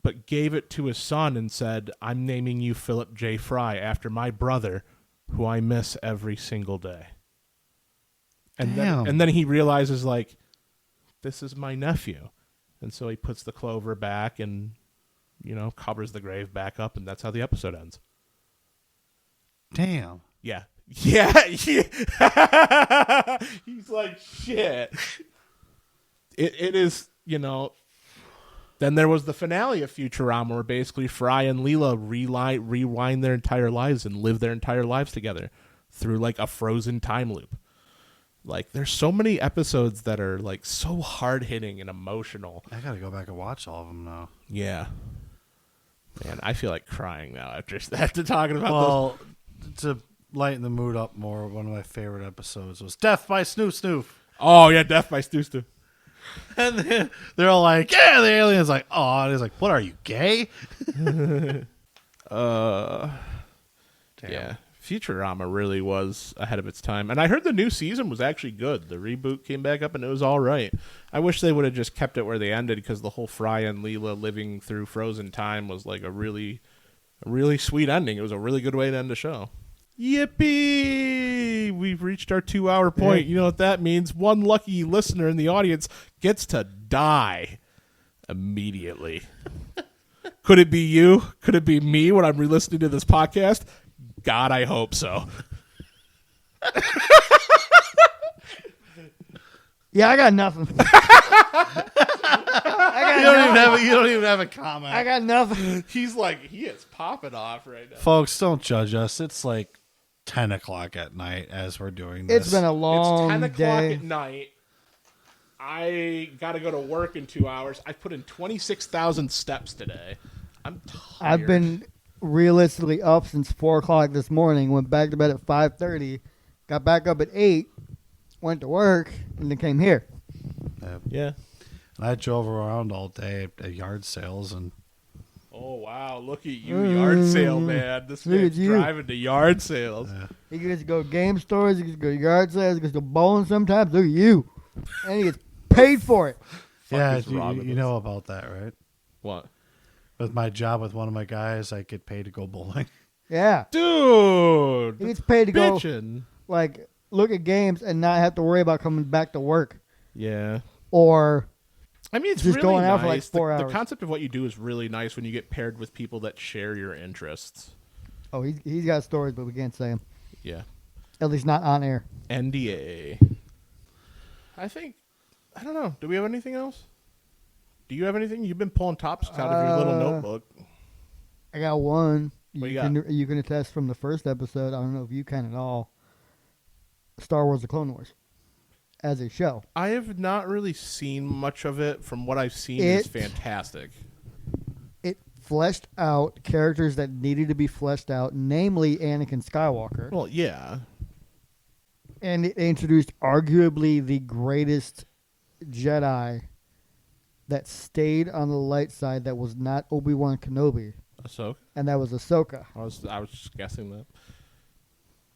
but gave it to his son and said, I'm naming you Philip J. Fry after my brother, who I miss every single day. And then he realizes, like, this is my nephew. And so he puts the clover back and, covers the grave back up, and that's how the episode ends. Damn. Yeah. Yeah. He's like, shit. It is, Then there was the finale of Futurama where basically Fry and Leela rewind their entire lives and live their entire lives together through like a frozen time loop. Like, there's so many episodes that are like so hard hitting and emotional. I gotta go back and watch all of them now. Yeah. Man, I feel like crying now after talking about those. To lighten the mood up more, one of my favorite episodes was Death by Snoof Snoof. Oh, yeah, Death by Snoof Snoof. And then they're all like, yeah, the alien's like, oh, and he's like, what are you, gay? Yeah. Futurama really was ahead of its time. And I heard the new season was actually good. The reboot came back up and it was all right. I wish they would have just kept it where they ended because the whole Fry and Leela living through frozen time was like a really sweet ending. It was a really good way to end the show. Yippee! We've reached our 2-hour point. Yeah. You know what that means? One lucky listener in the audience gets to die immediately. Could it be you? Could it be me when I'm re-listening to this podcast? God, I hope so. Yeah, I got nothing. You don't even have a comment. I got nothing. He's like, he is popping off right now. Folks, don't judge us. It's like 10 o'clock at night as we're doing this. It's been a long day. It's 10 o'clock at night. I got to go to work in 2 hours. I put in 26,000 steps today. I'm tired. I've been realistically up since 4 o'clock this morning. Went back to bed at 5:30. Got back up at 8. Went to work and then came here. Yeah. And I drove around all day at yard sales and. Oh wow! Look at you, yard sale man. This man's driving to yard sales. Yeah. He gets to go to game stores. He gets to go to yard sales. He gets to go bowling sometimes. Look at you, and he gets paid for it. Yeah, you know about that, right? What? With my job with one of my guys, I get paid to go bowling. Yeah, dude. He gets paid to go like look at games and not have to worry about coming back to work. Yeah. Or. I mean, it's just really going nice. out for like 4 hours. The concept of what you do is really nice when you get paired with people that share your interests. Oh, he's got stories, but we can't say them. Yeah. At least not on air. NDA. I don't know. Do we have anything else? Do you have anything? You've been pulling tops out of your little notebook. I got one. What you got? You can attest from the first episode. I don't know if you can at all. Star Wars: The Clone Wars. As a show. I have not really seen much of it. From what I've seen, it's fantastic. It fleshed out characters that needed to be fleshed out, namely Anakin Skywalker. Well, yeah. And it introduced arguably the greatest Jedi that stayed on the light side that was not Obi-Wan Kenobi. Ahsoka? And that was Ahsoka. I was just guessing that.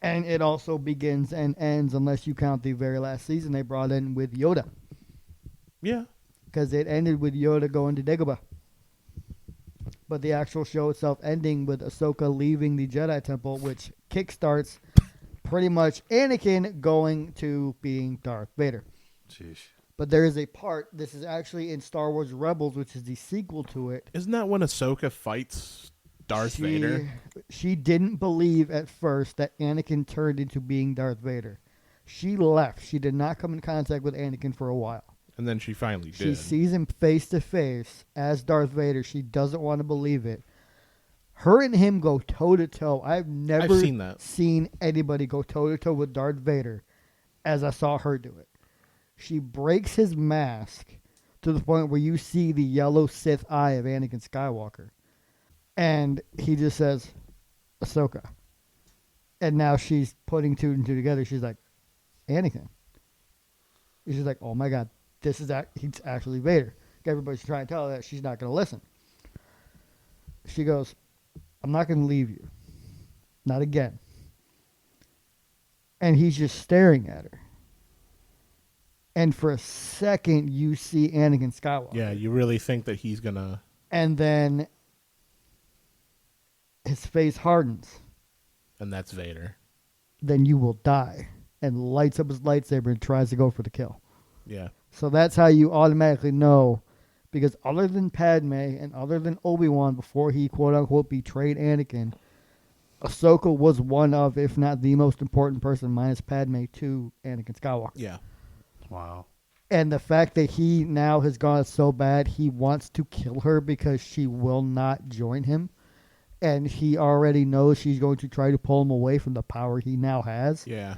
And it also begins and ends, unless you count the very last season they brought in with Yoda. Yeah. Because it ended with Yoda going to Dagobah. But the actual show itself ending with Ahsoka leaving the Jedi Temple, which kickstarts pretty much Anakin going to being Darth Vader. Jeez. But there is a part, this is actually in Star Wars Rebels, which is the sequel to it. Isn't that when Ahsoka fights Darth Vader? She didn't believe at first that Anakin turned into being Darth Vader. She left. She did not come in contact with Anakin for a while. And then she finally She did. sees him face to face as Darth Vader. She doesn't want to believe it. Her and him go toe to toe. I've never seen anybody go toe to toe with Darth Vader as I saw her do it. She breaks his mask to the point where you see the yellow Sith eye of Anakin Skywalker. And he just says, Ahsoka. And now she's putting two and two together. She's like, Anakin. And she's like, oh my God, he's actually Vader. Everybody's trying to tell her that she's not going to listen. She goes, I'm not going to leave you. Not again. And he's just staring at her. And for a second, you see Anakin Skywalker. Yeah, you really think that he's going to... And then his face hardens. And that's Vader. Then you will die. And lights up his lightsaber and tries to go for the kill. Yeah. So that's how you automatically know. Because other than Padme and other than Obi-Wan, before he quote-unquote betrayed Anakin, Ahsoka was one of, if not the most important person, minus Padme, to Anakin Skywalker. Yeah. Wow. And the fact that he now has gone so bad, he wants to kill her because she will not join him. And he already knows she's going to try to pull him away from the power he now has. Yeah.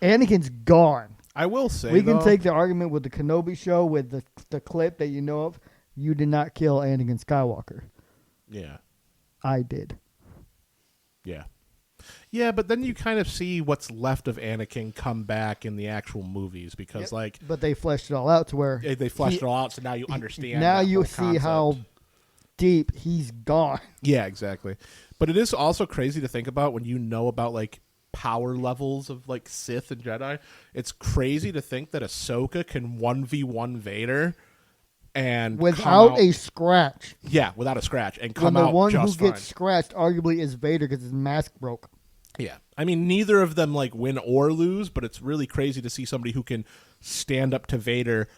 Anakin's gone. I will say, we can take the argument with the Kenobi show, with the clip that you know of. You did not kill Anakin Skywalker. Yeah. I did. Yeah. Yeah, but then you kind of see what's left of Anakin come back in the actual movies because, But they fleshed it all out to where... They fleshed it all out, so now you understand. Now you see how deep he's gone. Yeah, exactly. But it is also crazy to think about when you know about, power levels of Sith and Jedi. It's crazy to think that Ahsoka can 1v1 Vader and without a scratch. Yeah, without a scratch and come when the out one just who gets scratched arguably is Vader because his mask broke. Yeah. I mean, neither of them win or lose, but it's really crazy to see somebody who can stand up to Vader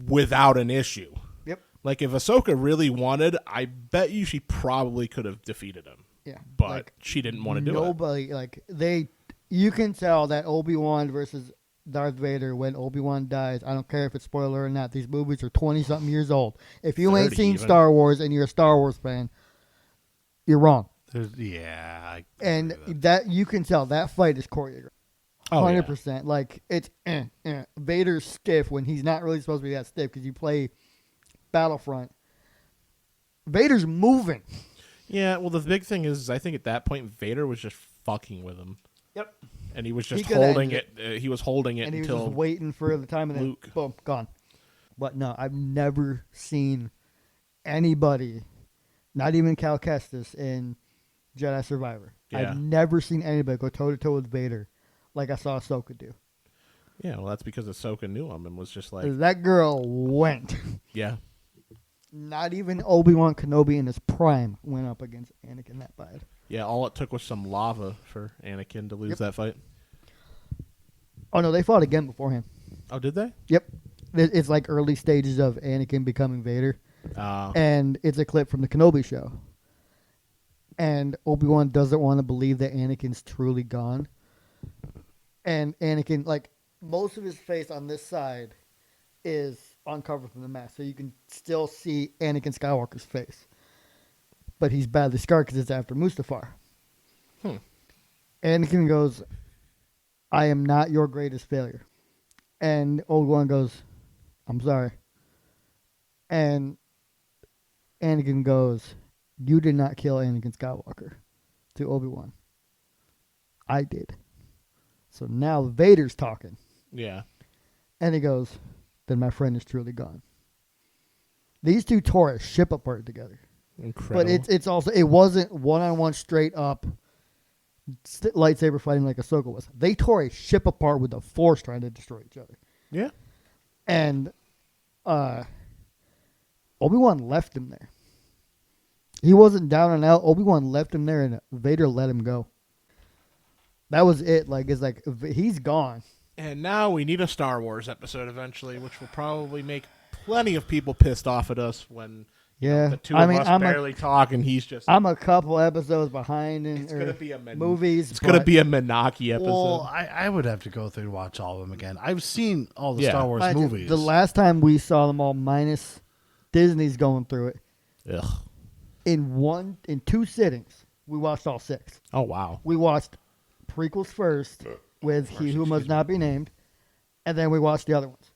without an issue. Yep. If Ahsoka really wanted, I bet you she probably could have defeated him. Yeah. But she didn't want to do it. Nobody, you can tell that Obi-Wan versus Darth Vader when Obi-Wan dies. I don't care if it's spoiler or not. These movies are 20-something years old. If you ain't seen Star Wars and you're a Star Wars fan, you're wrong. Yeah. And that you can tell that fight is choreographed. 100%. Yeah. It's Vader's stiff when he's not really supposed to be that stiff because you play Battlefront. Vader's moving. Yeah, well, the big thing is I think at that point Vader was just fucking with him. Yep. And he was just holding it. He was holding it and he until was just waiting for the time, and then Luke. Boom, gone. But no, I've never seen anybody, not even Cal Kestis in Jedi Survivor. Yeah. I've never seen anybody go toe to toe with Vader like I saw Ahsoka do. Yeah, well, that's because Ahsoka knew him and was just that girl went. Yeah. Not even Obi-Wan Kenobi in his prime went up against Anakin that bad. Yeah, all it took was some lava for Anakin to lose that fight. Oh, no, they fought again beforehand. Oh, did they? Yep. It's early stages of Anakin becoming Vader. And it's a clip from the Kenobi show. And Obi-Wan doesn't want to believe that Anakin's truly gone. And Anakin, most of his face on this side is uncovered from the mask. So you can still see Anakin Skywalker's face. But he's badly scarred because it's after Mustafar. Anakin goes, I am not your greatest failure. And Obi-Wan goes, I'm sorry. And Anakin goes, you did not kill Anakin Skywalker, to Obi-Wan. I did. So now Vader's talking. Yeah. And he goes, then my friend is truly gone. These two tore a ship apart together. Incredible. But it's also, it wasn't one-on-one straight up lightsaber fighting like Ahsoka was. They tore a ship apart with the Force trying to destroy each other. Yeah. And Obi-Wan left him there. He wasn't down and out. Obi-Wan left him there, and Vader let him go. That was it. He's gone. And now we need a Star Wars episode eventually, which will probably make plenty of people pissed off at us when Yeah, The two of us barely talk, and he's just. I'm a couple episodes behind in It's gonna be a movies. It's gonna be a Menaki episode. Well, I would have to go through and watch all of them again. I've seen all the Star Wars movies. The last time we saw them all, minus Disney's going through it, Ugh. in 2 sittings, we watched all 6. Oh wow. We watched prequels first with He Who Must Not Be Named, and then we watched the other ones.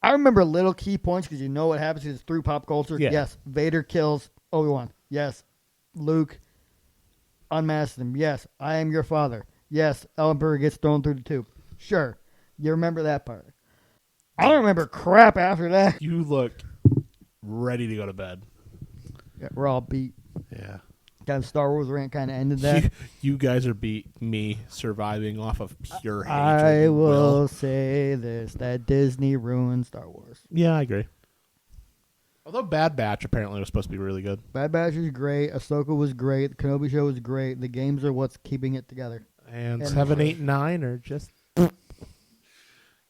I remember little key points because you know what happens. It's through pop culture. Yeah. Yes, Vader kills Obi-Wan. Yes, Luke unmasks him. Yes, I am your father. Yes, Ellenberger gets thrown through the tube. Sure, you remember that part. I don't remember crap after that. You look ready to go to bed. Yeah, we're all beat. Yeah. Kind of Star Wars rant kind of ended that. You guys are beat me surviving off of pure hatred. I will say this, that Disney ruined Star Wars. Yeah, I agree. Although Bad Batch apparently was supposed to be really good. Bad Batch is great. Ahsoka was great. The Kenobi show was great. The games are what's keeping it together. And 7, 8, 9 are just...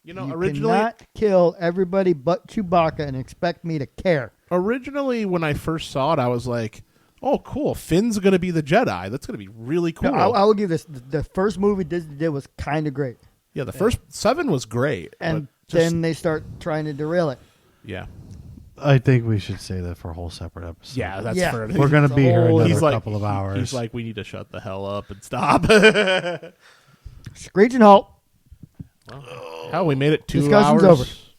You originally... cannot kill everybody but Chewbacca and expect me to care. Originally, when I first saw it, I was like, oh, cool. Finn's going to be the Jedi. That's going to be really cool. No, I will give this. The first movie Disney did was kind of great. Yeah, the first 7 was great. And then they start trying to derail it. Yeah. I think we should say that for a whole separate episode. Yeah, that's for... We're going to be here another like, couple of hours. He's like, we need to shut the hell up and stop. Screeching halt. Well, hell, we made it 2 Discussion's hours.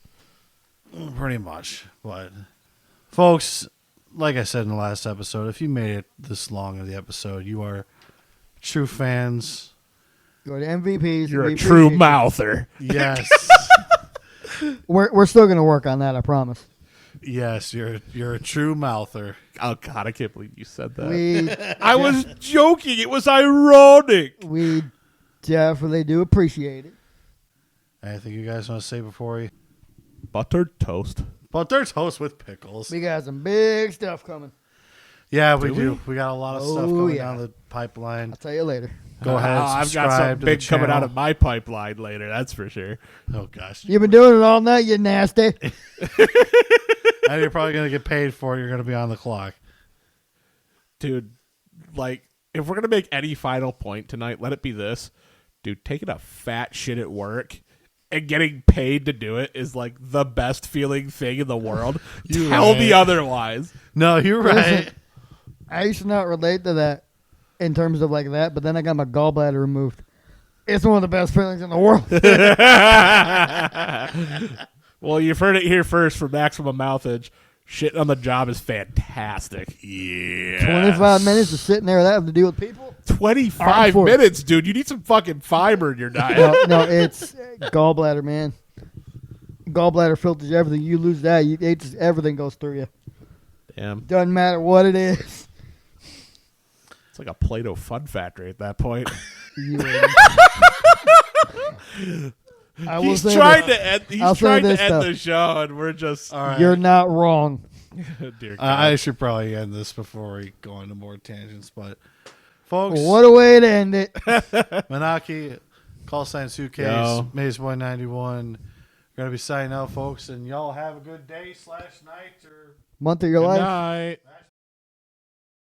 over. Pretty much. But, folks, like I said in the last episode, if you made it this long of the episode, you are true fans. You're the MVPs. You're a true mouther. Yes. We're still going to work on that, I promise. Yes, you're a true mouther. Oh, God, I can't believe you said that. I was joking. It was ironic. We definitely do appreciate it. Anything you guys want to say before we... Buttered toast. Buttered toast with pickles. We got some big stuff coming. Yeah, we do. We got a lot of stuff coming down the pipeline. I'll tell you later. Go ahead, I've got something big coming out of my pipeline later, that's for sure. Oh, gosh. You've been doing it all night, you nasty. And you're probably going to get paid for it. You're going to be on the clock. Dude, like, if we're going to make any final point tonight, let it be this. Dude, taking a fat shit at work and getting paid to do it is, like, the best feeling thing in the world. Tell me otherwise. No, you're right. Listen, I used to not relate to that in terms of like that, but then I got my gallbladder removed. It's one of the best feelings in the world. Well, you've heard it here first from Maximum Mouthage. Shitting on the job is fantastic. Yeah. 25 minutes of sitting there without having to deal with people. 25 minutes, dude. You need some fucking fiber in your diet. No, it's gallbladder, man. Gallbladder filters everything. You lose that, everything goes through you. Damn. Doesn't matter what it is. It's like a Play-Doh Fun Factory at that point. He's trying to end the show, and we're just... All right. You're not wrong. Dear God. I should probably end this before we go into more tangents, but folks... What a way to end it. Menaki, call sign suitcase, MayesBoy 91. Going to be signing out, folks, and y'all have a good day / night or... Month of your life. Good night.